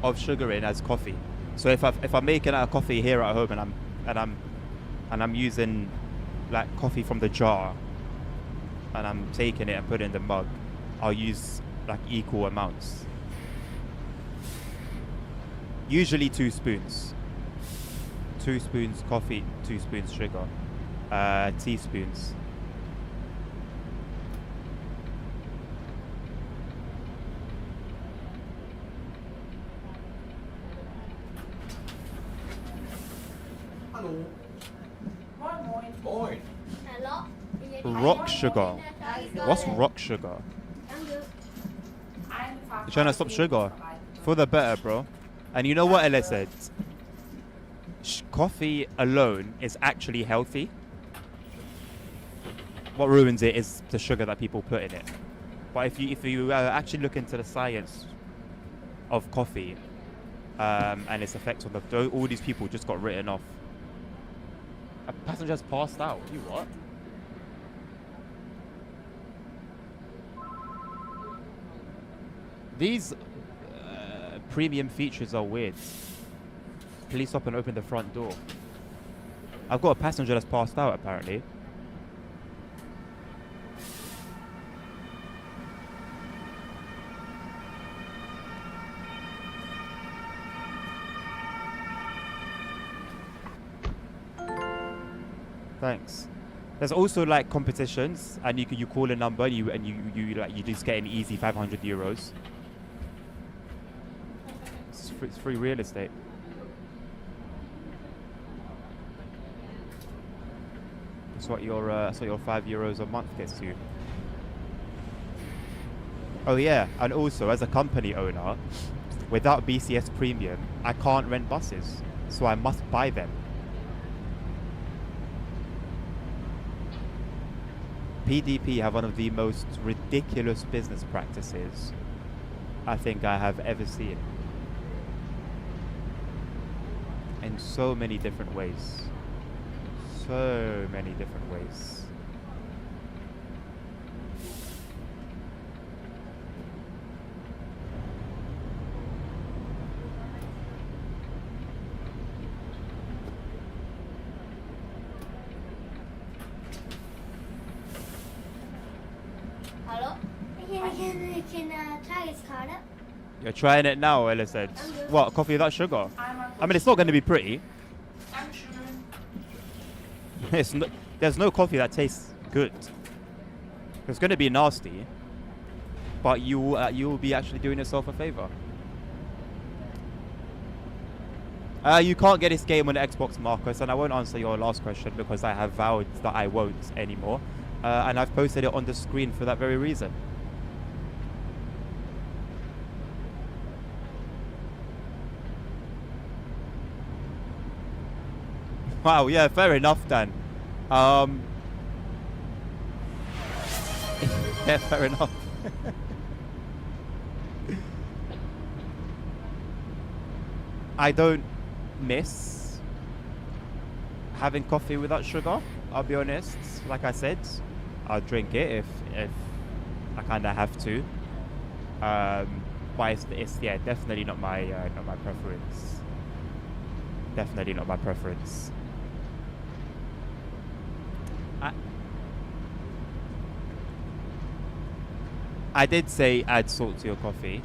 of sugar in as coffee. So if I'm making a coffee here at home and I'm using like coffee from the jar and I'm taking it and putting it in the mug, I'll use like equal amounts. Usually 2 spoons. 2 spoons coffee, 2 spoons sugar. Teaspoons. Hallo. Moin, moin. Moin. Rock sugar. What's rock sugar? You're trying to stop sugar. For the better, bro. And you know what Ella said? Coffee alone is actually healthy. What ruins it is the sugar that people put in it. But if you actually look into the science of coffee and its effects on all these people just got written off. A passenger's passed out. You what? These premium features are weird. Please stop and open the front door. I've got a passenger that's passed out apparently. Thanks. There's also like competitions, and you call a number, and you just get an easy 500 euros. It's free real estate. That's what your 5 euros a month gets you. Oh yeah, and also as a company owner, without BCS Premium, I can't rent buses, so I must buy them. PDP have one of the most ridiculous business practices I think I have ever seen. In so many different ways. So many different ways. Hello? Can try his card up? You're trying it now, Ella said. What, coffee without sugar? I mean, it's not going to be pretty. There's no coffee that tastes good. It's going to be nasty, but you will be actually doing yourself a favor. You can't get this game on the Xbox, Marcus, and I won't answer your last question because I have vowed that I won't anymore. And I've posted it on the screen for that very reason. Wow, yeah, fair enough, Dan. Yeah, fair enough. I don't miss having coffee without sugar, I'll be honest. Like I said, I'll drink it if I kind of have to. But it's yeah, definitely not my preference. Definitely not my preference. I did say add salt to your coffee.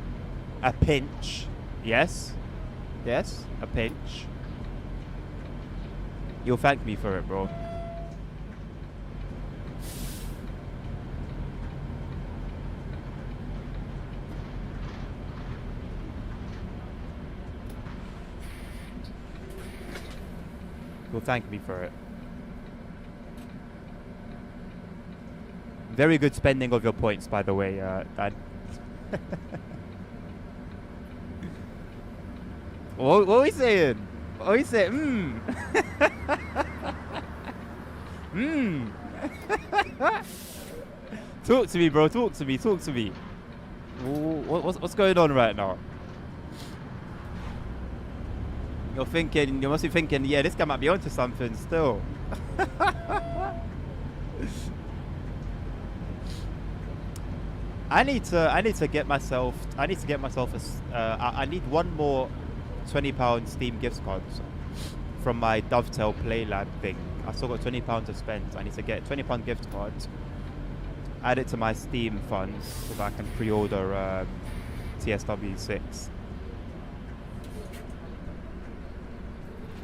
A pinch. Yes. Yes, a pinch. You'll thank me for it, bro. You'll thank me for it. Very good spending of your points, by the way, Dan. What are we saying? What are we saying? Talk to me, bro. Talk to me. Talk to me. What's going on right now? You're thinking, you must be thinking, yeah, this guy might be onto something still. I need to get myself. I need to get myself I need one more £20 Steam gift card from my Dovetail Playland thing. I've still got £20 to spend. I need to get a £20 gift card. Add it to my Steam funds so that I can pre-order TSW6.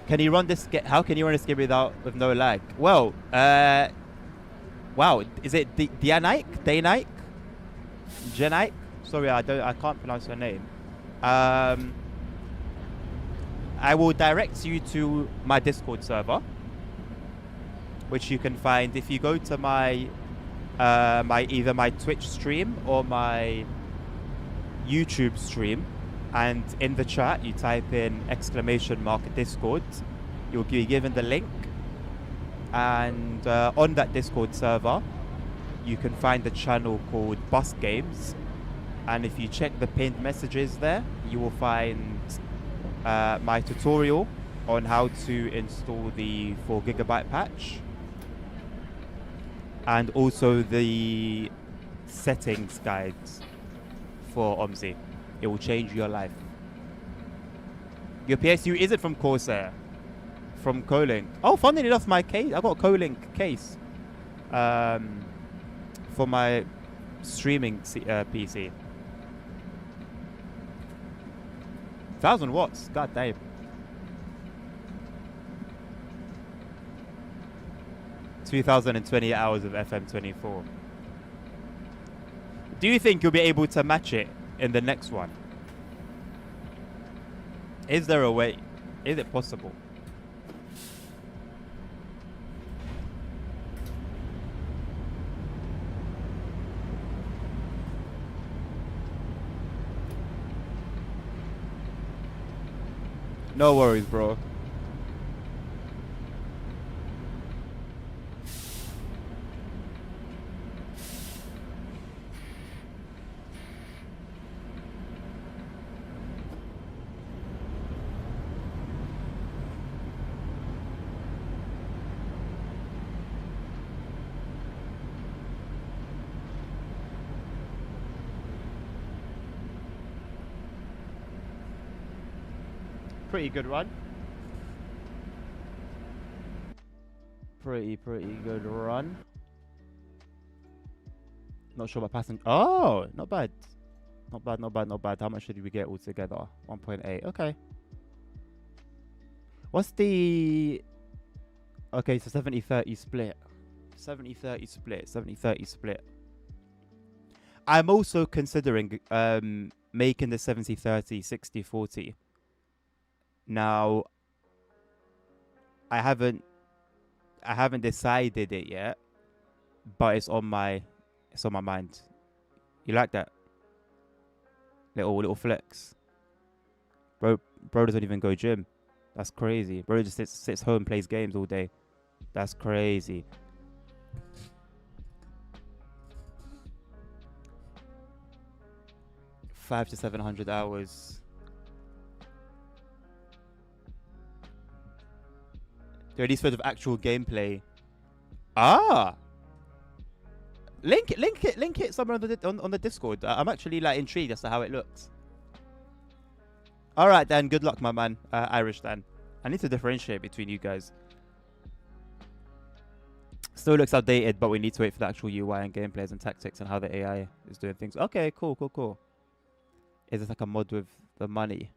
Can you run this? How can you run this game with no lag? Well, wow, is it Daynike? Jenike? Sorry, I can't pronounce her name. I will direct you to my Discord server, which you can find if you go to my either my Twitch stream or my YouTube stream, and in the chat you type in !Discord. You'll be given the link, and on that Discord server you can find the channel called Bus Games, and if you check the pinned messages there, you will find my tutorial on how to install the 4GB patch, and also the settings guides for OMSI. It will change your life. Your PSU isn't from Corsair, from Colink. Oh, funnily enough, my case, I got a Colink case for my streaming PC. 1,000 watts, god damn. $2,020 hours of FM24. Do you think you'll be able to match it in the next one? Is there a way? Is it possible? No worries, bro. Pretty good run. Pretty good run. Not sure about passenger. Oh, not bad. Not bad. How much did we get altogether? 1.8. Okay. What's the... Okay, so 70-30 split. 70-30 split. 70-30 split. I'm also considering making the 70-30 60-40. Now, I haven't decided it yet, but it's on my mind. You like that? Little flex. Bro doesn't even go gym. That's crazy. Bro just sits home, plays games all day. That's crazy. $500 to $700. There are these sort of actual gameplay. Ah, link it somewhere on the Discord. I'm actually like intrigued as to how it looks. All right, Dan. Good luck, my man. Irish Dan. I need to differentiate between you guys. Still looks outdated, but we need to wait for the actual UI and gameplays and tactics and how the AI is doing things. Okay, cool. Is this like a mod with the money?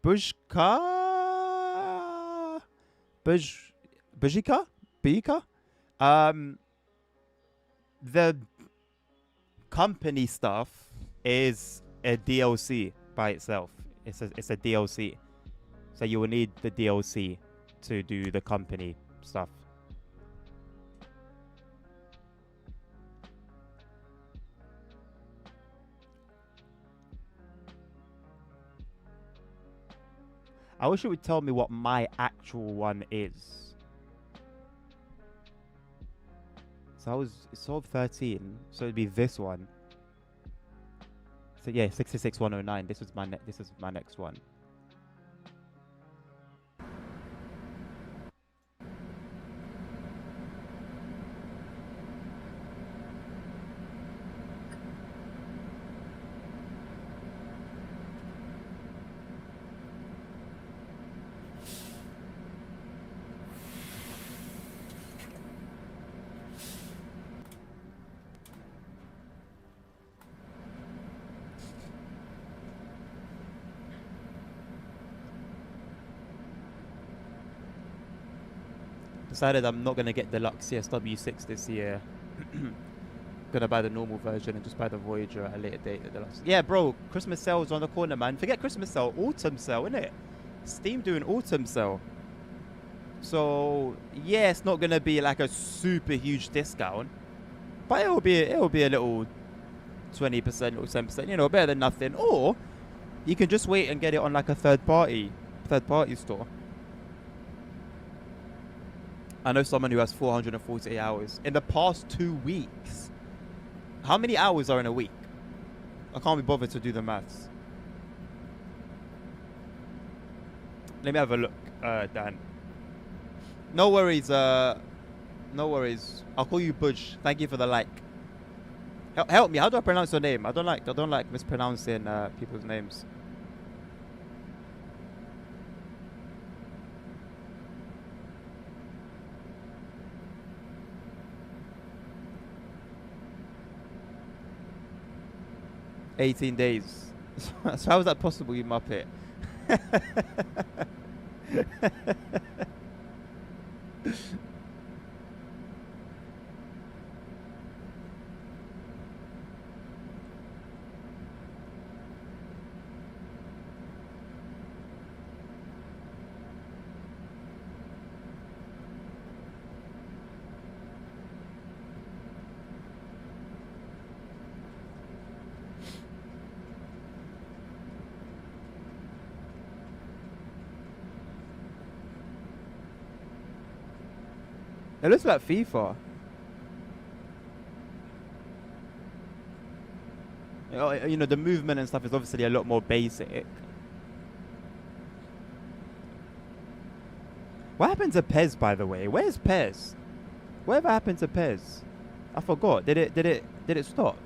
Bujika? The company stuff is a DLC by itself. It's a DLC. So you will need the DLC to do the company stuff. I wish it would tell me what my actual one is. So it's sort of 13, so it'd be this one. So yeah, 66109. This is my next one. decided I'm not gonna get deluxe CSW6 this year. Gonna buy the normal version and just buy the Voyager at a later date. The deluxe. Yeah, bro. Christmas sale's on the corner, man. Forget Christmas sale, autumn sale, innit? Steam doing autumn sale. So yeah, it's not gonna be like a super huge discount, but it'll be a little 20% or 10%. You know, better than nothing. Or you can just wait and get it on like a third party store. I know someone who has 448 hours in the past 2 weeks. How many hours are in a week? I can't be bothered to do the maths. Let me have a look, Dan. No worries, no worries. I'll call you Budge. Thank you for the like. Help me. How do I pronounce your name? I don't like mispronouncing people's names. $18 days. So how is that possible, you muppet? It looks like FIFA. You know, the movement and stuff is obviously a lot more basic. What happened to Pez, by the way? Where's Pez? Whatever happened to Pez? I forgot. Did it stop?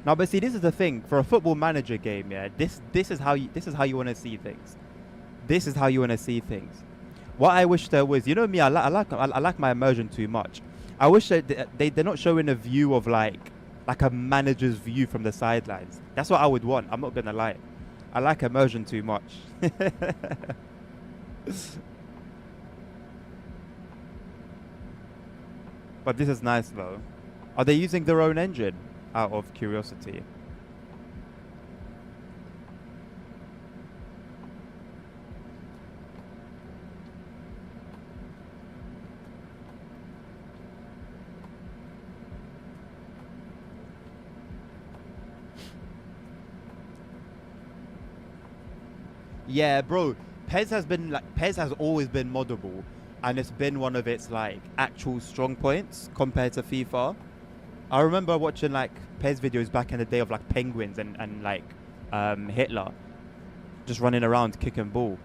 Now, but see, this is the thing for a football manager game. Yeah, this is how you want to see things. This is how you want to see things. What I wish there was, you know me, I like my immersion too much. I wish that they're not showing a view of like a manager's view from the sidelines. That's what I would want. I'm not gonna lie. I like immersion too much. But this is nice though. Are they using their own engine? Out of curiosity. Yeah, bro. Pez has always been moddable, and it's been one of its like actual strong points compared to FIFA. I remember watching like Pez videos back in the day of like penguins and like Hitler just running around kicking ball.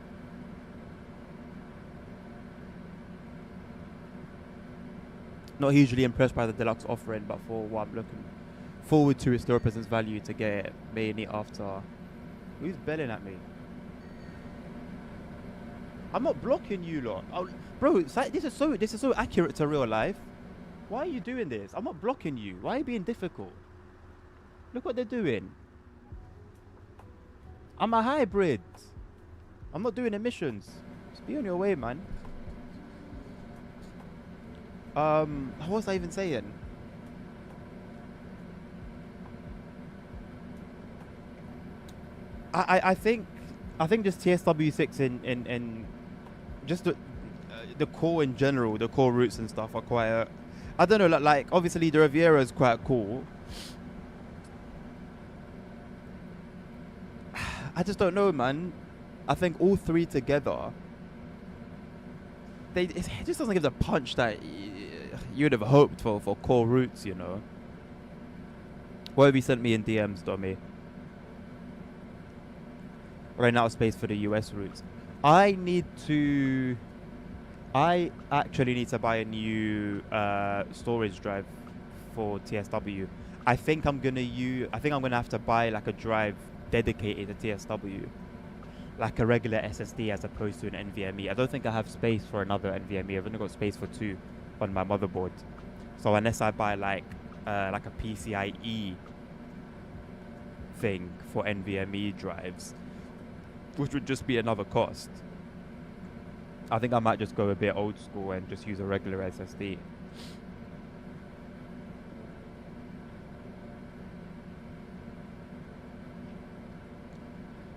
Not hugely impressed by the deluxe offering, but for what I'm looking forward to, it still represents value to get it mainly after. Who's belling at me? I'm not blocking you lot. Oh, bro, this is so accurate to real life. Why are you doing this? I'm not blocking you. Why are you being difficult? Look what they're doing. I'm a hybrid. I'm not doing emissions. Just be on your way, man. What was I even saying? I think just TSW6 in just the core in general, the core routes and stuff are quite I don't know, like obviously the Riviera is quite cool. I just don't know, man. I think all three together, it just doesn't give the punch that you would have hoped for core routes, you know. What have you sent me in DMs, Dommy? Right now, space for the US routes. I actually need to buy a new storage drive for TSW. I think I'm gonna have to buy like a drive dedicated to TSW, like a regular SSD as opposed to an NVMe. I don't think I have space for another NVMe. I've only got space for 2 on my motherboard. So unless I buy like a PCIe thing for NVMe drives, which would just be another cost. I think I might just go a bit old school and just use a regular SSD.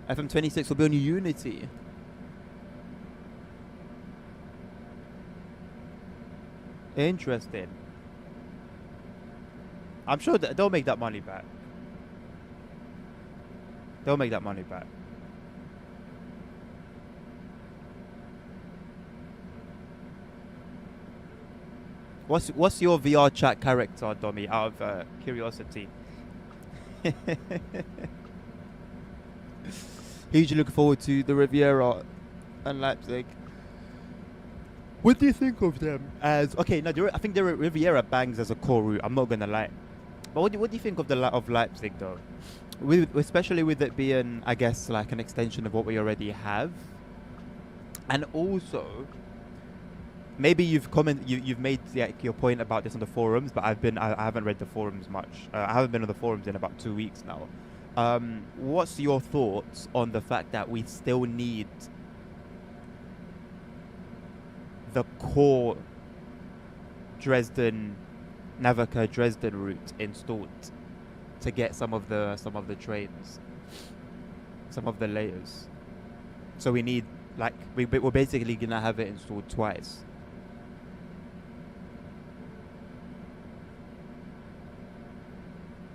FM26 will be on Unity. Interesting. I'm sure that they'll make that money back. They'll make that money back. What's your VR chat character, Domi? Out of curiosity. Hugely looking forward to the Riviera and Leipzig. What do you think of them as? Okay, no, I think the Riviera bangs as a core route. I'm not gonna lie, but what do you think of of Leipzig though? Especially with it being, I guess, like an extension of what we already have, and also maybe you've made your point about this on the forums, but I haven't read the forums much. I haven't been on the forums in about 2 weeks now. What's your thoughts on the fact that we still need the core Navika-Dresden route installed to get some of the trains, some of the layers? So we need, like, we're basically gonna have it installed twice.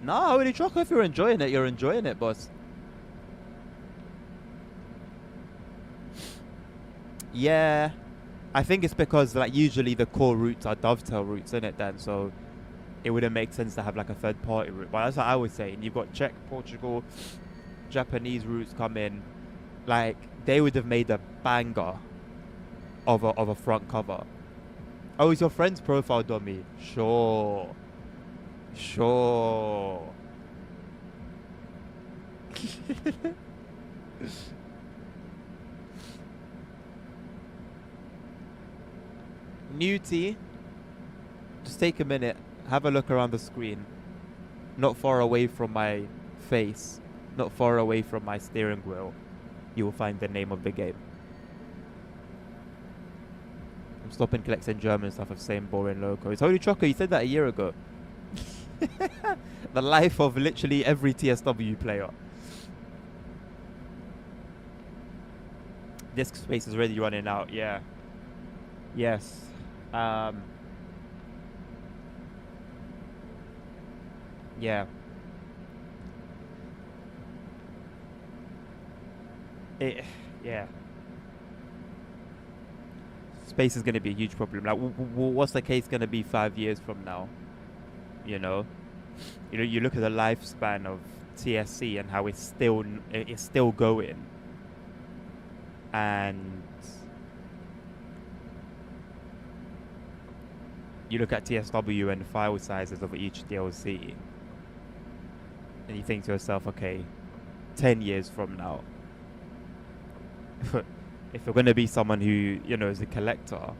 No, holy truck, if you're enjoying it, boss. Yeah, I think it's because, like, usually the core routes are dovetail routes, isn't it, Dan? So it wouldn't make sense to have, like, a third party route. But that's what I was saying. You've got Czech, Portugal, Japanese routes come in. Like, they would have made a banger of a front cover. Oh, is your friend's profile, Dummy? Sure. Newty, just take a minute, have a look around the screen. Not far away from my face, not far away from my steering wheel, you will find the name of the game. I'm stopping collecting German stuff of same boring logos. Holy Choco, you said that a year ago. The life of literally every TSW player. Disk space is already running out, yeah. Yes. Yeah. Yeah. Space is going to be a huge problem. Like, what's the case going to be 5 years from now? You know, you look at the lifespan of TSC and how it's still going, and you look at TSW and file sizes of each DLC, and you think to yourself, okay, 10 years from now, if you're going to be someone who, is a collector,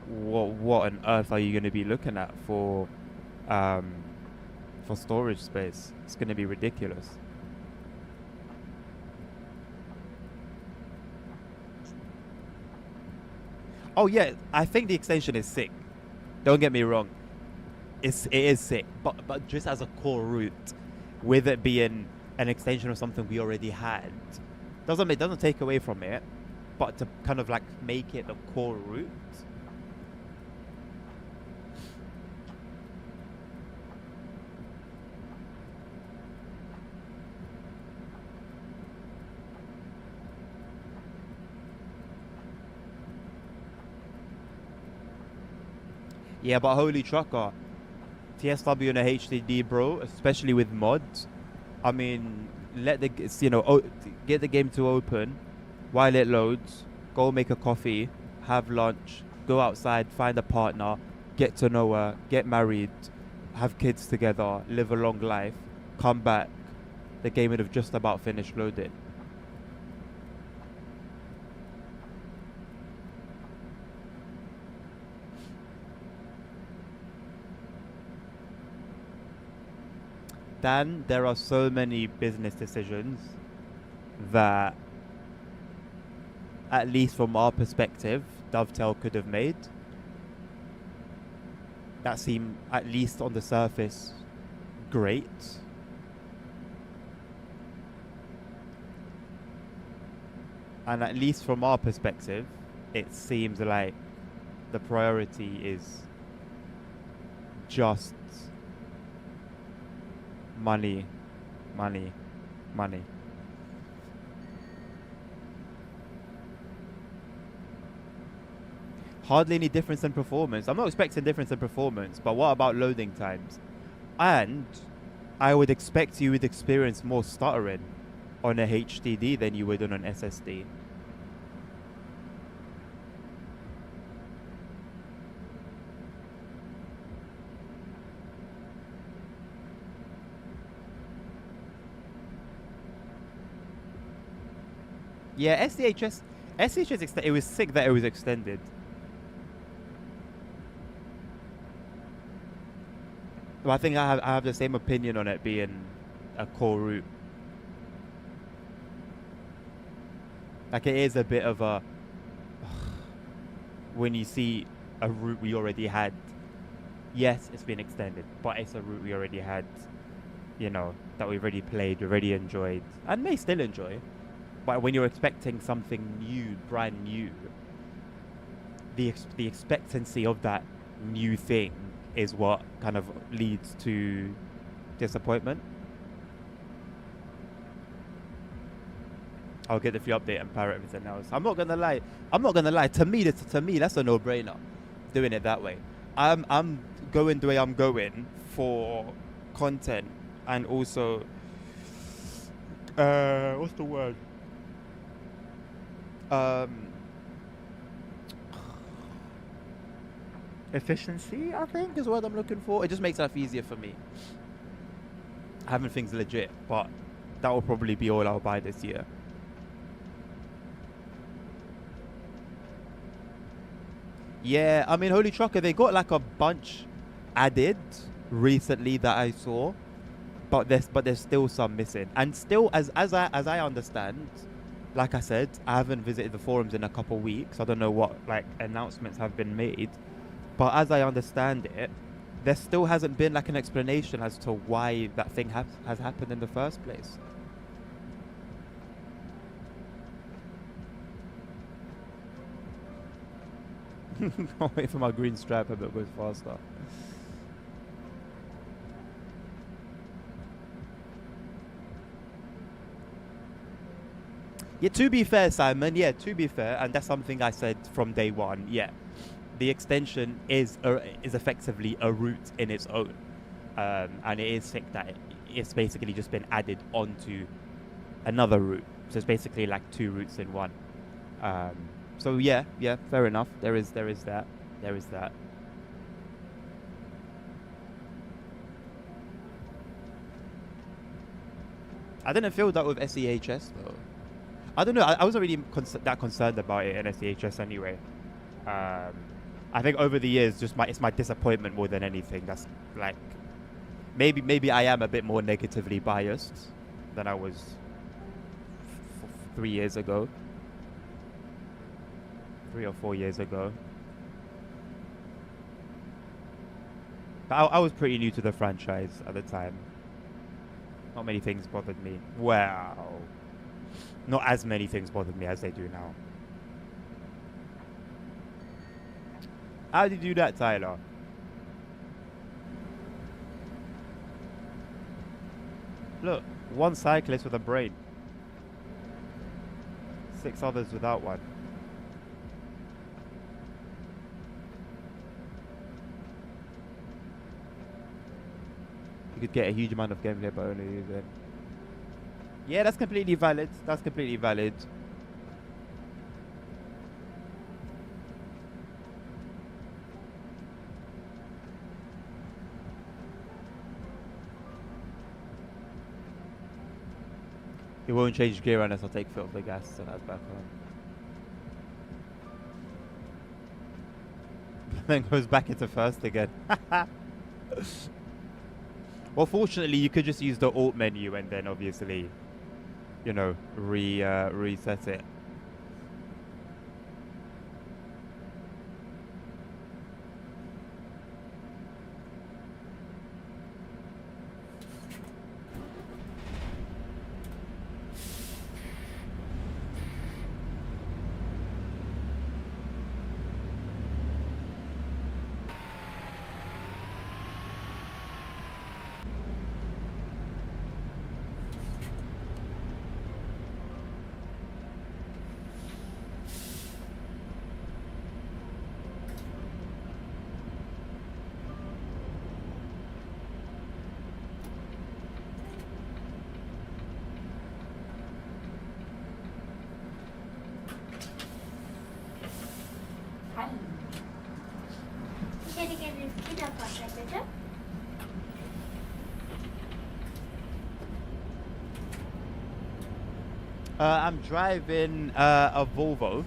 what on earth are you going to be looking at for storage space? It's going to be ridiculous. Oh yeah, I think the extension is sick. Don't get me wrong. It is sick, but just as a core route, with it being an extension of something we already had, doesn't take away from it, but to kind of like make it the core route. Yeah, but holy trucker, TSW and a HDD, bro, especially with mods. I mean, get the game to open while it loads. Go make a coffee, have lunch, go outside, find a partner, get to know her, get married, have kids together, live a long life, come back. The game would have just about finished loading. Dan, there are so many business decisions that at least from our perspective, Dovetail could have made. That seemed, at least on the surface, great. And at least from our perspective, it seems like the priority is just money, money, money. Hardly any difference in performance. I'm not expecting difference in performance, but what about loading times? And I would expect you would experience more stuttering on a HDD than you would on an SSD. Yeah, SDHS, it was sick that it was extended. But I think I have the same opinion on it being a core route. Like, it is a bit of a when you see a route we already had. Yes, it's been extended, but it's a route we already had, you know, that we've already played, already enjoyed, and may still enjoy. But when you're expecting something new, brand new, the expectancy of that new thing is what kind of leads to disappointment. I'll get the free update and power everything else. I'm not gonna lie. To me, that's a no-brainer. Doing it that way. I'm going the way I'm going for content and also what's the word? Efficiency, I think, is what I'm looking for. It just makes life easier for me. Having things legit, but that will probably be all I'll buy this year. Yeah, I mean, Holy Trucker, they got like a bunch added recently that I saw, but there's still some missing. And still, as I understand, like I said, I haven't visited the forums in a couple weeks. I don't know what like announcements have been made. But as I understand it, there still hasn't been like an explanation as to why that thing has happened in the first place. I'll wait for my green stripe a bit goes faster. Yeah, to be fair, Simon, to be fair, and that's something I said from day one, the extension is effectively a route in its own, and it is sick that it's basically just been added onto another route. So it's basically like two routes in one. So yeah, fair enough. There is that. I didn't feel that with SEHS though. I don't know. I wasn't really that concerned about it in SEHS anyway. I think over the years, it's my disappointment more than anything. That's like, maybe I am a bit more negatively biased than I was 3 years ago, 3 or 4 years ago. But I was pretty new to the franchise at the time. Not many things bothered me. Well, not as many things bothered me as they do now. How did you do that, Tyler? Look, one cyclist with a brain. 6 others without one. You could get a huge amount of gameplay by only using. Yeah, that's completely valid. It won't change gear unless I take foot off the gas, so that's back on. Then goes back into first again. Well, fortunately, you could just use the alt menu and then obviously, you know, reset it. Führerschein bitte? I'm driving a Volvo.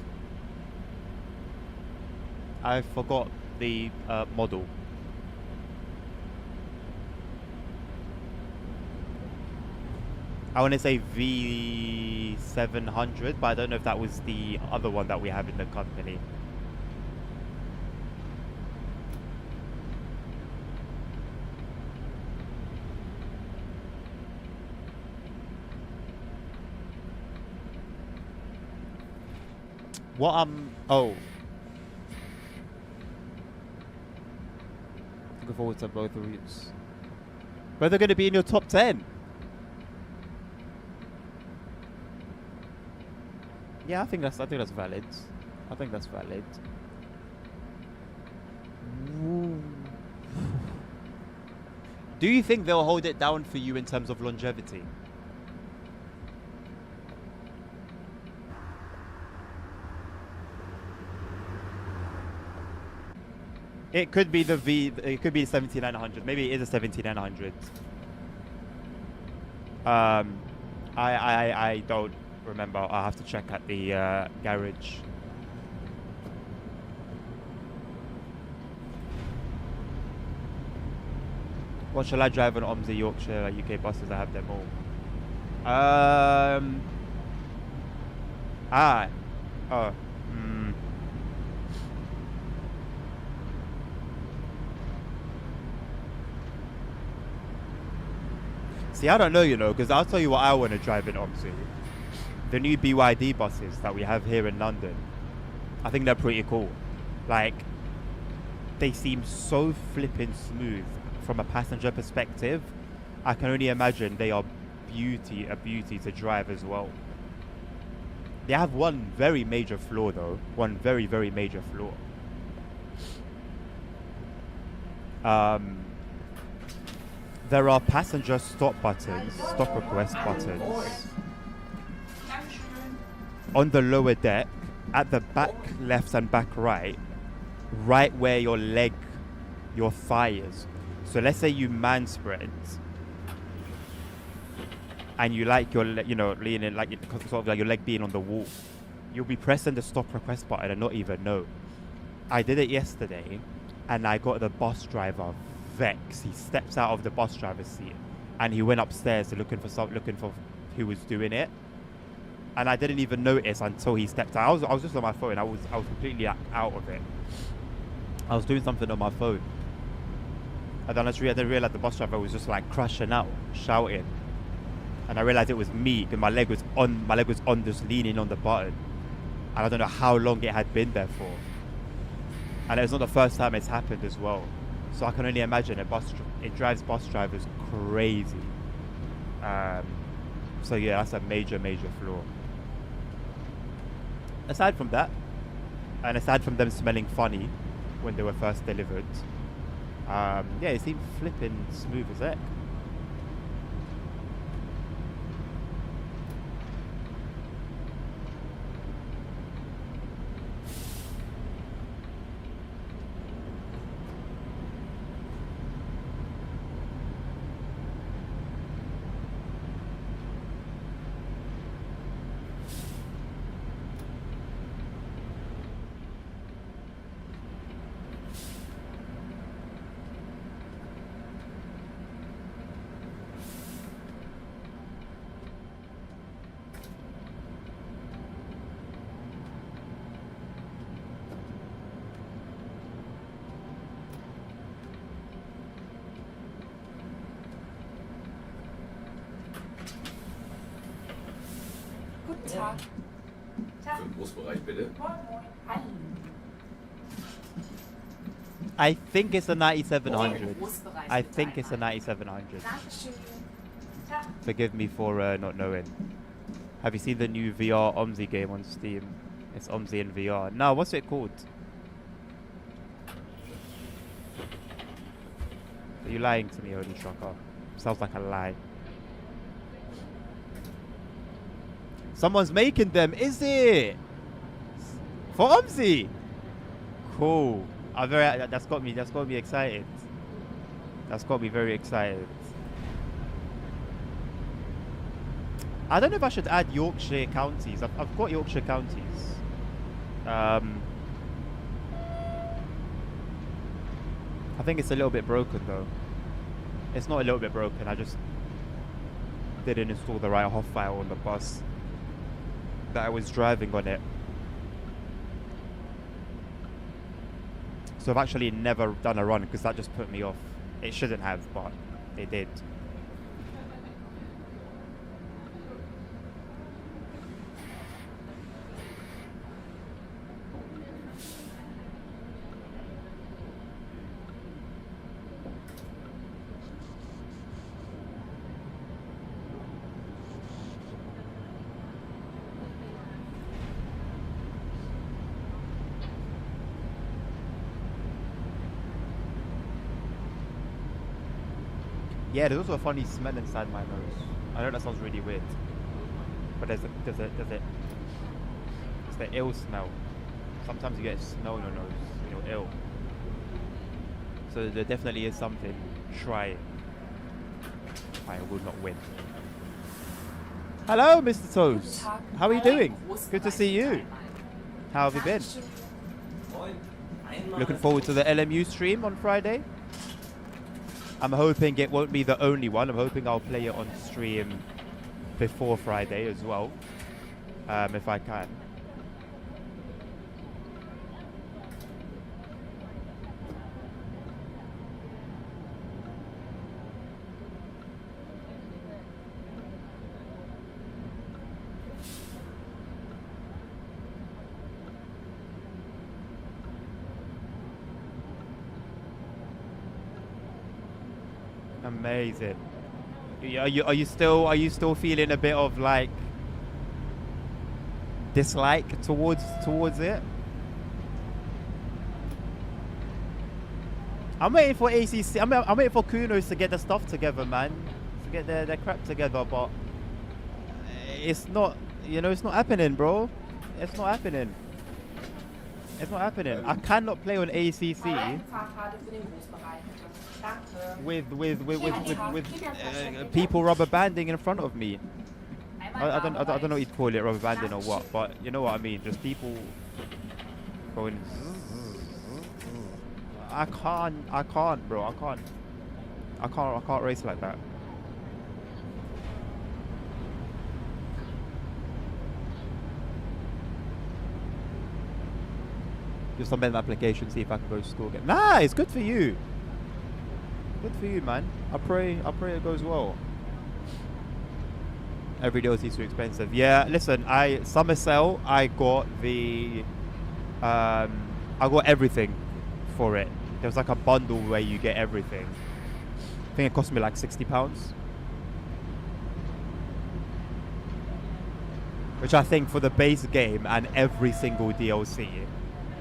I forgot the model. I want to say V700, but I don't know if that was the other one that we have in the company. What oh. Looking forward to both routes. But they're going to be in your top 10. Yeah, I think that's valid. I think that's valid. Do you think they'll hold it down for you in terms of longevity? It could be the it could be the 7900. Maybe it is a 7900. I don't remember. I'll have to check at the garage. What shall I drive on OMSI, Yorkshire, UK buses? I have them all. Oh. See, I don't know, because I'll tell you what I want to drive in OMSI. The new BYD buses that we have here in London. I think they're pretty cool. Like, they seem so flippin' smooth from a passenger perspective. I can only imagine they are a beauty to drive as well. They have one very major flaw though. One very, very major flaw. There are passenger stop buttons, stop request buttons on the lower deck at the back left and back right where your thigh is. So let's say you man spread and you like your leaning like sort of like your leg being on the wall. You'll be pressing the stop request button and not even know. I did it yesterday and I got the bus driver vexed. He steps out of the bus driver's seat and he went upstairs looking for who was doing it. And I didn't even notice until he stepped out. I was just on my phone. I was completely out of it. I was doing something on my phone. And then I didn't realize the bus driver was just like crashing out, shouting. And I realized it was me because my leg was on just leaning on the button. And I don't know how long it had been there for. And it's not the first time it's happened as well. So I can only imagine it drives bus drivers crazy. So yeah, that's a major flaw. Aside from that, and aside from them smelling funny when they were first delivered, yeah, it seemed flipping smooth as heck. Guten Tag. Tag. Für den Großbereich bitte. Moin, moin. Hallo. I think it's a 9700. Großbereich I bitte think it's a einmal. 9700. Dankeschön. Tag. Forgive me for not knowing. Have you seen the new VR OMSI game on Steam? It's OMSI in VR. No, what's it called? Are you lying to me, Holy Shocker? Sounds like a lie. Someone's making them, is it? For OMSI? Cool. That's got me excited. That's got me very excited. I don't know if I should add Yorkshire counties. I've got Yorkshire counties. I think it's a little bit broken though. It's not a little bit broken. I just didn't install the right HOF file on the bus that I was driving on it. So I've actually never done a run because that just put me off. It shouldn't have, but it did. Yeah, there's also a funny smell inside my nose. I know that sounds really weird, but there's it's the ill smell. Sometimes you get a smell in your nose and you're ill. So there definitely is something. Try it. I will not win. Hello, Mr. Toes. How are you doing? Good to see you. How have you been? Looking forward to the LMU stream on Friday. I'm hoping it won't be the only one. I'm hoping I'll play it on stream before Friday as well, if I can. Amazing. Are you still feeling a bit of like dislike towards it? I'm waiting for ACC. I'm waiting for Kunos to get the stuff together, man. To get their crap together, but it's not. It's not happening, bro. It's not happening. It's not happening. I cannot play on ACC with people rubber banding in front of me. I don't know what you'd call it, rubber banding or what, but you know what I mean. Just people going. I can't, bro. I can't race like that. Just submit an application, see if I can go to school again. Nah, it's good for you. Good for you, man. I pray it goes well. Every DLC is too expensive. Yeah, listen, Summer Sale, I got everything for it. There was like a bundle where you get everything. I think it cost me like £60. Which I think for the base game and every single DLC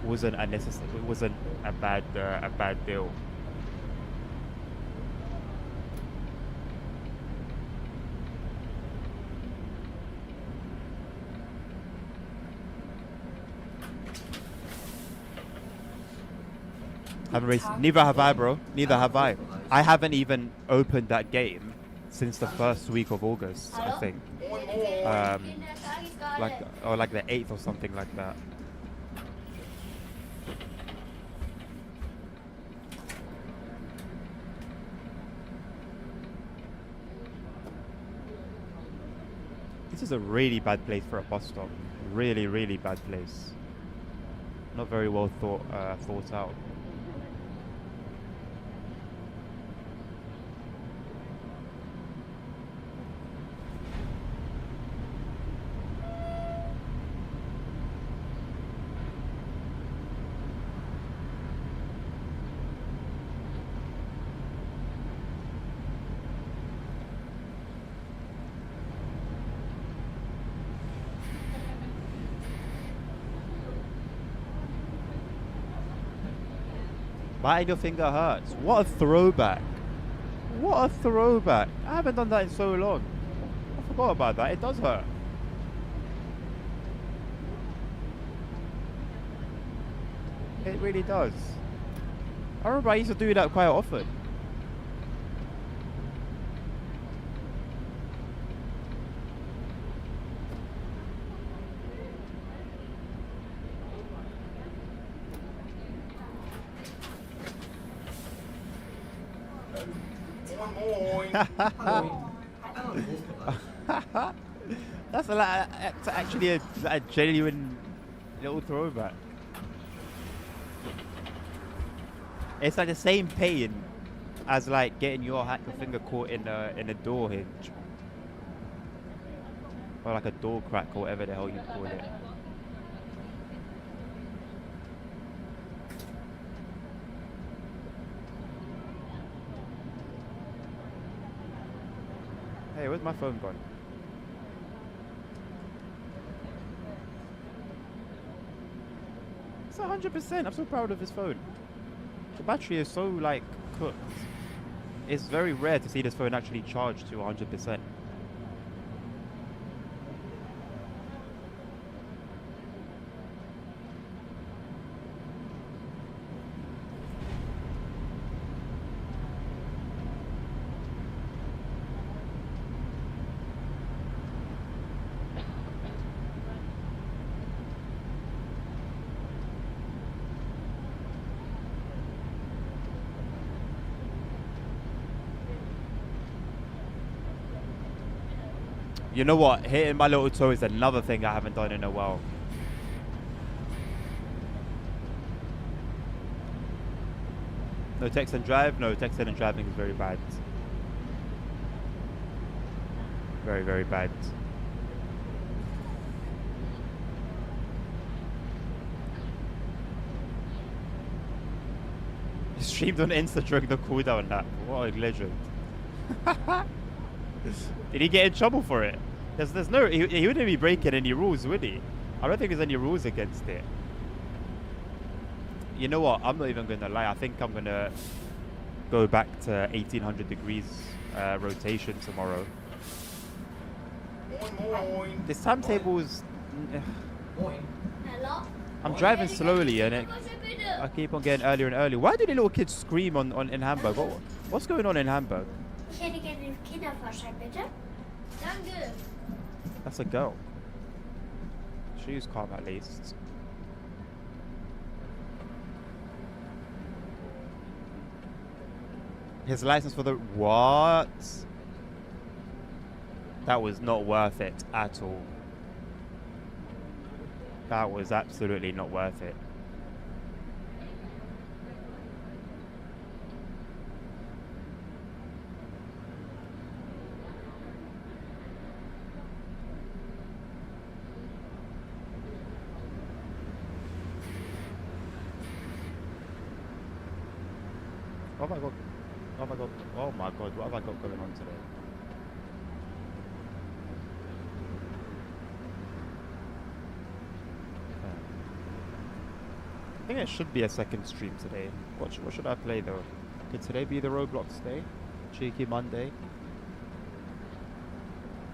wasn't unnecessary. It wasn't a bad deal. Neither have I, bro. Neither have I. I haven't even opened that game since the first week of August, I think. Like the 8th or something like that. This is a really bad place for a bus stop. Really, really bad place. Not very well thought out. Biting your finger hurts. What a throwback. What a throwback. I haven't done that in so long. I forgot about that. It does hurt. It really does. I remember I used to do that quite often. moin. Hallo. Einmal im Großbereich. That's actually a genuine little throwback. It's like the same pain as like getting your finger caught in a door hinge. Or like a door crack or whatever the hell you call it. Hey, where's my phone gone? It's 100%. I'm so proud of this phone. The battery is so like cooked. It's very rare to see this phone actually charged to 100%. You know what? Hitting my little toe is another thing I haven't done in a while. No text and drive? No, texting and driving is very bad. Very, very bad. He streamed on Insta during the cooldown nap. What a legend. Did he get in trouble for it? There's no, he wouldn't be breaking any rules, would he? I don't think there's any rules against it. You know what? I'm not even going to lie. I think I'm going to go back to 1800 degrees rotation tomorrow. Moin, moin. This timetable is... Moin. Hello? I'm driving slowly and I keep on getting earlier and earlier. Why do the little kids scream in Hamburg? What's going on in Hamburg? Ich hätte gerne den Kinderfahrschein, bitte. Danke. That's a girl. She's calm at least. His license for the... What? That was not worth it at all. That was absolutely not worth it. Oh my god. Oh my god. Oh my god. What have I got going on today? I think it should be a second stream today. What should I play though? Could today be the Roblox day? Cheeky Monday?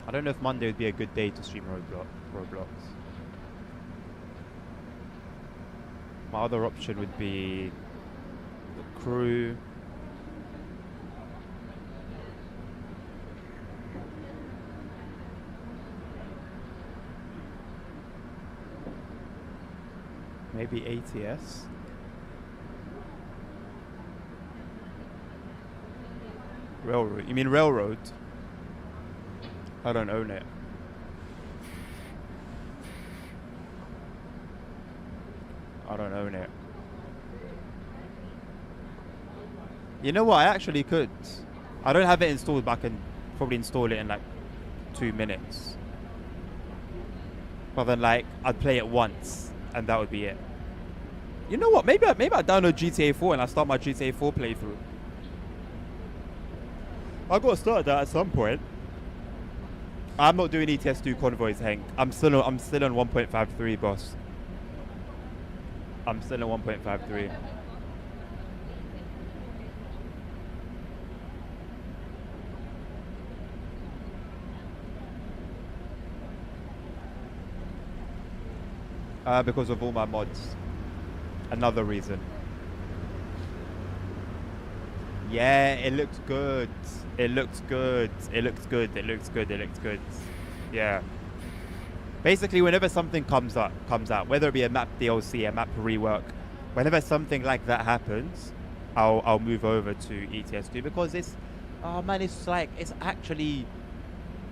I don't know if Monday would be a good day to stream Roblox. My other option would be the crew. Maybe ATS. Railroad. You mean railroad? I don't own it. I don't own it. You know what? I actually could. I don't have it installed, but I can probably install it in like 2 minutes. But then like, I'd play it once and that would be it. You know what? Maybe I download GTA 4 and I start my GTA 4 playthrough. I got to start that at some point. I'm not doing ETS2 convoys, Hank. I'm still on 1.53, boss. I'm still on 1.53. Because of all my mods. Another reason. Yeah, it looks good. It looks good. It looks good. It looks good. It looks good. Yeah. Basically, whenever something comes out, whether it be a map DLC, a map rework, whenever something like that happens, I'll move over to ETS2 because Oh man, it's like, it's actually,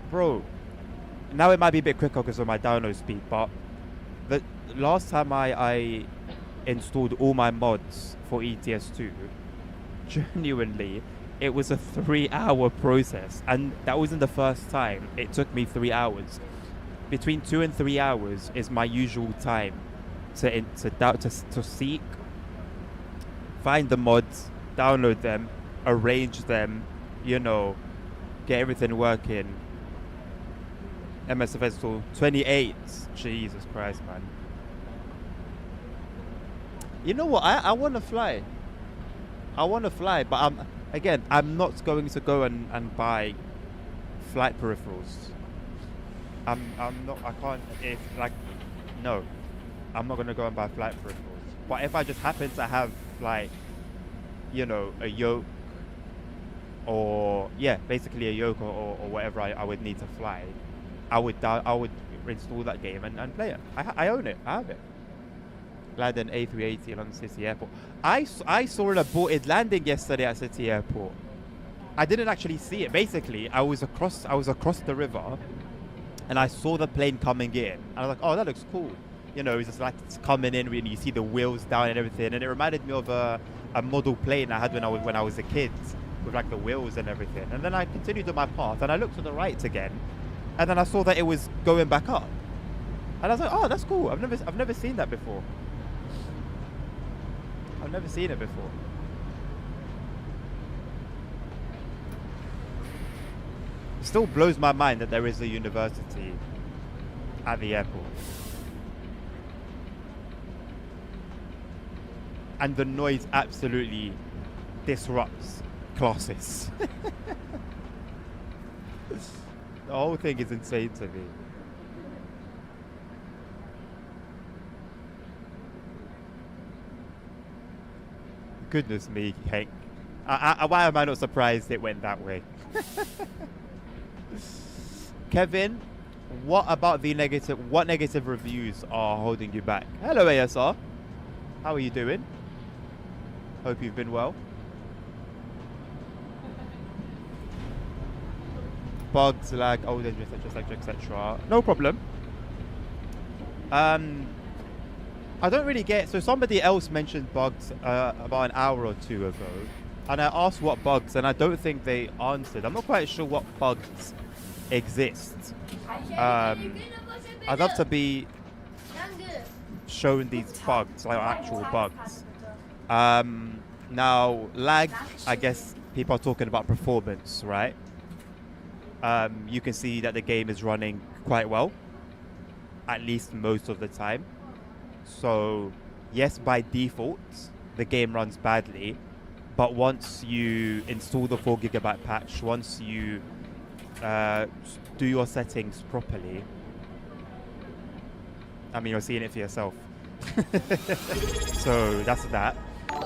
bro. Now it might be a bit quicker because of my download speed, but the last time I installed all my mods for ETS2, genuinely, it was a 3-hour process, and that wasn't the first time. It took me 3 hours. Between 2 and 3 hours is my usual time to seek, find the mods, download them, arrange them, you know, get everything working. MSFS tool 28. Jesus Christ, man. You know what? I want to fly. I want to fly, but I'm not going to go and buy flight peripherals. I'm not. I can't. If like, no, I'm not gonna go and buy flight peripherals. But if I just happen to have like, you know, a yoke, or yeah, basically a yoke or whatever I would need to fly, I would install that game and play it. I own it. I have it. Land an A380 along City Airport. I saw an aborted landing yesterday at City Airport. I didn't actually see it. Basically, I was across the river, and I saw the plane coming in. And I was like, oh, that looks cool. You know, it's just like it's coming in, and you see the wheels down and everything. And it reminded me of a model plane I had when I was a kid, with like the wheels and everything. And then I continued on my path, and I looked to the right again, and then I saw that it was going back up. And I was like, oh, that's cool. I've never seen that before. I've never seen it before. It still blows my mind that there is a university at the airport. And the noise absolutely disrupts classes. The whole thing is insane to me. Goodness me, Hank. Why am I not surprised it went that way? Kevin, what negative reviews are holding you back? Hello, ASR. How are you doing? Hope you've been well. Bugs, lag, old engine, etc. No problem. I don't really get. So somebody else mentioned bugs about an hour or two ago, and I asked what bugs, and I don't think they answered. I'm not quite sure what bugs exist. I'd love to be shown these bugs, like actual bugs. Now lag, I guess people are talking about performance, right? You can see that the game is running quite well, at least most of the time. So yes, by default the game runs badly, but once you install the 4GB patch, once you do your settings properly, I mean, you're seeing it for yourself. So that's that.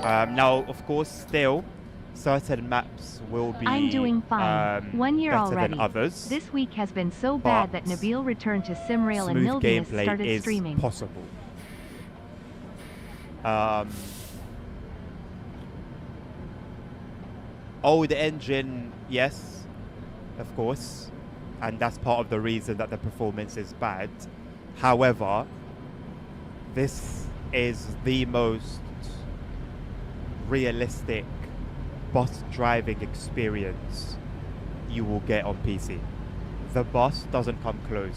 Now of course, still certain maps will be I'm doing fine. 1 year better already. than others. This week has been so bad that Nabil returned to Simrail and Smooth Milvinus gameplay started is streaming. possible. Old engine, yes, of course, and that's part of the reason that the performance is bad. However, this is the most realistic bus driving experience you will get on PC. The bus doesn't come close.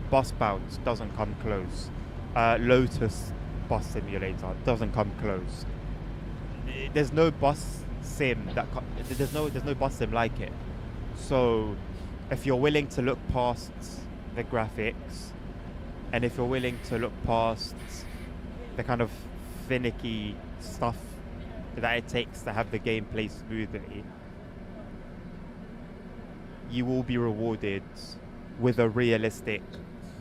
Bus Bounce doesn't come close. Lotus Bus Simulator doesn't come close. There's no bus sim there's no bus sim like it. So if you're willing to look past the graphics, and if you're willing to look past the kind of finicky stuff that it takes to have the game play smoothly, you will be rewarded with a realistic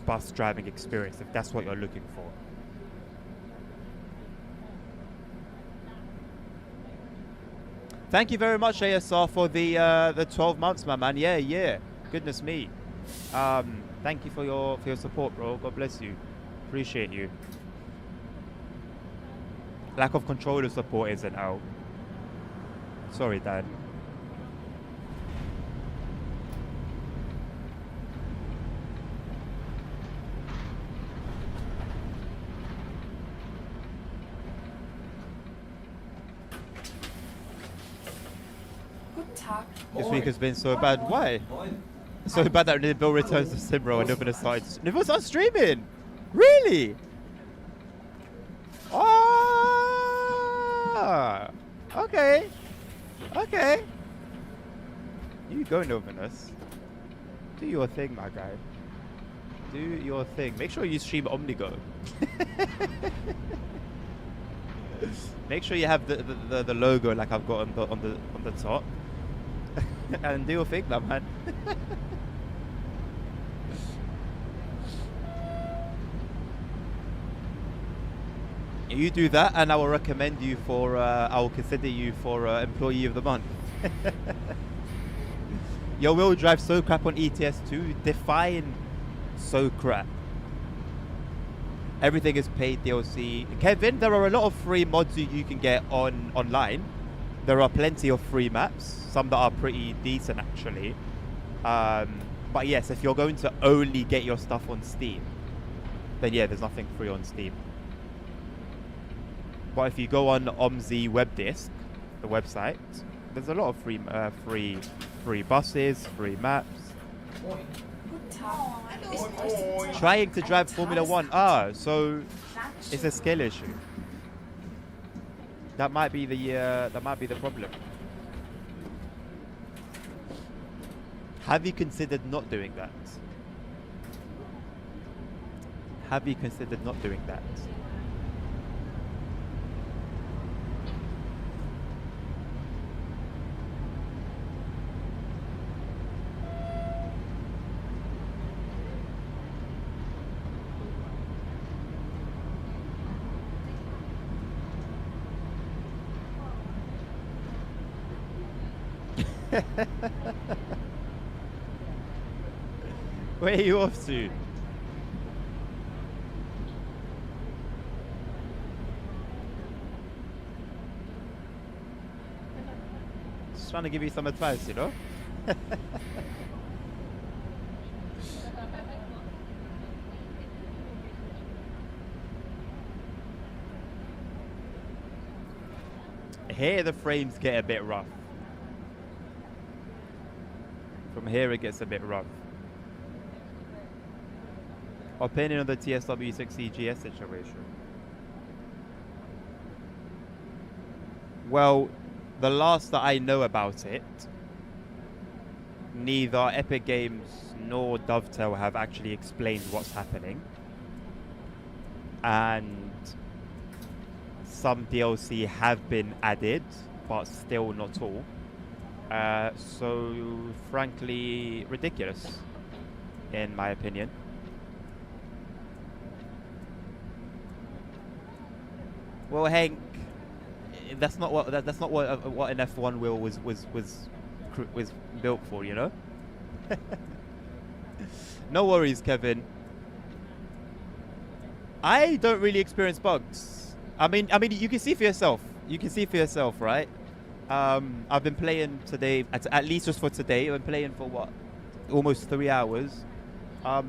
bus driving experience if that's what you're looking for. Thank you very much, ASR, for the 12 months, my man. Yeah. Goodness me. Thank you for your support, bro. God bless you. Appreciate you. Lack of controller support isn't out. Sorry, Dad. Tag. This week has been so bad. Why? Moin. So bad that Nabil returns to Simro and Nabil starts. Nabil starts streaming. Really? Ah. Okay. Okay. You go, Novinus. Do your thing, my guy. Do your thing. Make sure you stream OmniGo. Make sure you have the logo like I've got on the top. And do your thing, now, man. You do that, and I will recommend you for. I will consider you for Employee of the Month. Your wheel drive so crap on ETS2. Define so crap. Everything is paid DLC. Kevin, there are a lot of free mods you can get online. There are plenty of free maps, some that are pretty decent actually. But yes, if you're going to only get your stuff on Steam, then yeah, there's nothing free on Steam. But if you go on OMSI web disk, the website, there's a lot of free buses, free maps. Moin. Guten Tag. Ich möchte Trying to drive Formula 1. So it's a skill issue. That might be the problem. Have you considered not doing that? Have you considered not doing that? Where are you off to? Just trying to give you some advice, you know? Here the frames get a bit rough. From here it gets a bit rough. Opinion on the TSW6 EGS situation. Well, the last that I know about it, neither Epic Games nor Dovetail have actually explained what's happening. And some DLC have been added, but still not all. So, frankly, ridiculous, in my opinion. Well, Hank, that's not what an F1 wheel was built for, you know. No worries, Kevin. I don't really experience bugs. I mean, you can see for yourself. You can see for yourself, right? I've been playing today, at least just for today. I've been playing for what, almost 3 hours. I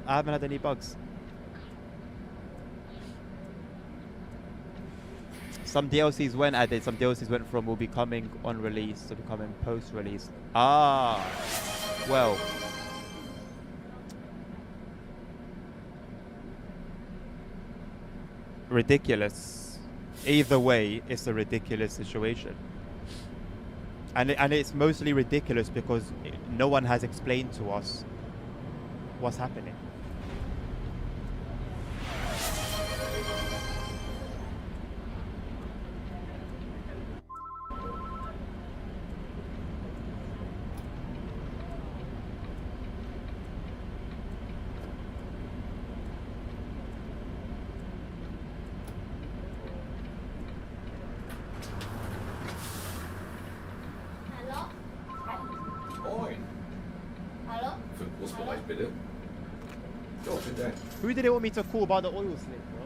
haven't had any bugs. Some DLCs went added, some DLCs went from will be coming on release to becoming post-release. Ah, well. Ridiculous. Either way, it's a ridiculous situation. And it's mostly ridiculous because no one has explained to us what's happening. Hallo? Moin. Hallo? Für den Großbereich bitte. Jo, vielen Dank. Who did they want me to call about the oil slick, bro?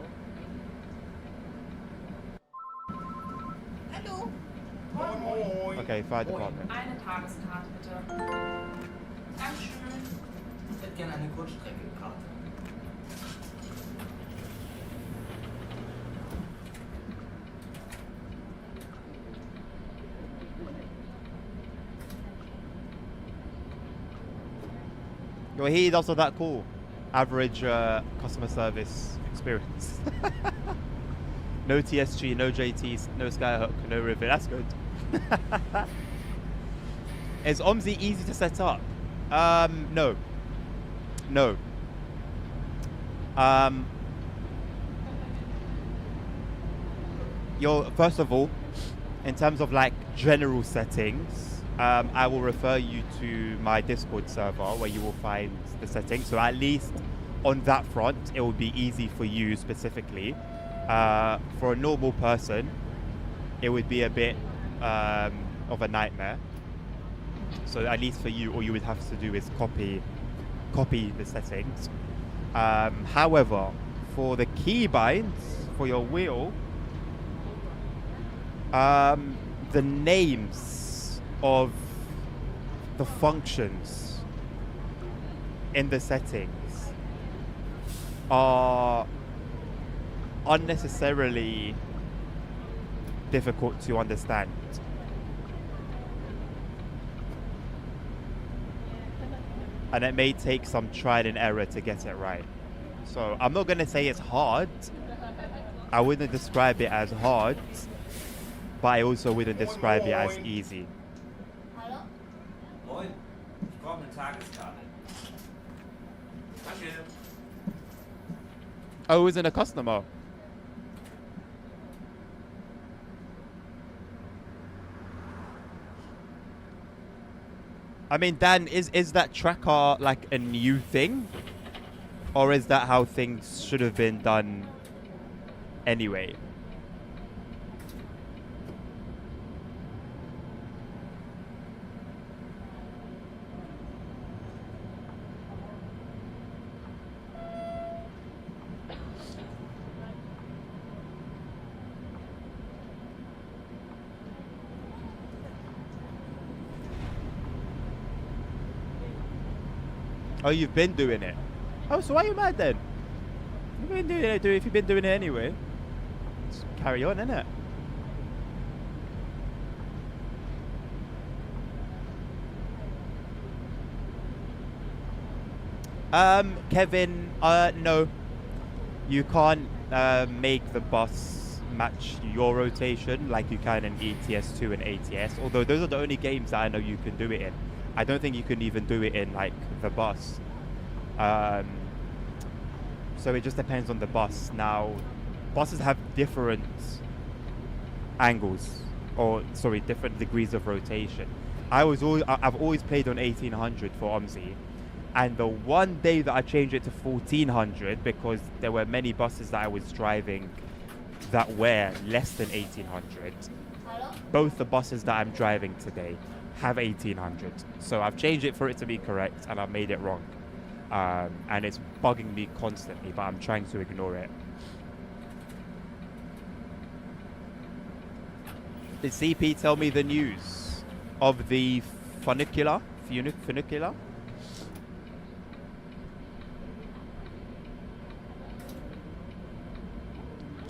Hallo. Moin, moin. Okay, fire department. Eine Tageskarte bitte. Dankeschön. Ich hätte gerne eine Kurzstreckenkarte. Your heat also that cool. Average customer service experience. No TSG, no JTs, no Skyhook, no Rivet. That's good. Is OMSI easy to set up? No. No. First of all, in terms of like general settings, I will refer you to my Discord server where you will find the settings. So at least on that front, it will be easy for you specifically. For a normal person, it would be a bit of a nightmare. So at least for you, all you would have to do is copy the settings. However, for the keybinds for your wheel, the names of the functions in the settings are unnecessarily difficult to understand. And it may take some trial and error to get it right. So I'm not going to say it's hard. I wouldn't describe it as hard, but I also wouldn't describe it as easy. Hallo? Moin, ich brauche eine Tageskarte. Danke. Oh, isn't a customer? I mean, Dan, is that tracker like a new thing? Or is that how things should have been done anyway? Oh, you've been doing it. Oh, so why are you mad then? You've been doing it. If you've been doing it anyway, just carry on, innit? Kevin, no. You can't make the bus match your rotation like you can in ETS2 and ATS. Although those are the only games that I know you can do it in. I don't think you can even do it in like the bus. So it just depends on the bus. Now, buses have different angles, or sorry, different degrees of rotation. I've always played on 1800 for OMSI, and the one day that I changed it to 1400 because there were many buses that I was driving that were less than 1800. Hallo? Both the buses that I'm driving today have 1800, so I've changed it for it to be correct, and I've made it wrong, and it's bugging me constantly, but I'm trying to ignore it. Did CP tell me the news of the funicular? Funicular?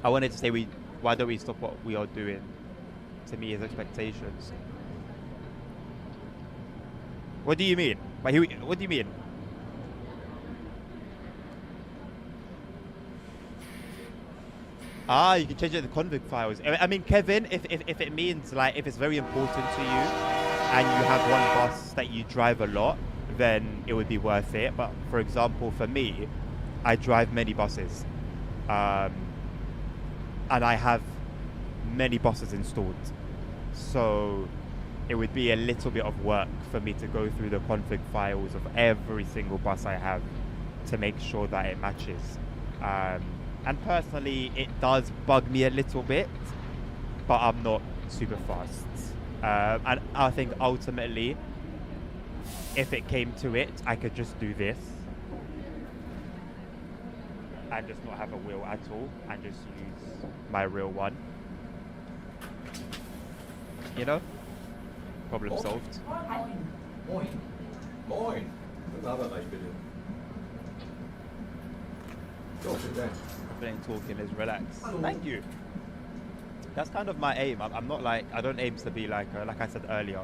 I wanted to say why don't we stop what we are doing to meet his expectations? What do you mean? What do you mean? Ah, you can change it to config files. I mean, Kevin, if it means like if it's very important to you and you have one bus that you drive a lot, then it would be worth it. But for example, for me, I drive many buses, and I have many buses installed, so it would be a little bit of work for me to go through the config files of every single bus I have to make sure that it matches. And personally, it does bug me a little bit, but I'm not super fast. And I think ultimately, if it came to it, I could just do this and just not have a wheel at all and just use my real one. You know? Problem solved. Moin. Moin. Bewerberreich bitte. So, vielen Dank. Playing talking is relaxed. Hello. Thank you. That's kind of my aim. I'm not like, I don't aim to be like I said earlier,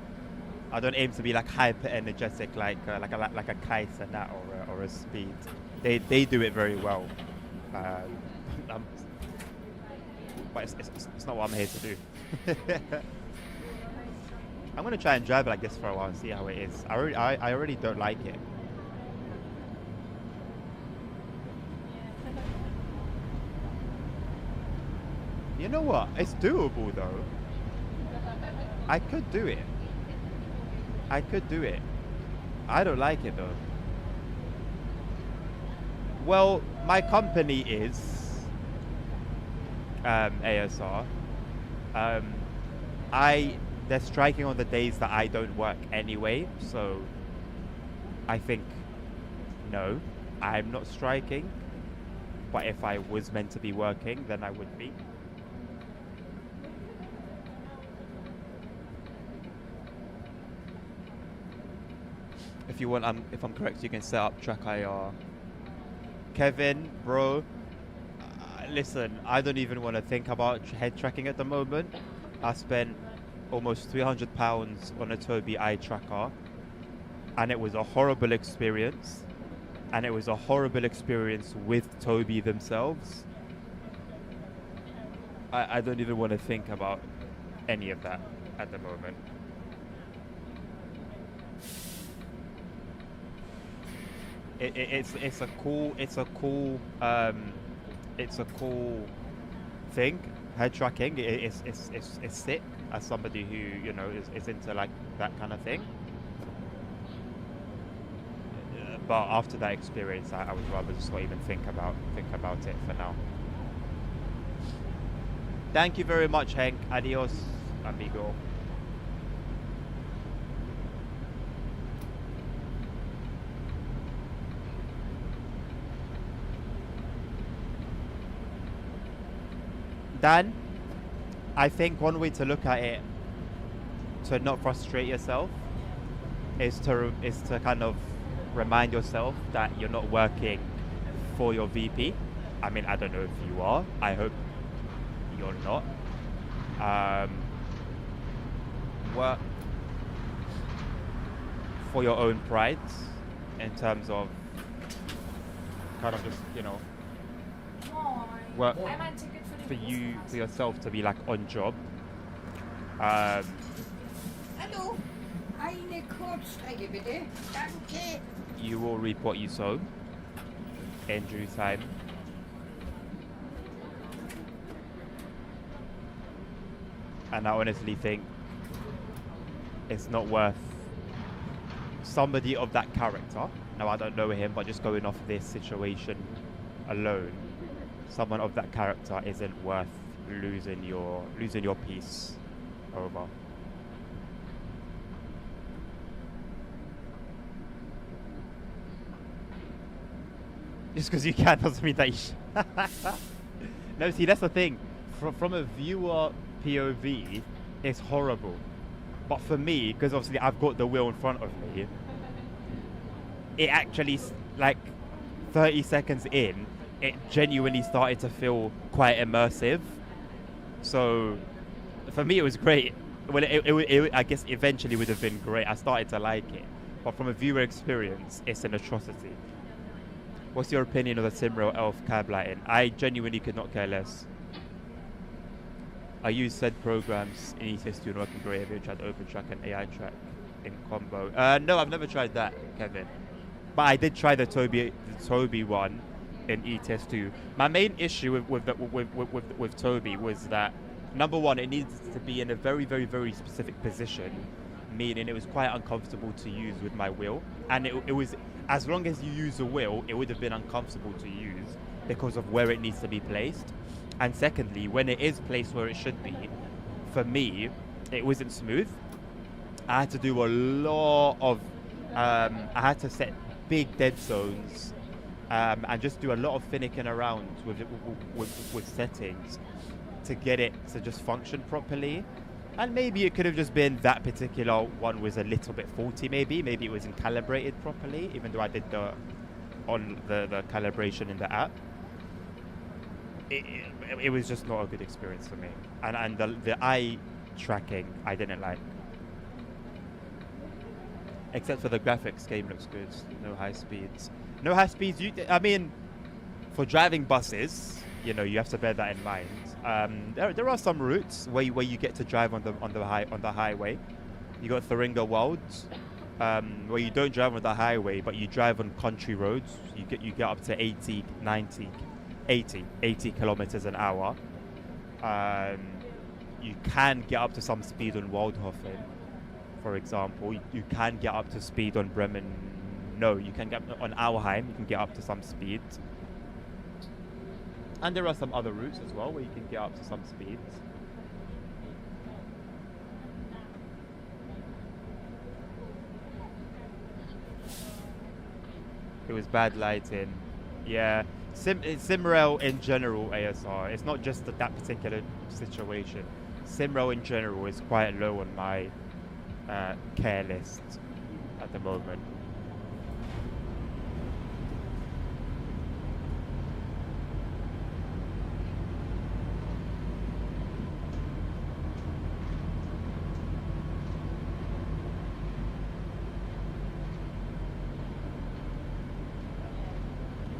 I don't aim to be like hyper energetic like a kite and that or a speed. They do it very well. Um, but it's not what I'm here to do. I'm gonna try and drive it like this for a while and see how it is. I already don't like it. You know what? It's doable though. I could do it. I could do it. I don't like it though. Well, my company is ASR. They're striking on the days that I don't work anyway, so I think no, I'm not striking. But if I was meant to be working, then I would be. If you want, if I'm correct, you can set up track IR. Kevin, bro, listen, I don't even want to think about head tracking at the moment. I spent almost £300 on a Tobii eye tracker, and it was a horrible experience. And it was a horrible experience with Tobii themselves. I don't even want to think about any of that at the moment. It's a cool thing. Head tracking it's sick as somebody who, you know, is into like that kind of thing. But after that experience, I would rather just not even think about it for now. Thank you very much, Hank. Adios, amigo. Dan, I think one way to look at it, to not frustrate yourself, is to kind of remind yourself that you're not working for your VP. I mean, I don't know if you are. I hope you're not. Work for your own pride, in terms of kind of just, you know, work for you, for yourself to be like on job. Hallo, eine Kurzstrecke bitte. Danke. You will reap what you sow in due time. And I honestly think it's not worth somebody of that character. Now, I don't know him, but just going off this situation alone, someone of that character isn't worth losing your peace over. Just because you can doesn't mean that you should. No, see, that's the thing. From a viewer POV, it's horrible. But for me, because obviously I've got the wheel in front of me, it actually, like, 30 seconds in, it genuinely started to feel quite immersive. So, for me, it was great. Well, it I guess eventually would have been great. I started to like it. But from a viewer experience, it's an atrocity. What's your opinion of the Simrail Elf cab lighting? I genuinely could not care less. I use said programs in ETS2 and working great. Have you tried OpenTrack and AI Track in combo? No, I've never tried that, Kevin. But I did try the Tobii one in ETS2. My main issue with Tobii was that, number one, it needs to be in a very, very, very specific position, meaning it was quite uncomfortable to use with my wheel. And it was, as long as you use the wheel, it would have been uncomfortable to use because of where it needs to be placed. And secondly, when it is placed where it should be, for me, it wasn't smooth. I had to do a lot of, I had to set big dead zones and just do a lot of finicking around with settings to get it to just function properly. And maybe it could have just been that particular one was a little bit faulty. Maybe it wasn't calibrated properly, even though I did the calibration in the app. It was just not a good experience for me. And the eye tracking I didn't like. Except for the graphics, game looks good. No high speeds. No high speeds. I mean, for driving buses, you know, you have to bear that in mind. There are some routes where you get to drive on the highway. You got Thuringia Wilds, where you don't drive on the highway, but you drive on country roads. You get up to 80 kilometers an hour. You can get up to some speed on Waldhofen, for example. You can get up to speed on Bremen. No, you can get on Auheim. You can get up to some speed. And there are some other routes as well where you can get up to some speeds. It was bad lighting. Yeah. Simrail in general, ASR. It's not just that particular situation. Simrail in general is quite low on my care list at the moment.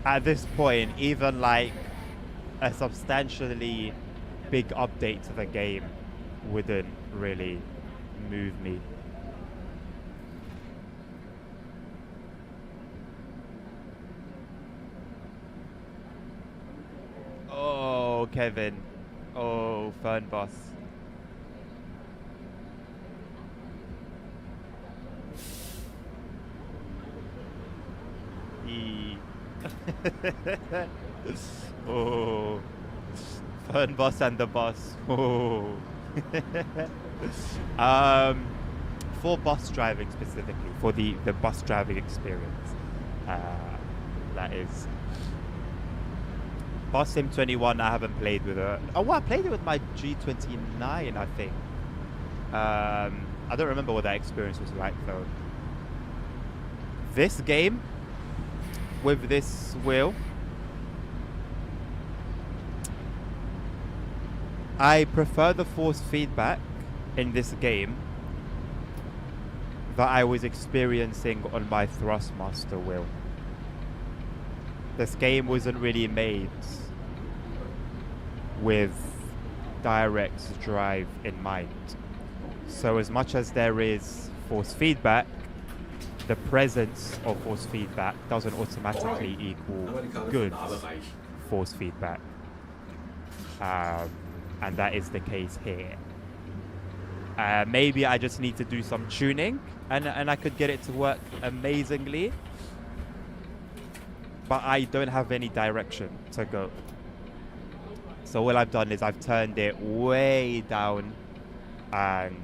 At this point, even like a substantially big update to the game wouldn't really move me. Oh, Kevin. Oh, Fernbus. Oh, Fernbus and the bus. Oh. For bus driving specifically, for the bus driving experience, that is. Bus Sim 21 I haven't played with it. Oh, well, I played it with my G29, I think. I don't remember what that experience was like though. This game with this wheel, I prefer the force feedback in this game that I was experiencing on my Thrustmaster wheel. This game wasn't really made with direct drive in mind. So as much as there is force feedback, the presence of force feedback doesn't automatically equal good force feedback. And that is the case here. Maybe I just need to do some tuning and I could get it to work amazingly. But I don't have any direction to go. So all I've done is I've turned it way down, and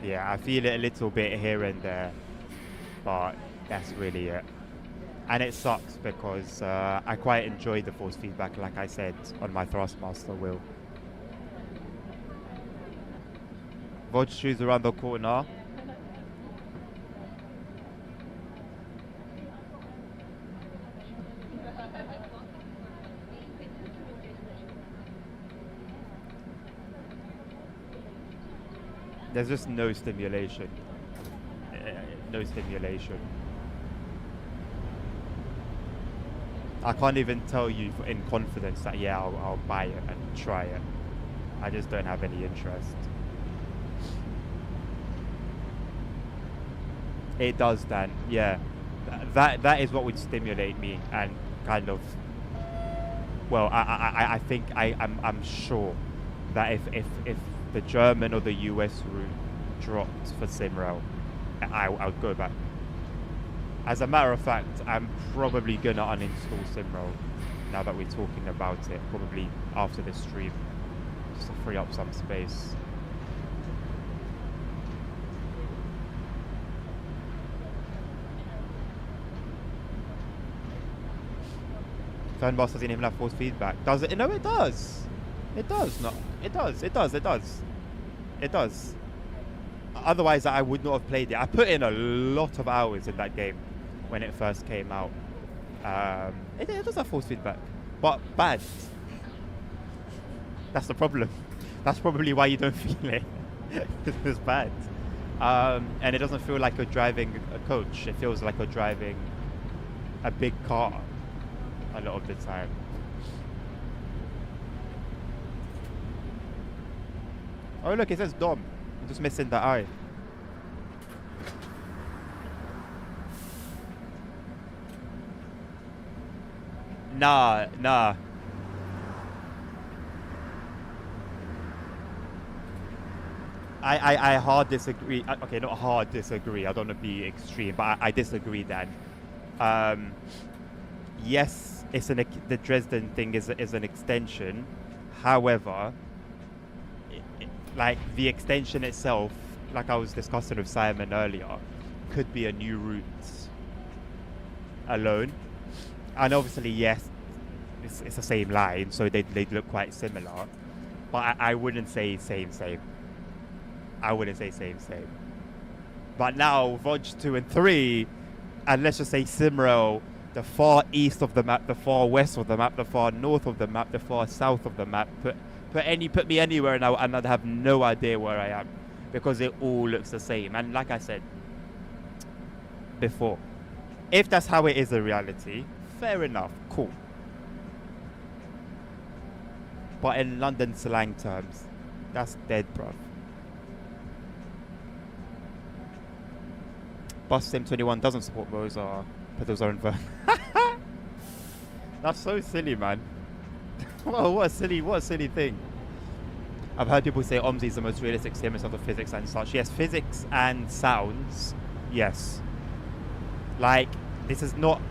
yeah, I feel it a little bit here and there, but that's really it. And it sucks because I quite enjoy the force feedback, like I said, on my Thrustmaster wheel. Vodstu's around the corner. There's just no stimulation. No stimulation. I can't even tell you in confidence that yeah, I'll buy it and try it. I just don't have any interest. It does, Dan. Yeah, that is what would stimulate me and kind of. Well, I think I'm sure that if the German or the US route dropped for Simrail, I'll go back. As a matter of fact, I'm probably gonna uninstall Simrail now that we're talking about it, probably after this stream, just to free up some space. Fernbus doesn't even have force feedback. Does it? No, it does. It does. No, it does. It does. It does. It does. Otherwise, I would not have played it. I put in a lot of hours in that game when it first came out. It does have force feedback, but bad. That's the problem. That's probably why you don't feel it. It's bad. And it doesn't feel like you're driving a coach. It feels like you're driving a big car a lot of the time. Oh look, it says Dom. I'm just missing the I. Nah. I hard disagree. Okay, not hard disagree. I don't want to be extreme, but I disagree, Dan. Yes, the Dresden thing is an extension. However, like the extension itself, like I was discussing with Simon earlier, could be a new route alone. And obviously, yes, it's the same line, so they look quite similar. But I wouldn't say same. I wouldn't say same. But now, Voj 2 and 3, and let's just say Simrel, the far east of the map, the far west of the map, the far north of the map, the far south of the map, put me anywhere and I'd have no idea where I am, because it all looks the same. And like I said before, if that's how it is in reality, fair enough, cool. But in London slang terms, that's dead, bruv. Bus Sim 21 doesn't support Mozart, but those are inverted. That's so silly, man. What a silly thing. I've heard people say OMSI is the most realistic sim in terms of physics and such. Yes, physics and sounds, yes. Like, this is not,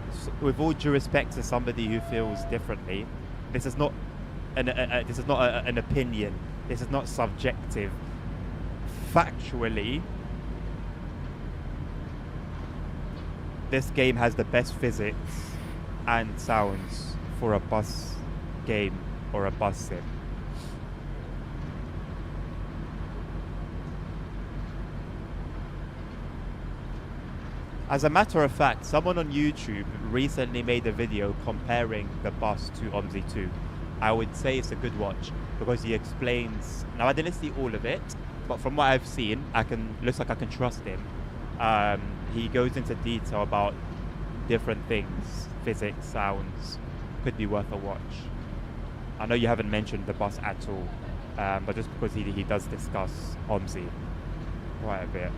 with all due respect to somebody who feels differently, this is not an opinion. This is not subjective. Factually, this game has the best physics and sounds for a bus game or a bus sim. As a matter of fact, someone on YouTube recently made a video comparing the bus to OMSI 2. I would say it's a good watch because he explains. Now, I didn't see all of it, but from what I've seen, looks like I can trust him. He goes into detail about different things, physics, sounds. Could be worth a watch. I know you haven't mentioned the bus at all, but just because he does discuss OMSI quite a bit.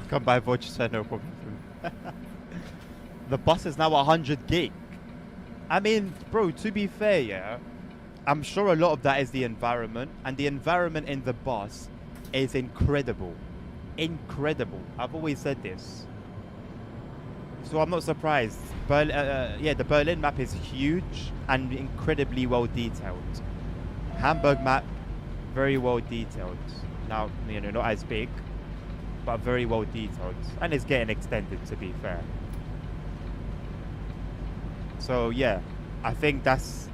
Come by Voice, no problem. The bus is now 100 gig. I mean, bro, to be fair, yeah, I'm sure a lot of that is the environment, and the environment in the bus is incredible. Incredible. I've always said this. So I'm not surprised. The Berlin map is huge and incredibly well detailed. Hamburg map, very well detailed. Now, not as big, but very well detailed, and it's getting extended, to be fair. So yeah, I think that's,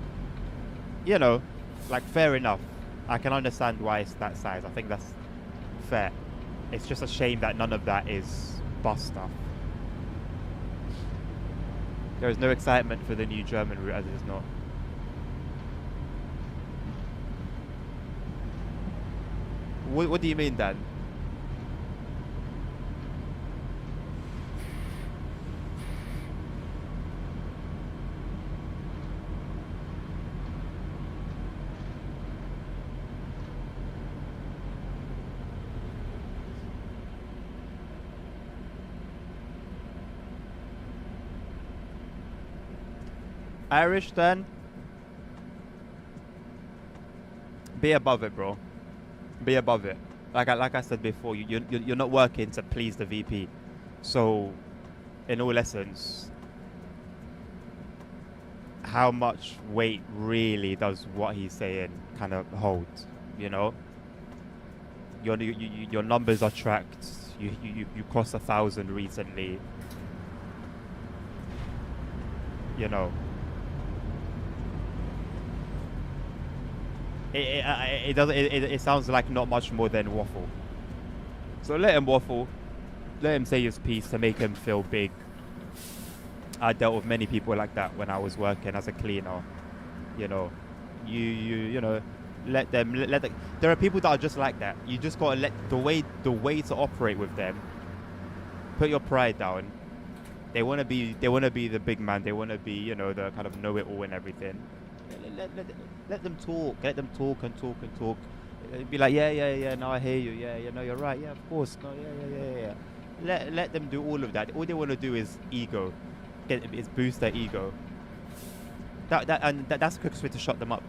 like, fair enough. I can understand why it's that size. I think that's fair. It's just a shame that none of that is bus stuff. There is no excitement for the new German route, as it is not. What do you mean, Dan? Irish, then be above it, bro. Be above it. Like I said before, you're not working to please the VP. So, in all essence, how much weight really does what he's saying kind of hold? Your numbers are tracked. You crossed 1,000 recently. you know, it doesn't. It sounds like not much more than waffle. So let him waffle. Let him say his piece to make him feel big. I dealt with many people like that when I was working as a cleaner. You know, you know, let them. There are people that are just like that. You just gotta let the way to operate with them. Put your pride down. They wanna be the big man. They wanna be, you know, the kind of know it all and everything. Let them talk. Let them talk and talk and talk. Be like, yeah. No, I hear you. Yeah. No, you're right. Yeah, of course. No, yeah. Let them do all of that. All they want to do is ego. Is boost their ego. That's the quickest way to shut them up.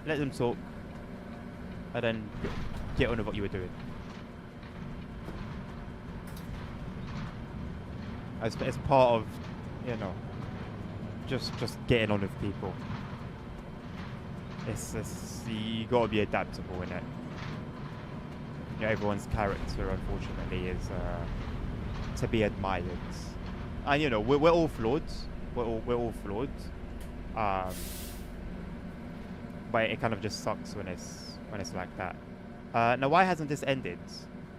Let them talk, and then get on with what you were doing. As part of, you know, just getting on with people. It's you gotta be adaptable in it. You know, everyone's character, unfortunately, is to be admired. And you know, we're all flawed. We're all flawed. But it kind of just sucks when it's like that. Now, why hasn't this ended?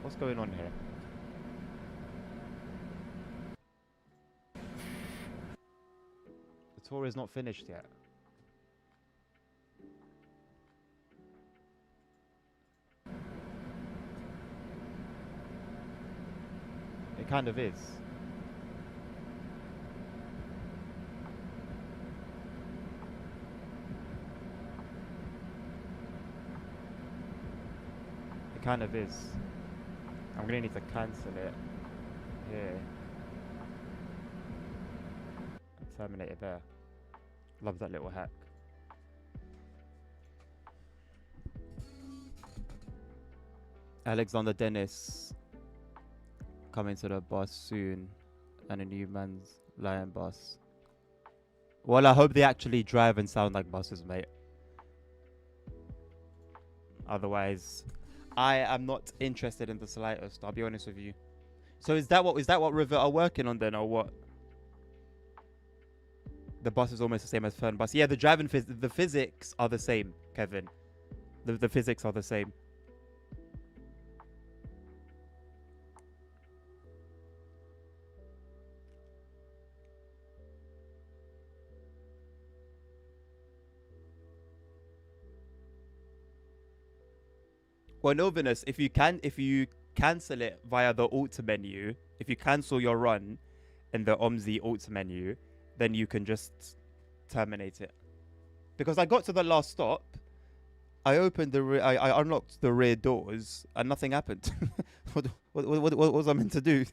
What's going on here? The tour is not finished yet. It kind of is. It kind of is. I'm gonna need to cancel it here. And terminate it there. Love that little hack. Alexander Dennis coming to the bus soon, and a new man's Lion bus. Well, I hope they actually drive and sound like buses, mate. Otherwise, I am not interested in the slightest. I'll be honest with you. So is that what River are working on then, or what? The bus is almost the same as Fern bus. Yeah, the driving the physics are the same, Kevin. The physics are the same. Well, no, Venus, if you cancel it via the alt menu, if you cancel your run in the OMSI alt menu, then you can just terminate it. Because I got to the last stop, I opened I unlocked the rear doors, and nothing happened. what was I meant to do?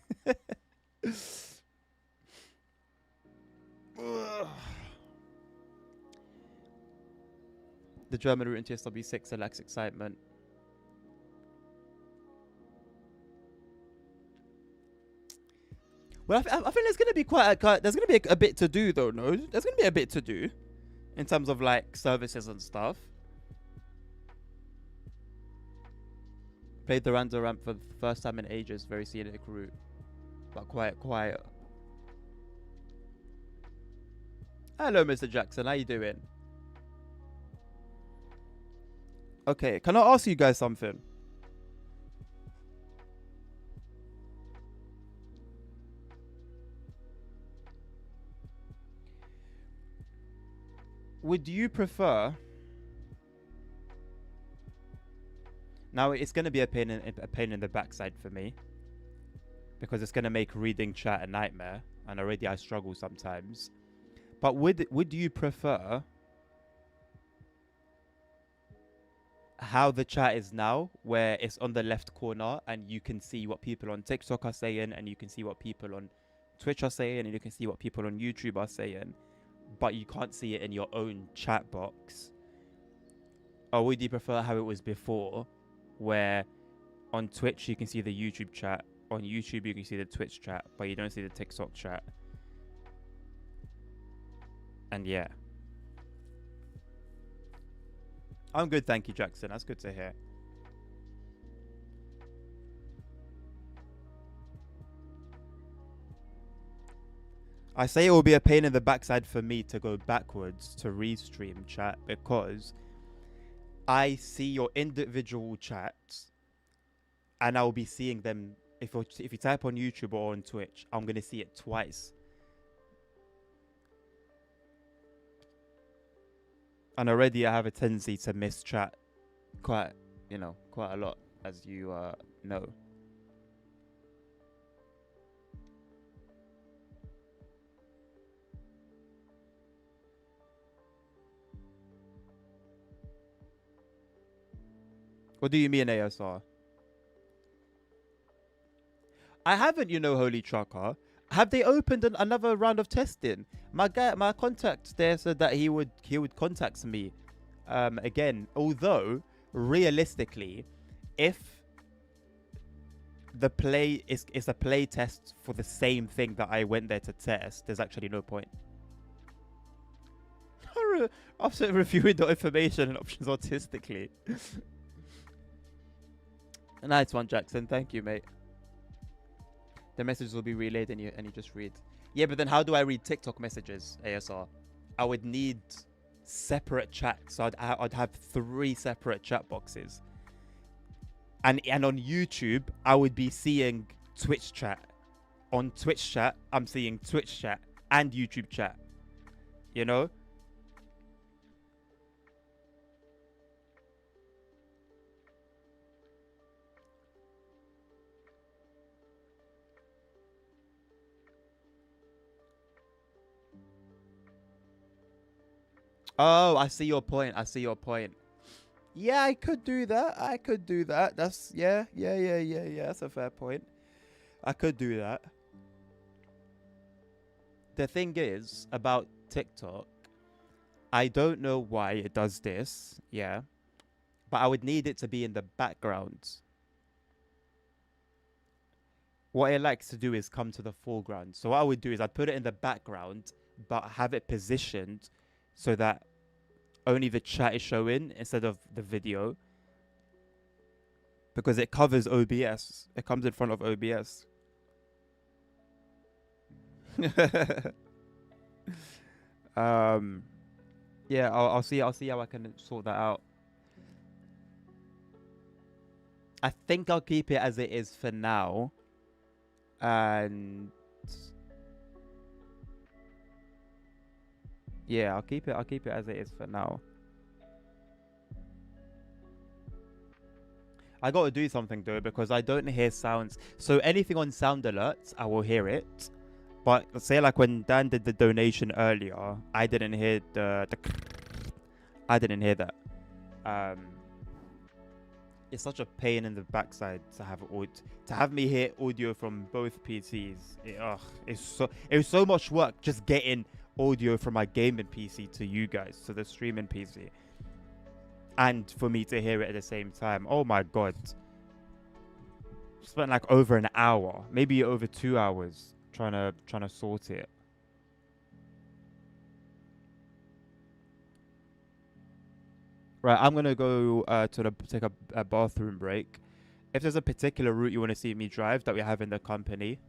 The German route into SW6 lacks excitement. Well, I think there's gonna be there's gonna be a bit to do though. No, there's gonna be a bit to do in terms of like services and stuff. Played the Rando ramp for the first time in ages. Very scenic route, but quiet. Hello, Mr. Jackson. How you doing? Okay, can I ask you guys something? Would you prefer? Now it's going to be a pain in the backside for me, because it's going to make reading chat a nightmare, and already I struggle sometimes. But would you prefer how the chat is now, where it's on the left corner and you can see what people on TikTok are saying, and you can see what people on Twitch are saying, and you can see what people on YouTube are saying, but you can't see it in your own chat box? Or would you prefer how it was before, where on Twitch you can see the YouTube chat, on YouTube you can see the Twitch chat, but you don't see the TikTok chat? And yeah. I'm good, thank you, Jackson. That's good to hear. I say it will be a pain in the backside for me to go backwards to restream chat because I see your individual chats and I'll be seeing them. If you type on YouTube or on Twitch, I'm going to see it twice. And already I have a tendency to miss chat quite a lot, as you know. What do you mean, ASR? I haven't, Holy Trucker. Have they opened another round of testing? My contact there said that he would contact me again. Although, realistically, if the play is a play test for the same thing that I went there to test, there's actually no point. After reviewing the information and options artistically. Nice one, Jackson. Thank you, mate. The messages will be relayed and you just read. Yeah, but then how do I read TikTok messages, ASR? I would need separate chats. So I'd have 3 separate chat boxes. And on YouTube, I would be seeing Twitch chat. On Twitch chat, I'm seeing Twitch chat and YouTube chat. You know? Oh, I see your point. Yeah, I could do that. That's yeah. That's a fair point. I could do that. The thing is about TikTok, I don't know why it does this, yeah, but I would need it to be in the background. What it likes to do is come to the foreground. So what I would do is I'd put it in the background, but have it positioned so that only the chat is showing instead of the video. Because it covers OBS. It comes in front of OBS. Yeah, I'll see how I can sort that out. I think I'll keep it as it is for now. And yeah, I'll keep it as it is for now. I got to do something though because I don't hear sounds. So anything on sound alerts, I will hear it. But say like when Dan did the donation earlier, I didn't hear I didn't hear that. It's such a pain in the backside to have me hear audio from both PCs. It was so much work just getting audio from my gaming PC to you guys, to the streaming PC, and for me to hear it at the same time. Oh my god, spent like over an hour, maybe over 2 hours trying to sort it. Right, I'm gonna go take a bathroom break. If there's a particular route you want to see me drive that we have in the company,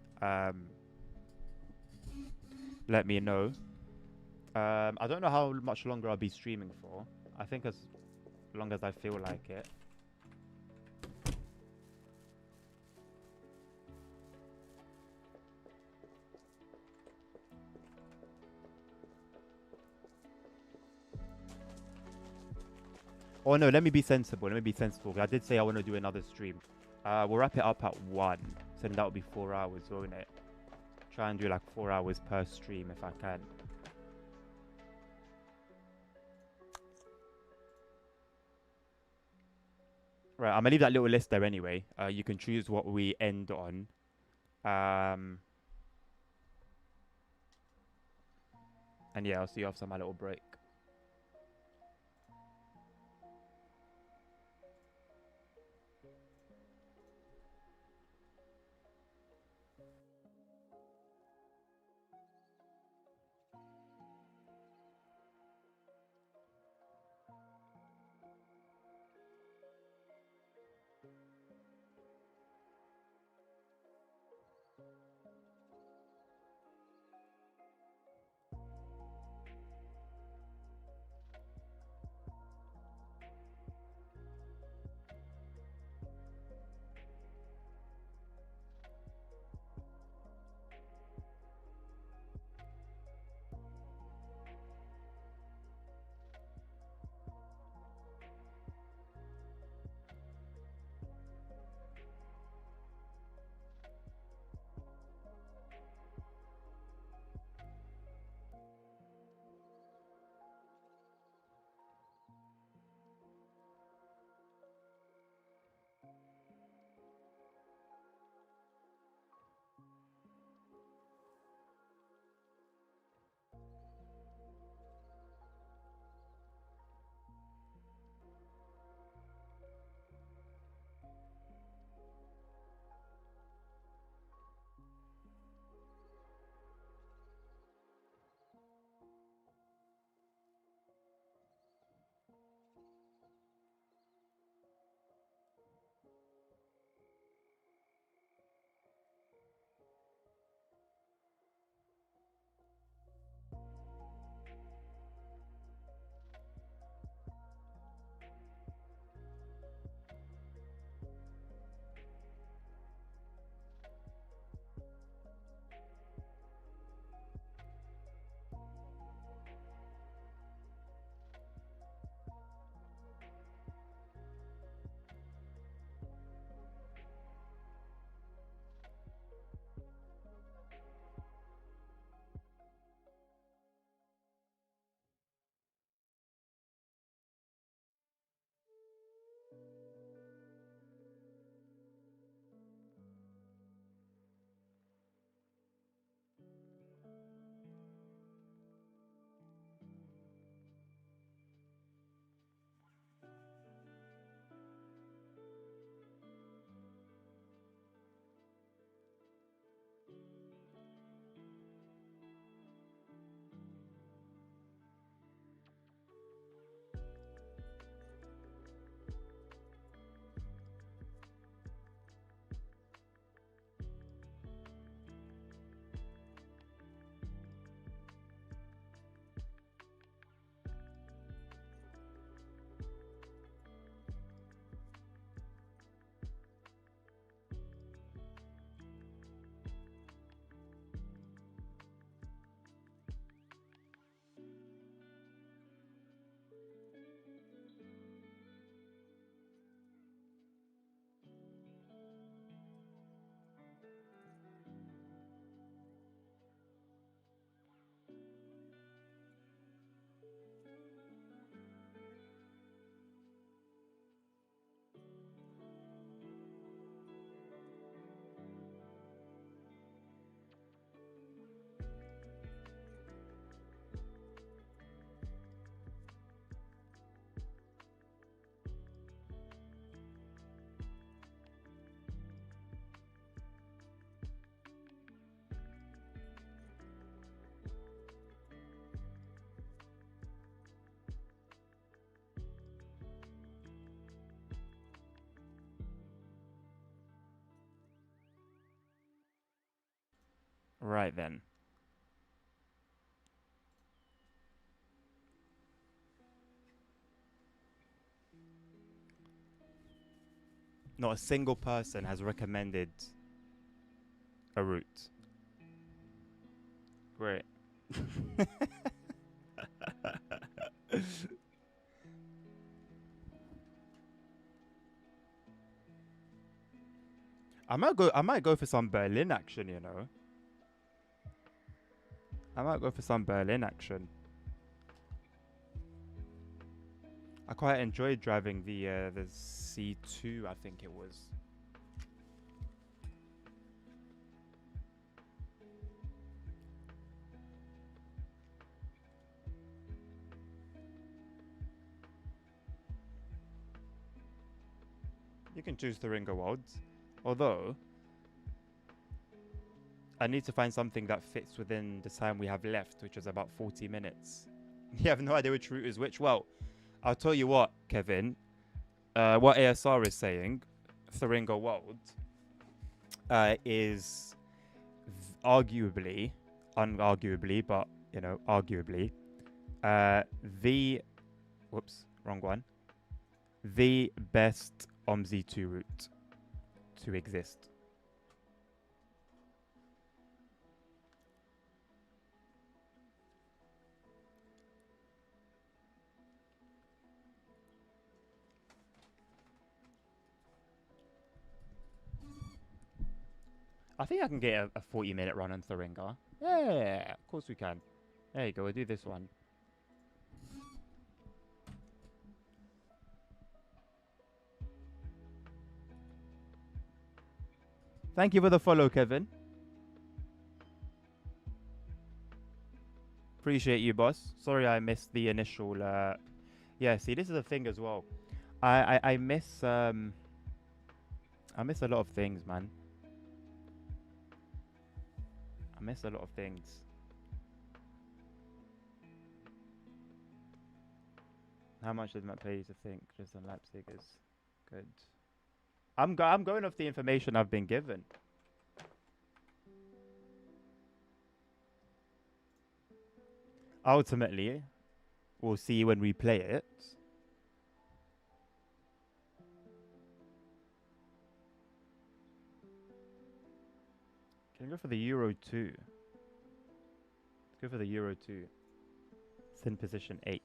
let me know. I don't know how much longer I'll be streaming for. I think as long as I feel like it. Oh no, let me be sensible. I did say I want to do another stream. We'll wrap it up at 1. So then that would be 4 hours, won't it? Try and do like 4 hours per stream if I can. Right, I'm gonna leave that little list there anyway. You can choose what we end on. And yeah, I'll see you after my little break. Right then. Not a single person has recommended a route. Great. I might go for some Berlin action, you know. I might go for some Berlin action. I quite enjoyed driving the C2, I think it was. You can choose the Ringerwalds, although I need to find something that fits within the time we have left, which is about 40 minutes. You have no idea which route is which. Well, I'll tell you what, Kevin. What ASR is saying, Thuringerwald, is arguably, unarguably, but you know, arguably, the the best OMSI 2 route to exist. I think I can get a 40-minute run on Thuringa. Yeah, of course we can. There you go, we'll do this one. Thank you for the follow, Kevin. Appreciate you, boss. Sorry I missed the initial... Yeah, see, this is a thing as well. I miss... I miss a lot of things, man. I miss a lot of things. How much does that pay you to think? Just on Leipzig is good. I'm going off the information I've been given. Ultimately, we'll see when we play it. Can I go for the Euro 2? Let's go for the Euro 2. It's in position 8.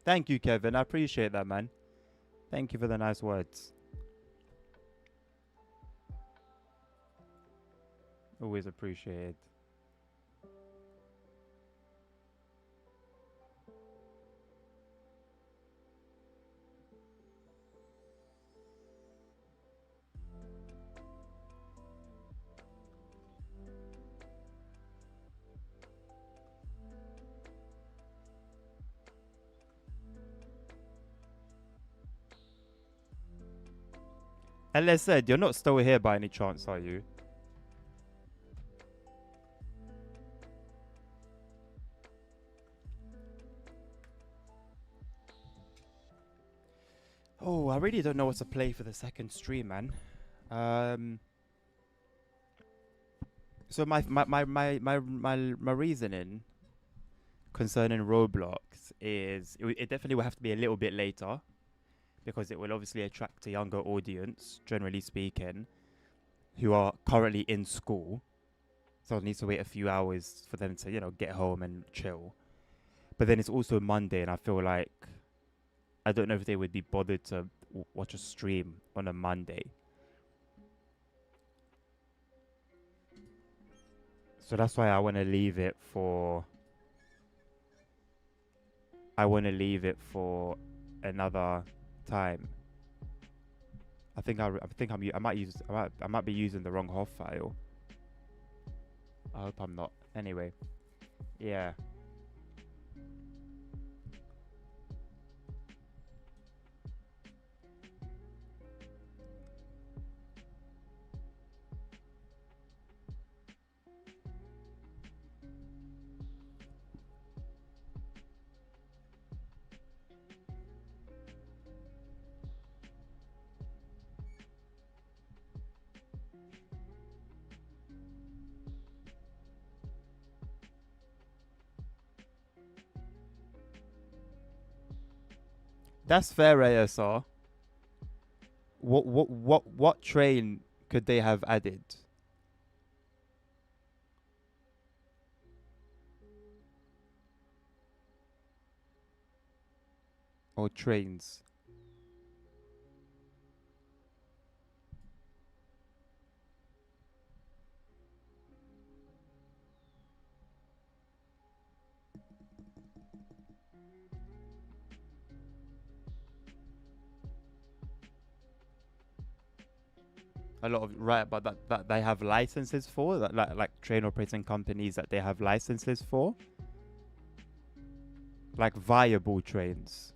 Thank you, Kevin. I appreciate that, man. Thank you for the nice words. Always appreciated. Unless said, you're not still here by any chance, are you? Oh, I really don't know what to play for the second stream, man. So my reasoning concerning Roblox is it definitely will have to be a little bit later, because it will obviously attract a younger audience, generally speaking, who are currently in school. So I need to wait a few hours for them to, you know, get home and chill. But then it's also Monday, and I feel like I don't know if they would be bothered to watch a stream on a Monday. So that's why I want to leave it for. I want to leave it for another time. I might be using the wrong HOF file. I hope I'm not. Anyway, yeah. That's fair, ASR. What train could they have added? Or trains? A lot of right, but that they have licenses for that, like train operating companies that they have licenses for, like viable trains.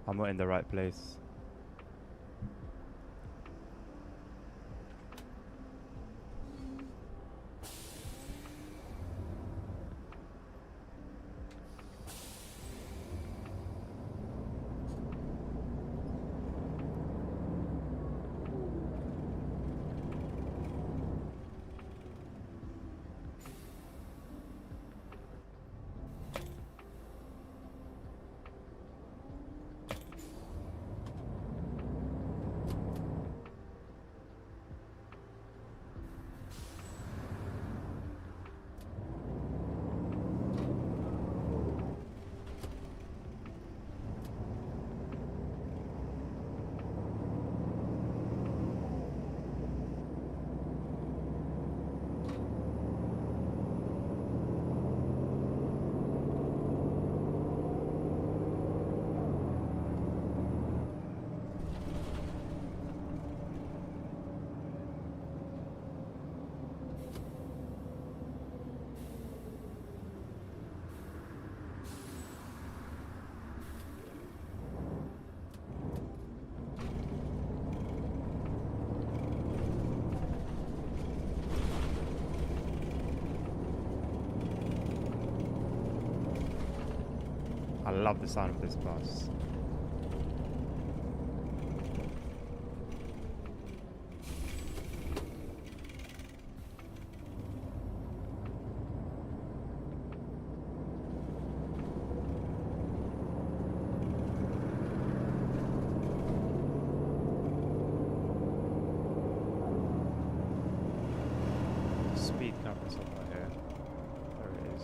I'm not in the right place. I love the sound of this bus. Speed camera somewhere here. There it is.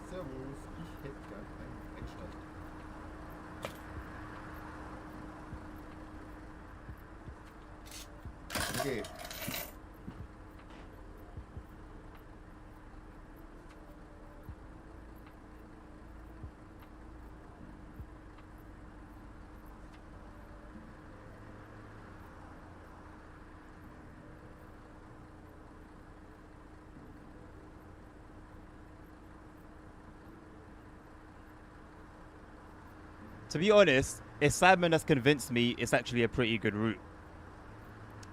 Servus, ich hätte gern einen Einstand. Okay. To be honest, it's Simon that's convinced me it's actually a pretty good route.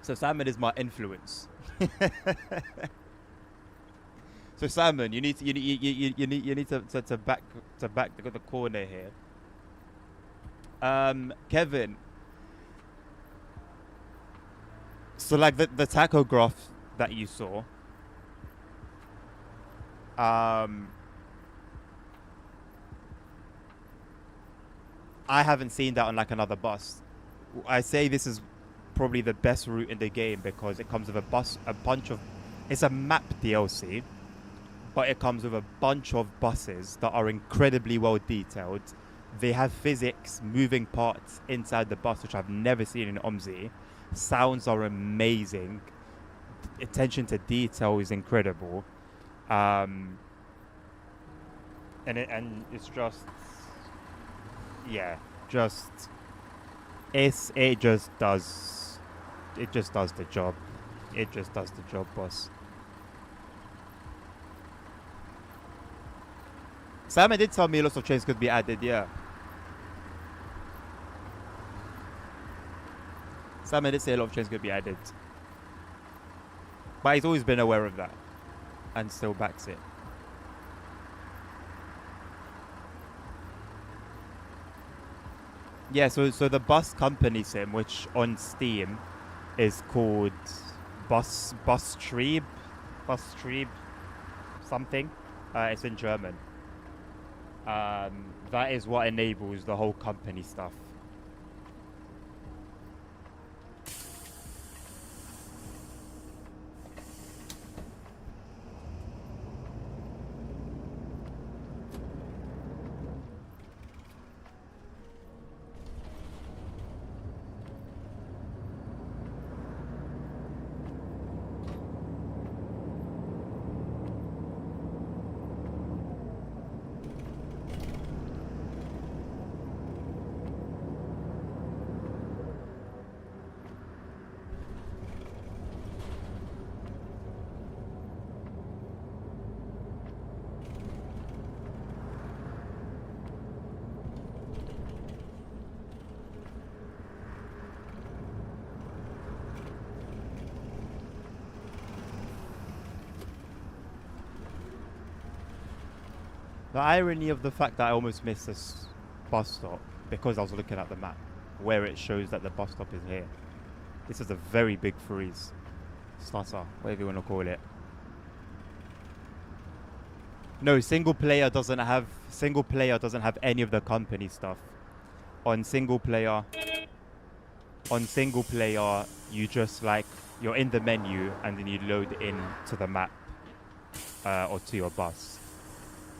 So Simon is my influence. So Simon, you need to, you need to back the corner here. Kevin. So like the tachograph that you saw. I haven't seen that on like another bus. I say this is probably the best route in the game because it comes with it's a map DLC, but it comes with a bunch of buses that are incredibly well detailed. They have physics, moving parts inside the bus, which I've never seen in OMSI. Sounds are amazing. Attention to detail is incredible. And it's just, yeah, it just does the job. It just does the job, boss. Simon did tell me lots of trains could be added, yeah. Simon did say a lot of trains could be added. But he's always been aware of that. And still backs it. Yeah, so the bus company sim, which on Steam is called Bus Trieb something. It's in German. That is what enables the whole company stuff. The irony of the fact that I almost missed this bus stop because I was looking at the map where it shows that the bus stop is here. This is a very big freeze. Stutter, whatever you want to call it. No, single player doesn't have any of the company stuff. On single player, you just like you're in the menu and then you load in to the map or to your bus.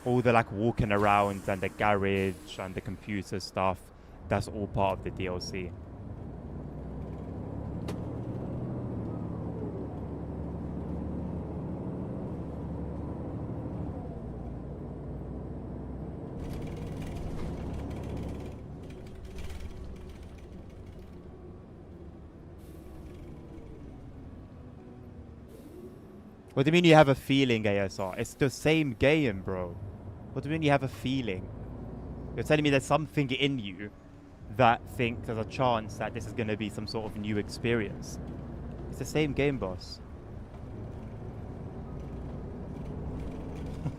All the like walking around and the garage and the computer stuff, that's all part of the DLC. What do you mean you have a feeling, ASR? It's the same game, bro. What do you mean you have a feeling? You're telling me there's something in you that thinks there's a chance that this is going to be some sort of new experience. It's the same game, boss.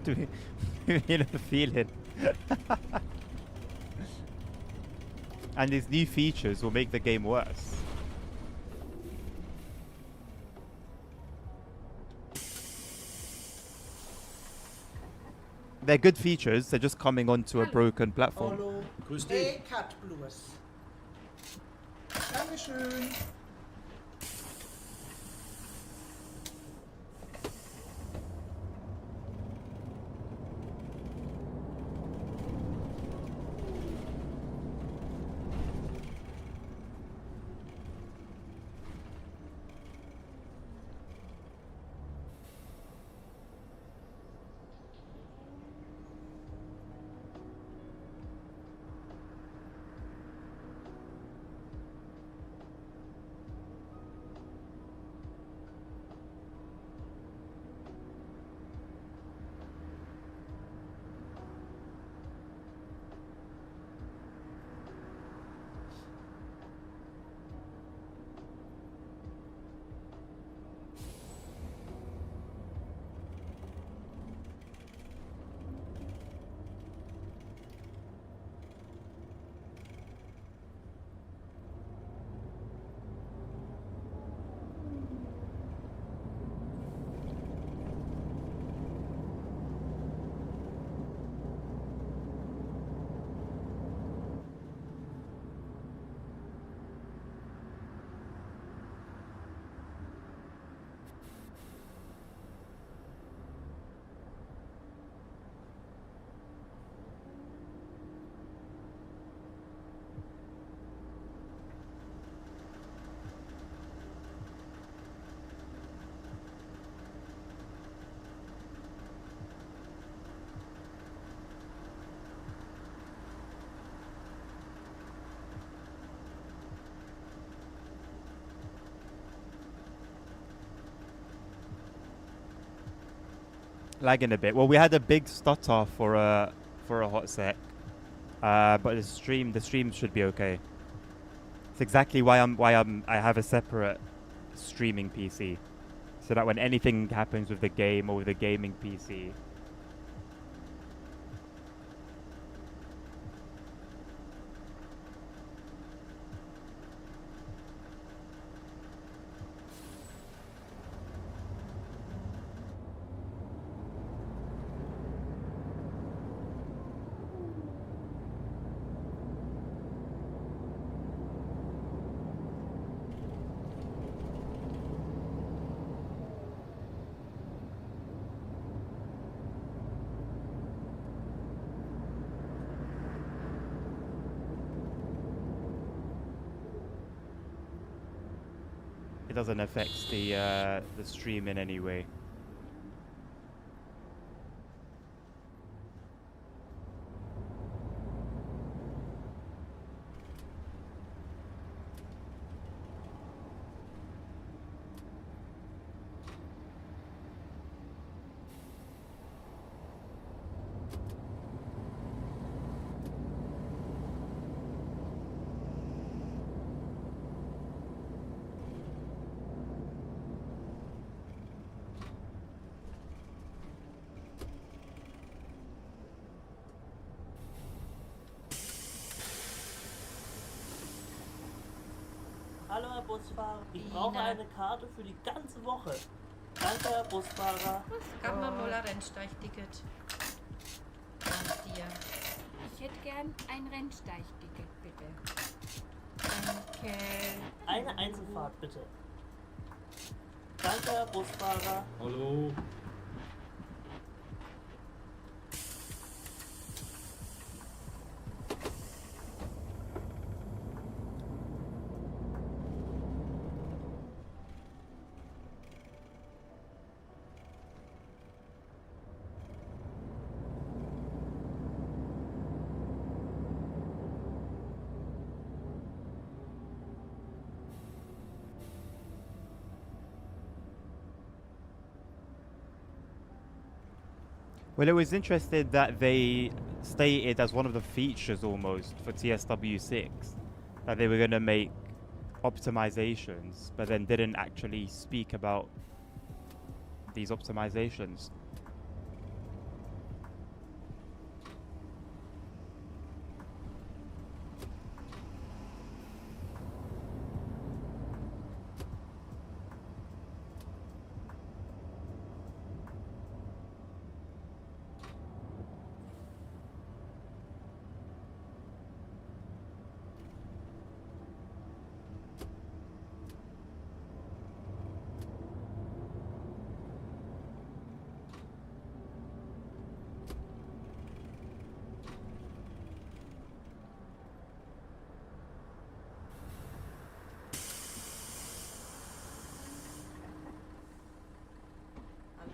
Do you have a feeling? And these new features will make the game worse. They're good features, they're just coming onto a broken platform. Hallo. Grüß dich. Cut Blues. Dankeschön. Lagging a bit. Well, we had a big stutter for a hot sec, but the stream should be okay. It's exactly why I have a separate streaming PC, so that when anything happens with the game or with the gaming PC, doesn't affect the stream in any way. Hallo Herr Busfahrer, ich brauche eine Karte für die ganze Woche. Danke Herr Busfahrer. Gab mir mal ein Rennsteigticket. Dank dir. Ich hätte gern ein Rennsteigticket, bitte. Danke. Eine Einzelfahrt bitte. Danke Herr Busfahrer. Hallo. Well, it was interesting that they stated as one of the features almost for TSW6 that they were going to make optimizations, but then didn't actually speak about these optimizations.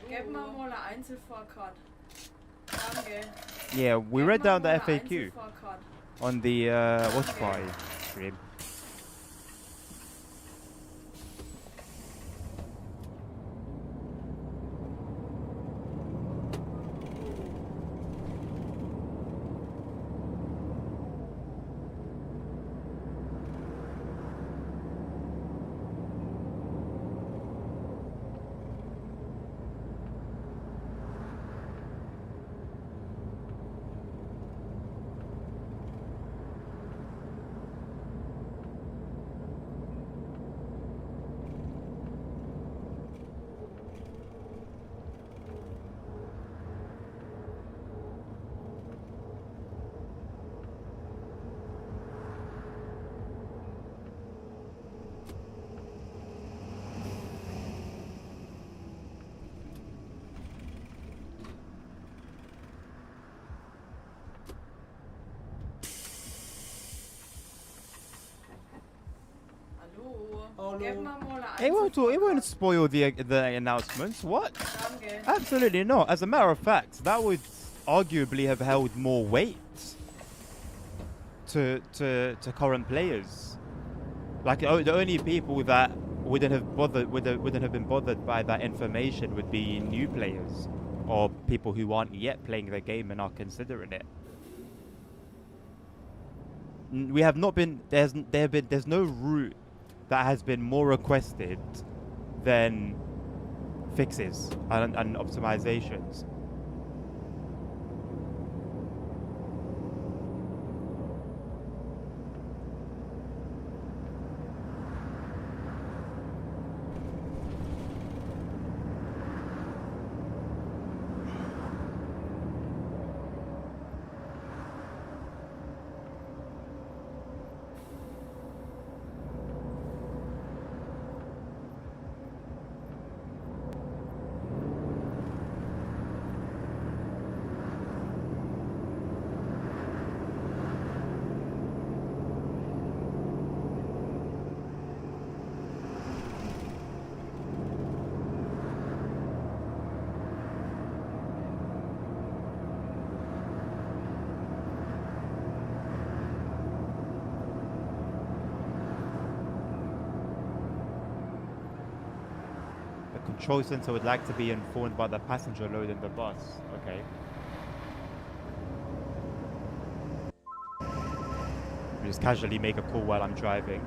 Gib mir mal eine Einzelfahrkarte. Danke. Yeah, we Gib read mir down mal the eine FAQ Einzelfahrkarte. on the watch party stream. Hallo. Gib mir mal eine It won't spoil the announcements. What? Danke. Absolutely not. As a matter of fact, that would arguably have held more weight to current players. Like the only people that wouldn't have been bothered by that information would be new players or people who aren't yet playing the game and are considering it. We have not been there's no route that has been more requested than fixes and optimizations. control center would like to be informed about the passenger load in the bus. Okay. We just casually make a call while I'm driving.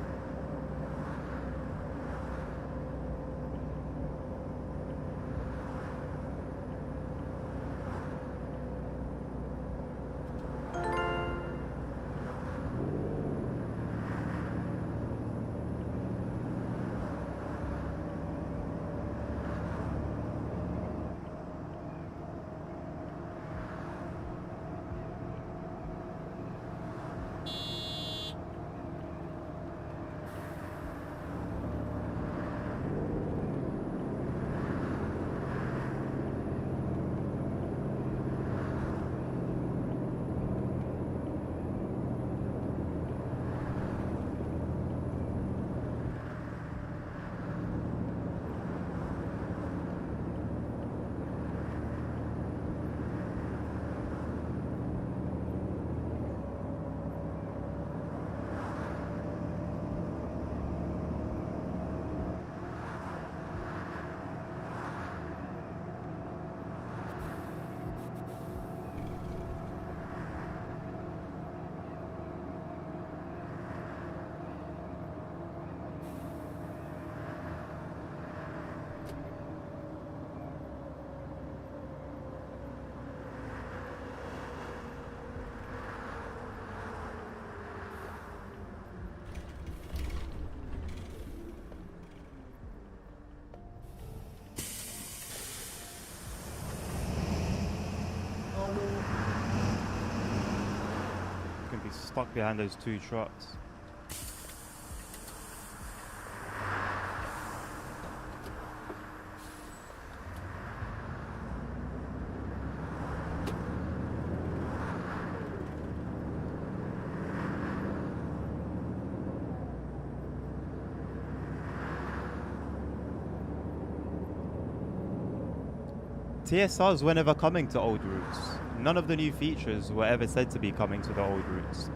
Can be stuck behind those two trucks. TSRs were never coming to old routes. None of the new features were ever said to be coming to the old routes.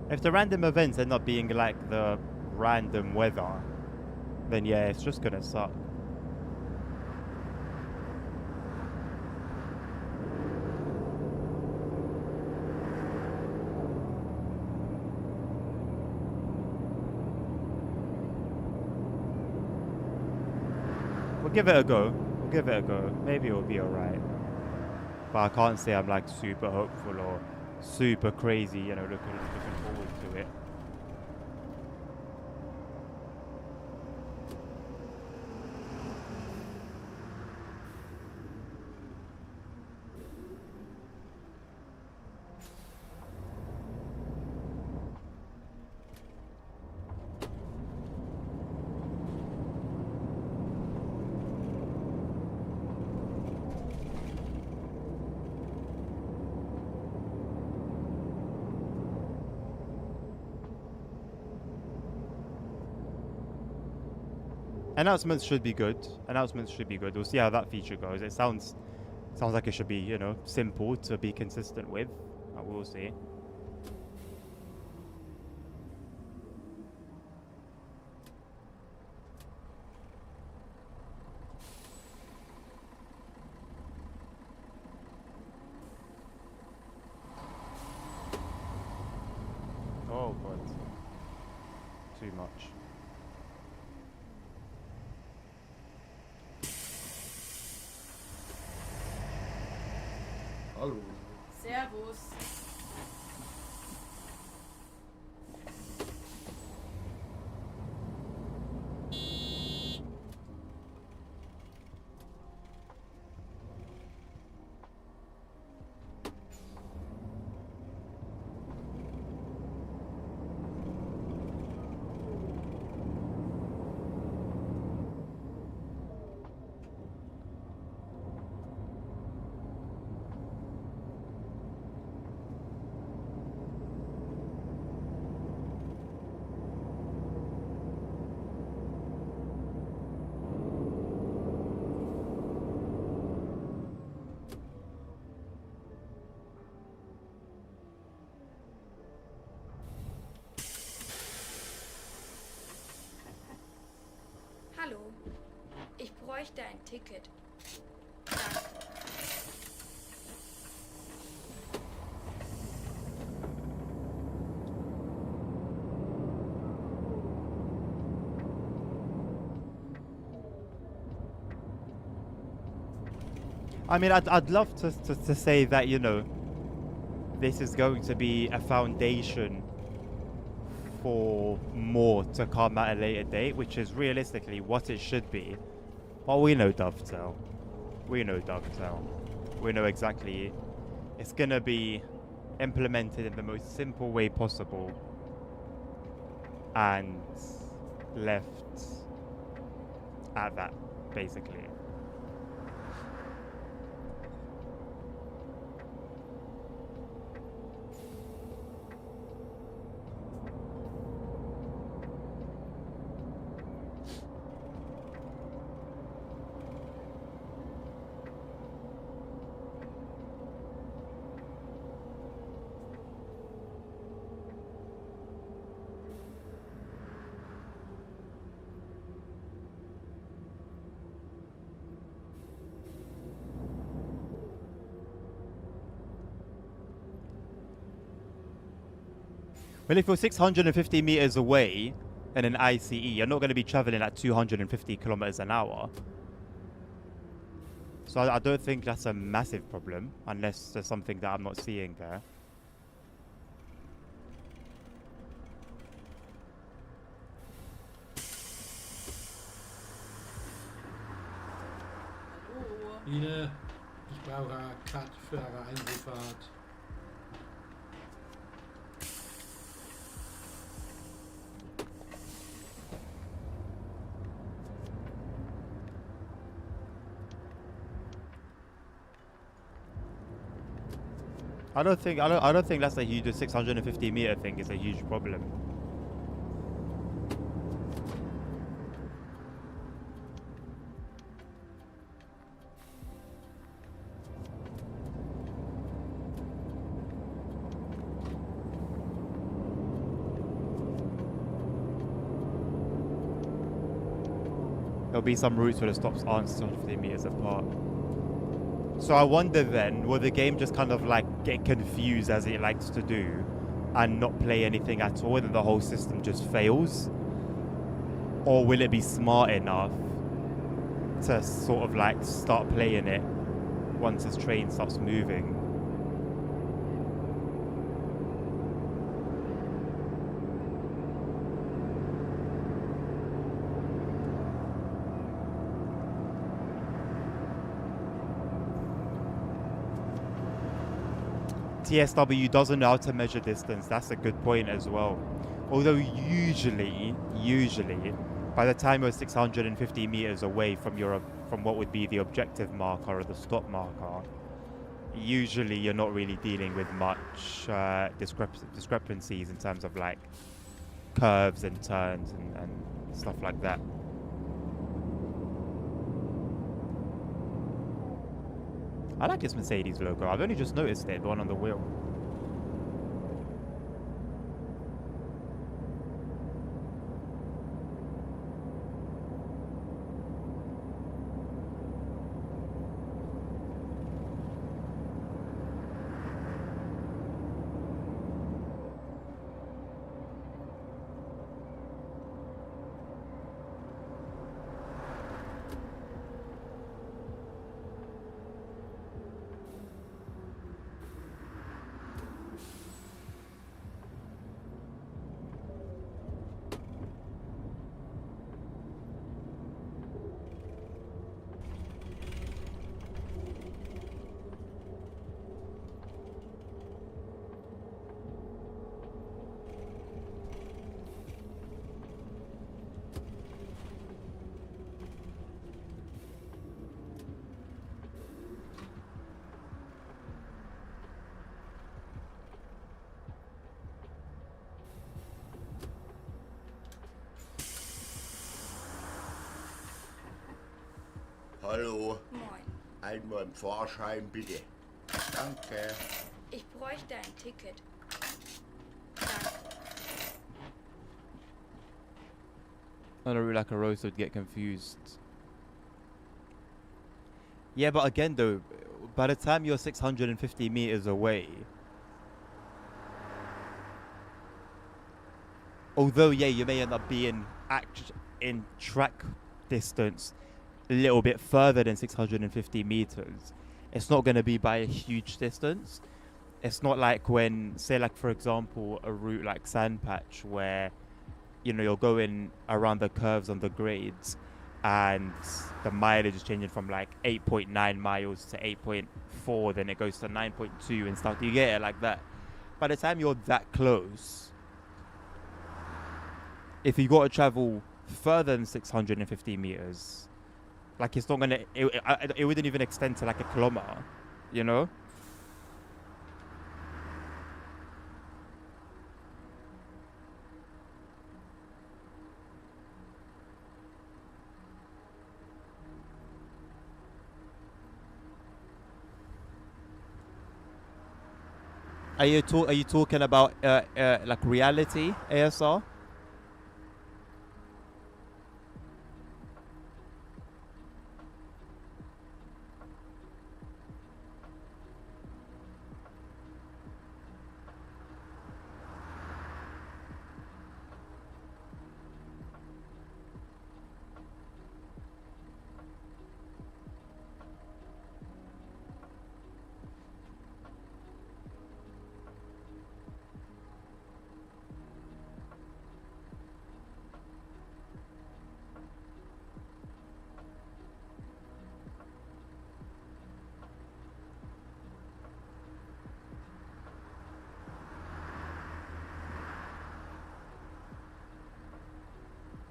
If the random events end up being like the random weather, then yeah, it's just gonna suck. We'll give it a go. We'll give it a go. Maybe it'll be alright. But I can't say I'm like super hopeful or super crazy, you know, looking forward to it. Announcements should be good. Announcements should be good. We'll see how that feature goes. It sounds like it should be, you know, simple to be consistent with. We'll see. much. Hallo. Servus. Hallo. Ich bräuchte ein Ticket. Danke. I mean, I'd love to say that, you know, this is going to be a foundation for more to come at a later date, which is realistically what it should be. But we know Dovetail. We know Dovetail. We know exactly it's gonna be implemented in the most simple way possible and left at that, basically. Well, if you're 650 meters away in an ICE, you're not going to be traveling at 250 kilometers an hour. So I don't think that's a massive problem, unless there's something that I'm not seeing there. Hallo. Ine, ich brauche eine Karte für eine Einzelfahrt. I don't think that's a huge. The 650 meter thing is a huge problem. There'll be some routes where the stops aren't 650 meters apart. So I wonder then, will the game just kind of like get confused as it likes to do and not play anything at all, and then the whole system just fails? Or will it be smart enough to sort of like start playing it once this train stops moving? TSW doesn't know how to measure distance. That's a good point as well. Although usually, by the time you're 650 meters away from what would be the objective marker or the stop marker, usually you're not really dealing with much discrepancies in terms of like curves and turns and stuff like that. I like this Mercedes logo. I've only just noticed it, the one on the wheel. Hallo, Moin. einmal im Fahrschein bitte. Danke. Ich bräuchte ein Ticket. Danke. On a route like a roast would get confused. Yeah, but again though, by the time you're 650 meters away, although yeah, you may end up being in track distance a little bit further than 650 meters, it's not going to be by a huge distance. It's not like when, say like for example, a route like Sandpatch where you know you're going around the curves on the grades and the mileage is changing from like 8.9 miles to 8.4, then it goes to 9.2 and stuff. You get it like that. By the time you're that close, if you got to travel further than 650 meters, like it's not gonna, it wouldn't even extend to like a kilometer, you know? Are you talking about like reality ASR?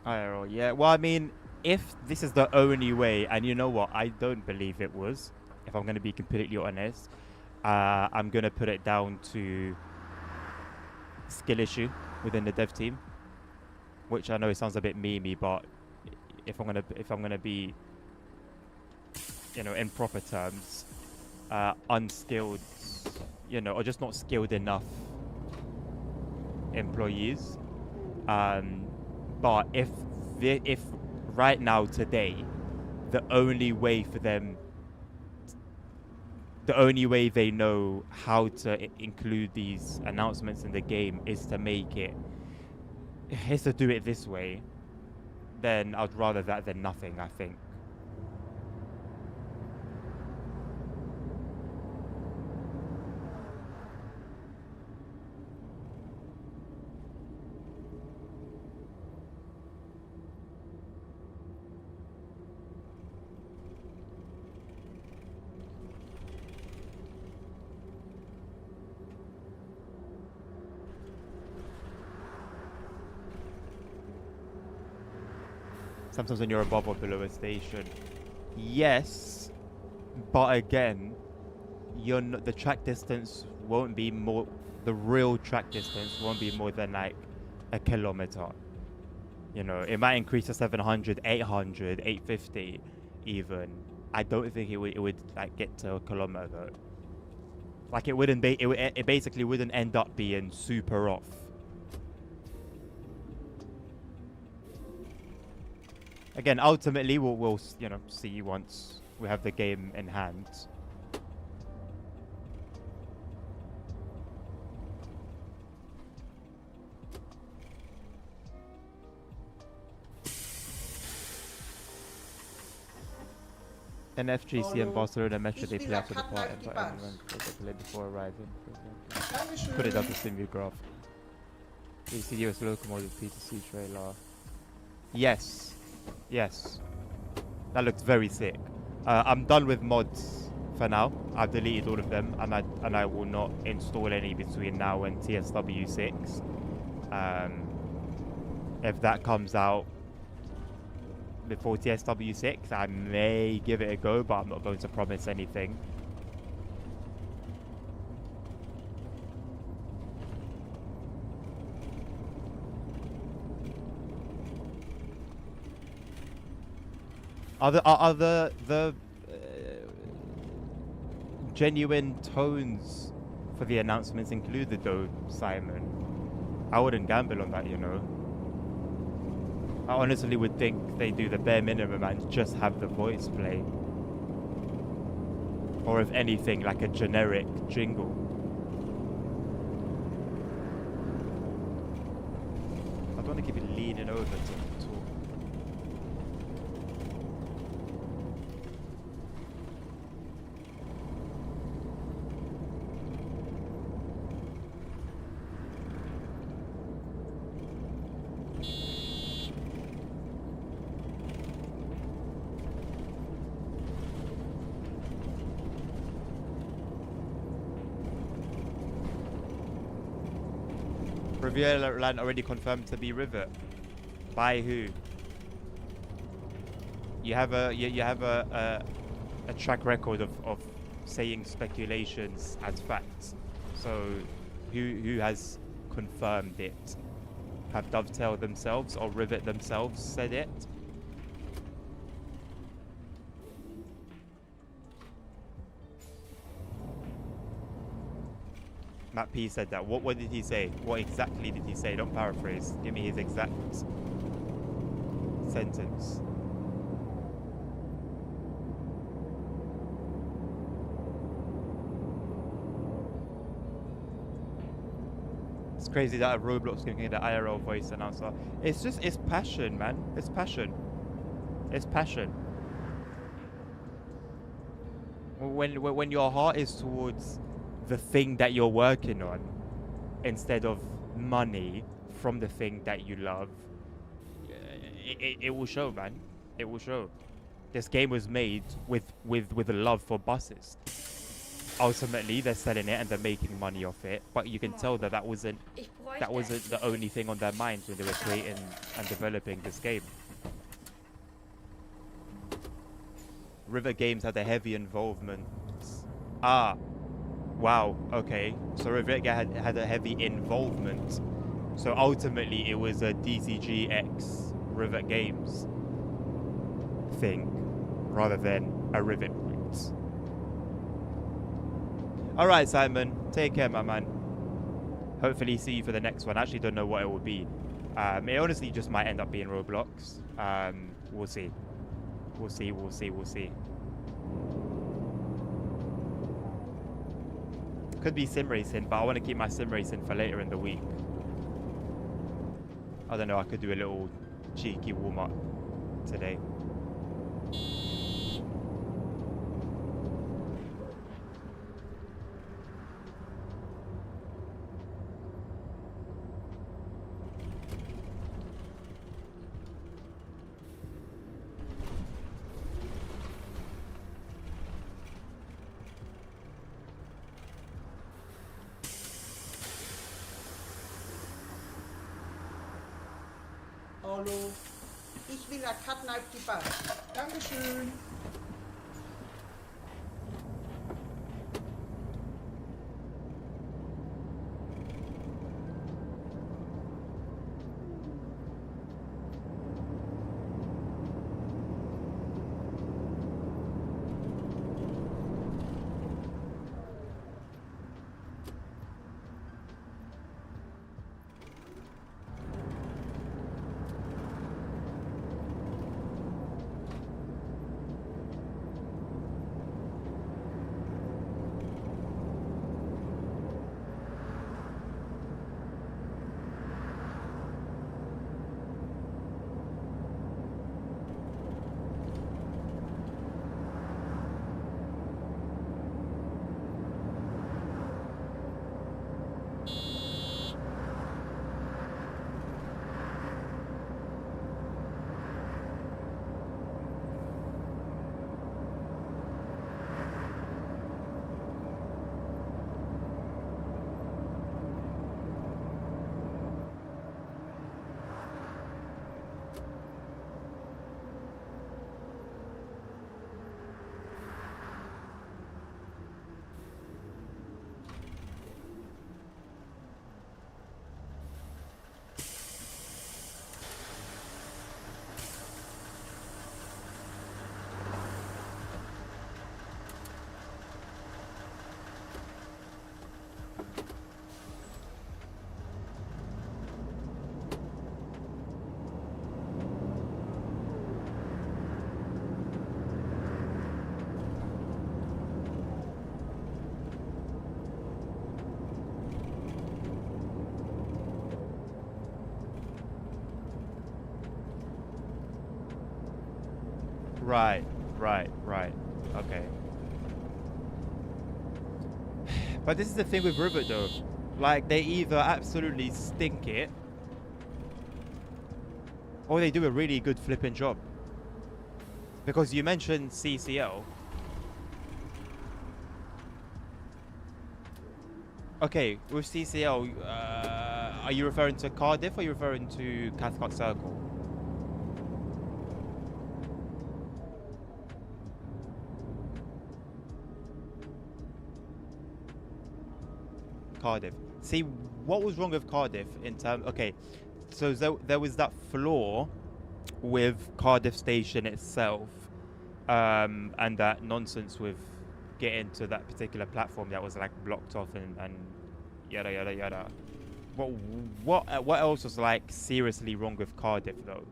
IRL, yeah. Well, I mean, if this is the only way, and you know what, I don't believe it was, if I'm going to be completely honest, I'm going to put it down to skill issue within the dev team, which I know it sounds a bit memey, but if I'm gonna be, you know, in proper terms, unskilled, you know, or just not skilled enough employees. But if right now today, the only way they know how to include these announcements in the game is to do it this way, then I'd rather that than nothing, I think. Sometimes when you're above or below a station, yes, but again, the track distance won't be more. The real track distance won't be more than like a kilometer. You know, it might increase to 700, 800, 850, even. I don't think it would like get to a kilometer though. Like it wouldn't be. It basically wouldn't end up being super off. Again, ultimately, we'll you know see once we have the game in hand. NFGC and Barcelona Metro, they play after the party, but everyone they play before arriving. Put it up to SimView ACDS locomotive P2C trailer. Yes. Yes. That looks very sick. I'm done with mods for now. I've deleted all of them, and I will not install any between now and TSW6. If that comes out before TSW6, I may give it a go, but I'm not going to promise anything. Are the genuine tones for the announcements included though, Simon? I wouldn't gamble on that, you know. I honestly would think they do the bare minimum and just have the voice play. Or if anything, like a generic jingle. I don't want to keep it leaning over to talk. Riviera Land already confirmed to be Rivet. By who? You have a track record of saying speculations as facts. So who has confirmed it? Have Dovetail themselves or Rivet themselves said it? Matt P said that. What did he say? What exactly did he say? Don't paraphrase. Give me his exact sentence. It's crazy that a Roblox can get the IRL voice announcer. It's passion, man. It's passion. It's passion. When your heart is towards the thing that you're working on instead of money from the thing that you love, it will show, man. It will show. This game was made with a love for buses. Ultimately, they're selling it and they're making money off it, but you can tell that wasn't the only thing on their minds when they were creating and developing this game. River Games had a heavy involvement. Ah, wow, okay. So River had a heavy involvement. So ultimately, it was a DCG X Rivet Games thing rather than a Rivet point. Alright, Simon. Take care, my man. Hopefully see you for the next one. I actually don't know what it will be. It honestly just might end up being Roblox. We'll see. We'll see. Could be sim racing, but I want to keep my sim racing for later in the week. I don't know, I could do a little cheeky warm-up today. Hallo, ich will eine Karten auf die Bar. Dankeschön. Right, right. Okay. But this is the thing with Rivet though. Like, they either absolutely stink it, or they do a really good flipping job. Because you mentioned CCL. Okay, with CCL, are you referring to Cardiff or are you referring to Cathcart Circle? Cardiff. See, what was wrong with Cardiff in terms... Okay, so there was that flaw with Cardiff Station itself, and that nonsense with getting to that particular platform that was like blocked off and yada yada yada. What else was like seriously wrong with Cardiff though?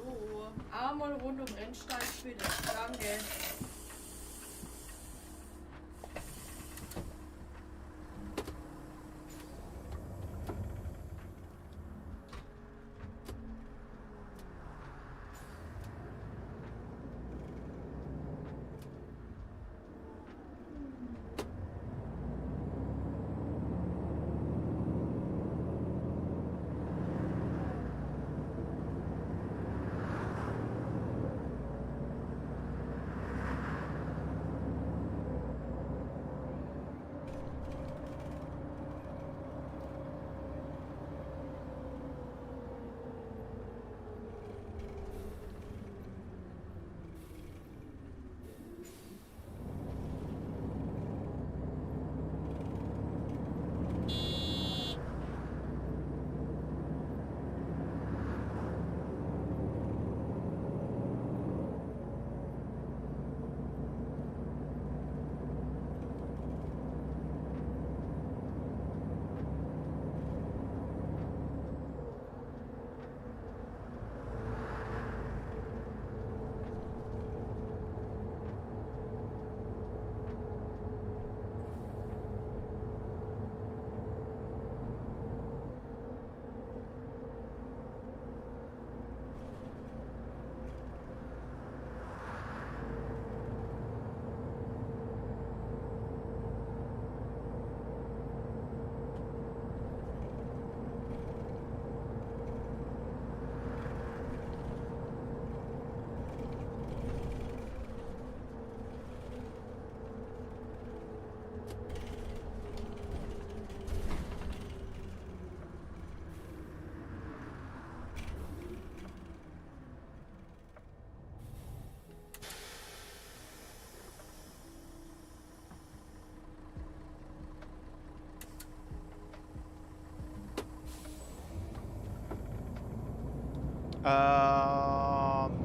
Hallo. Einmal rund um Rennsteig bitte. Danke.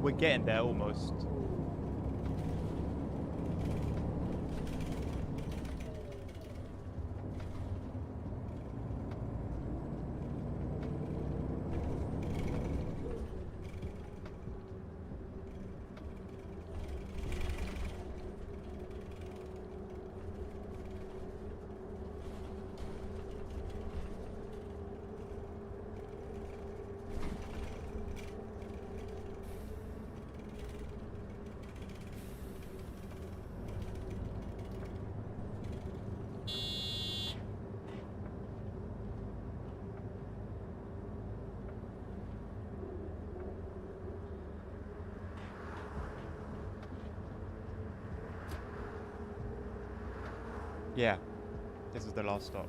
We're getting there almost. Yeah, this is the last stop.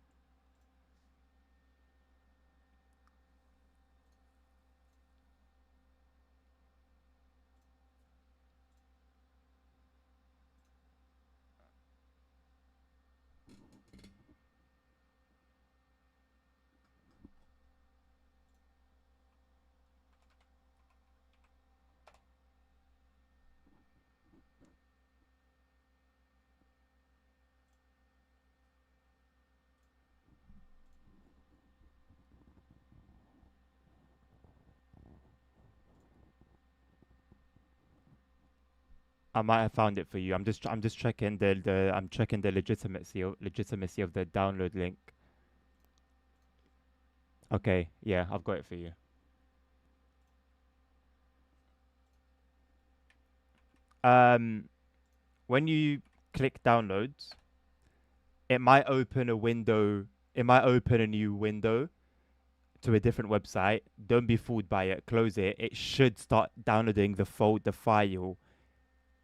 I might have found it for you. I'm just checking I'm checking the legitimacy of the download link. Okay, yeah, I've got it for you. When you click downloads, it might open a window. It might open a new window to a different website. Don't be fooled by it. Close it. It should start downloading the file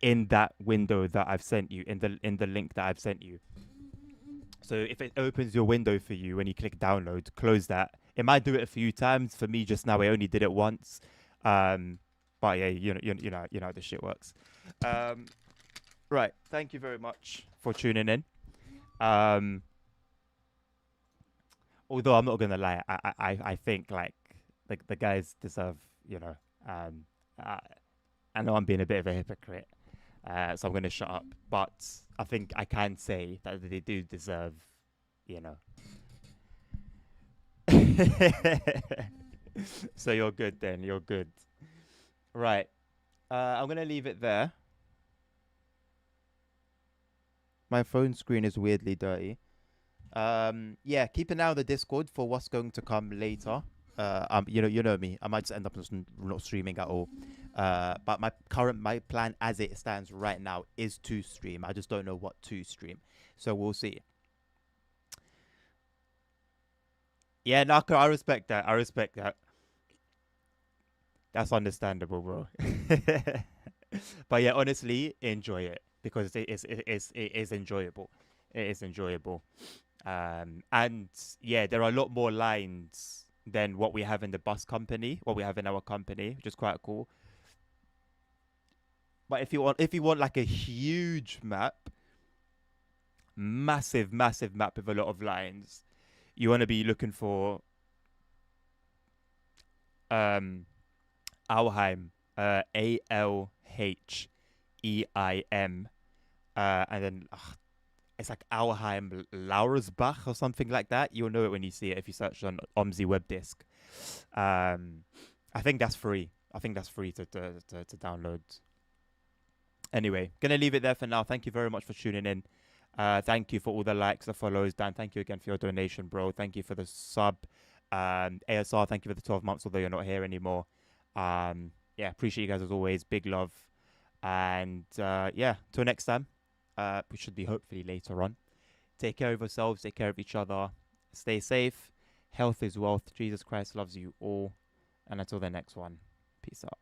in that window that I've sent you, in the link that I've sent you. So if it opens your window for you when you click download, close that. It might do it a few times. For me, just now, I only did it once. But yeah, you know how this shit works. Right. Thank you very much for tuning in. Although I'm not gonna lie, I think like the guys deserve, I know I'm being a bit of a hypocrite, so I'm gonna shut up. But I think I can say that they do deserve, you know. So you're good then. You're good. Right. I'm gonna leave it there. My phone screen is weirdly dirty. Yeah, keep an eye on the Discord for what's going to come later. You know me. I might just end up not streaming at all. But my plan as it stands right now is to stream. I just don't know what to stream, so we'll see. Yeah, Naka, I respect that. I respect that. That's understandable, bro. But yeah, honestly, enjoy it because it is enjoyable. It is enjoyable. And yeah, there are a lot more lines than what we have in the bus company, what we have in our company, which is quite cool. But if you want like a huge map, massive map with a lot of lines, you want to be looking for Alheim, Alheim, and then it's like Alheim Lauersbach or something like that. You'll know it when you see it if you search on OMSI web disk. I think that's free. I think that's free to download. Anyway, gonna leave it there for now. Thank you very much for tuning in. Thank you for all the likes, the follows. Dan, thank you again for your donation, bro. Thank you for the sub. ASR, thank you for the 12 months, although you're not here anymore. Yeah, appreciate you guys as always. Big love. And yeah, till next time. We should be hopefully later on. Take care of yourselves. Take care of each other. Stay safe. Health is wealth. Jesus Christ loves you all. And until the next one, peace out.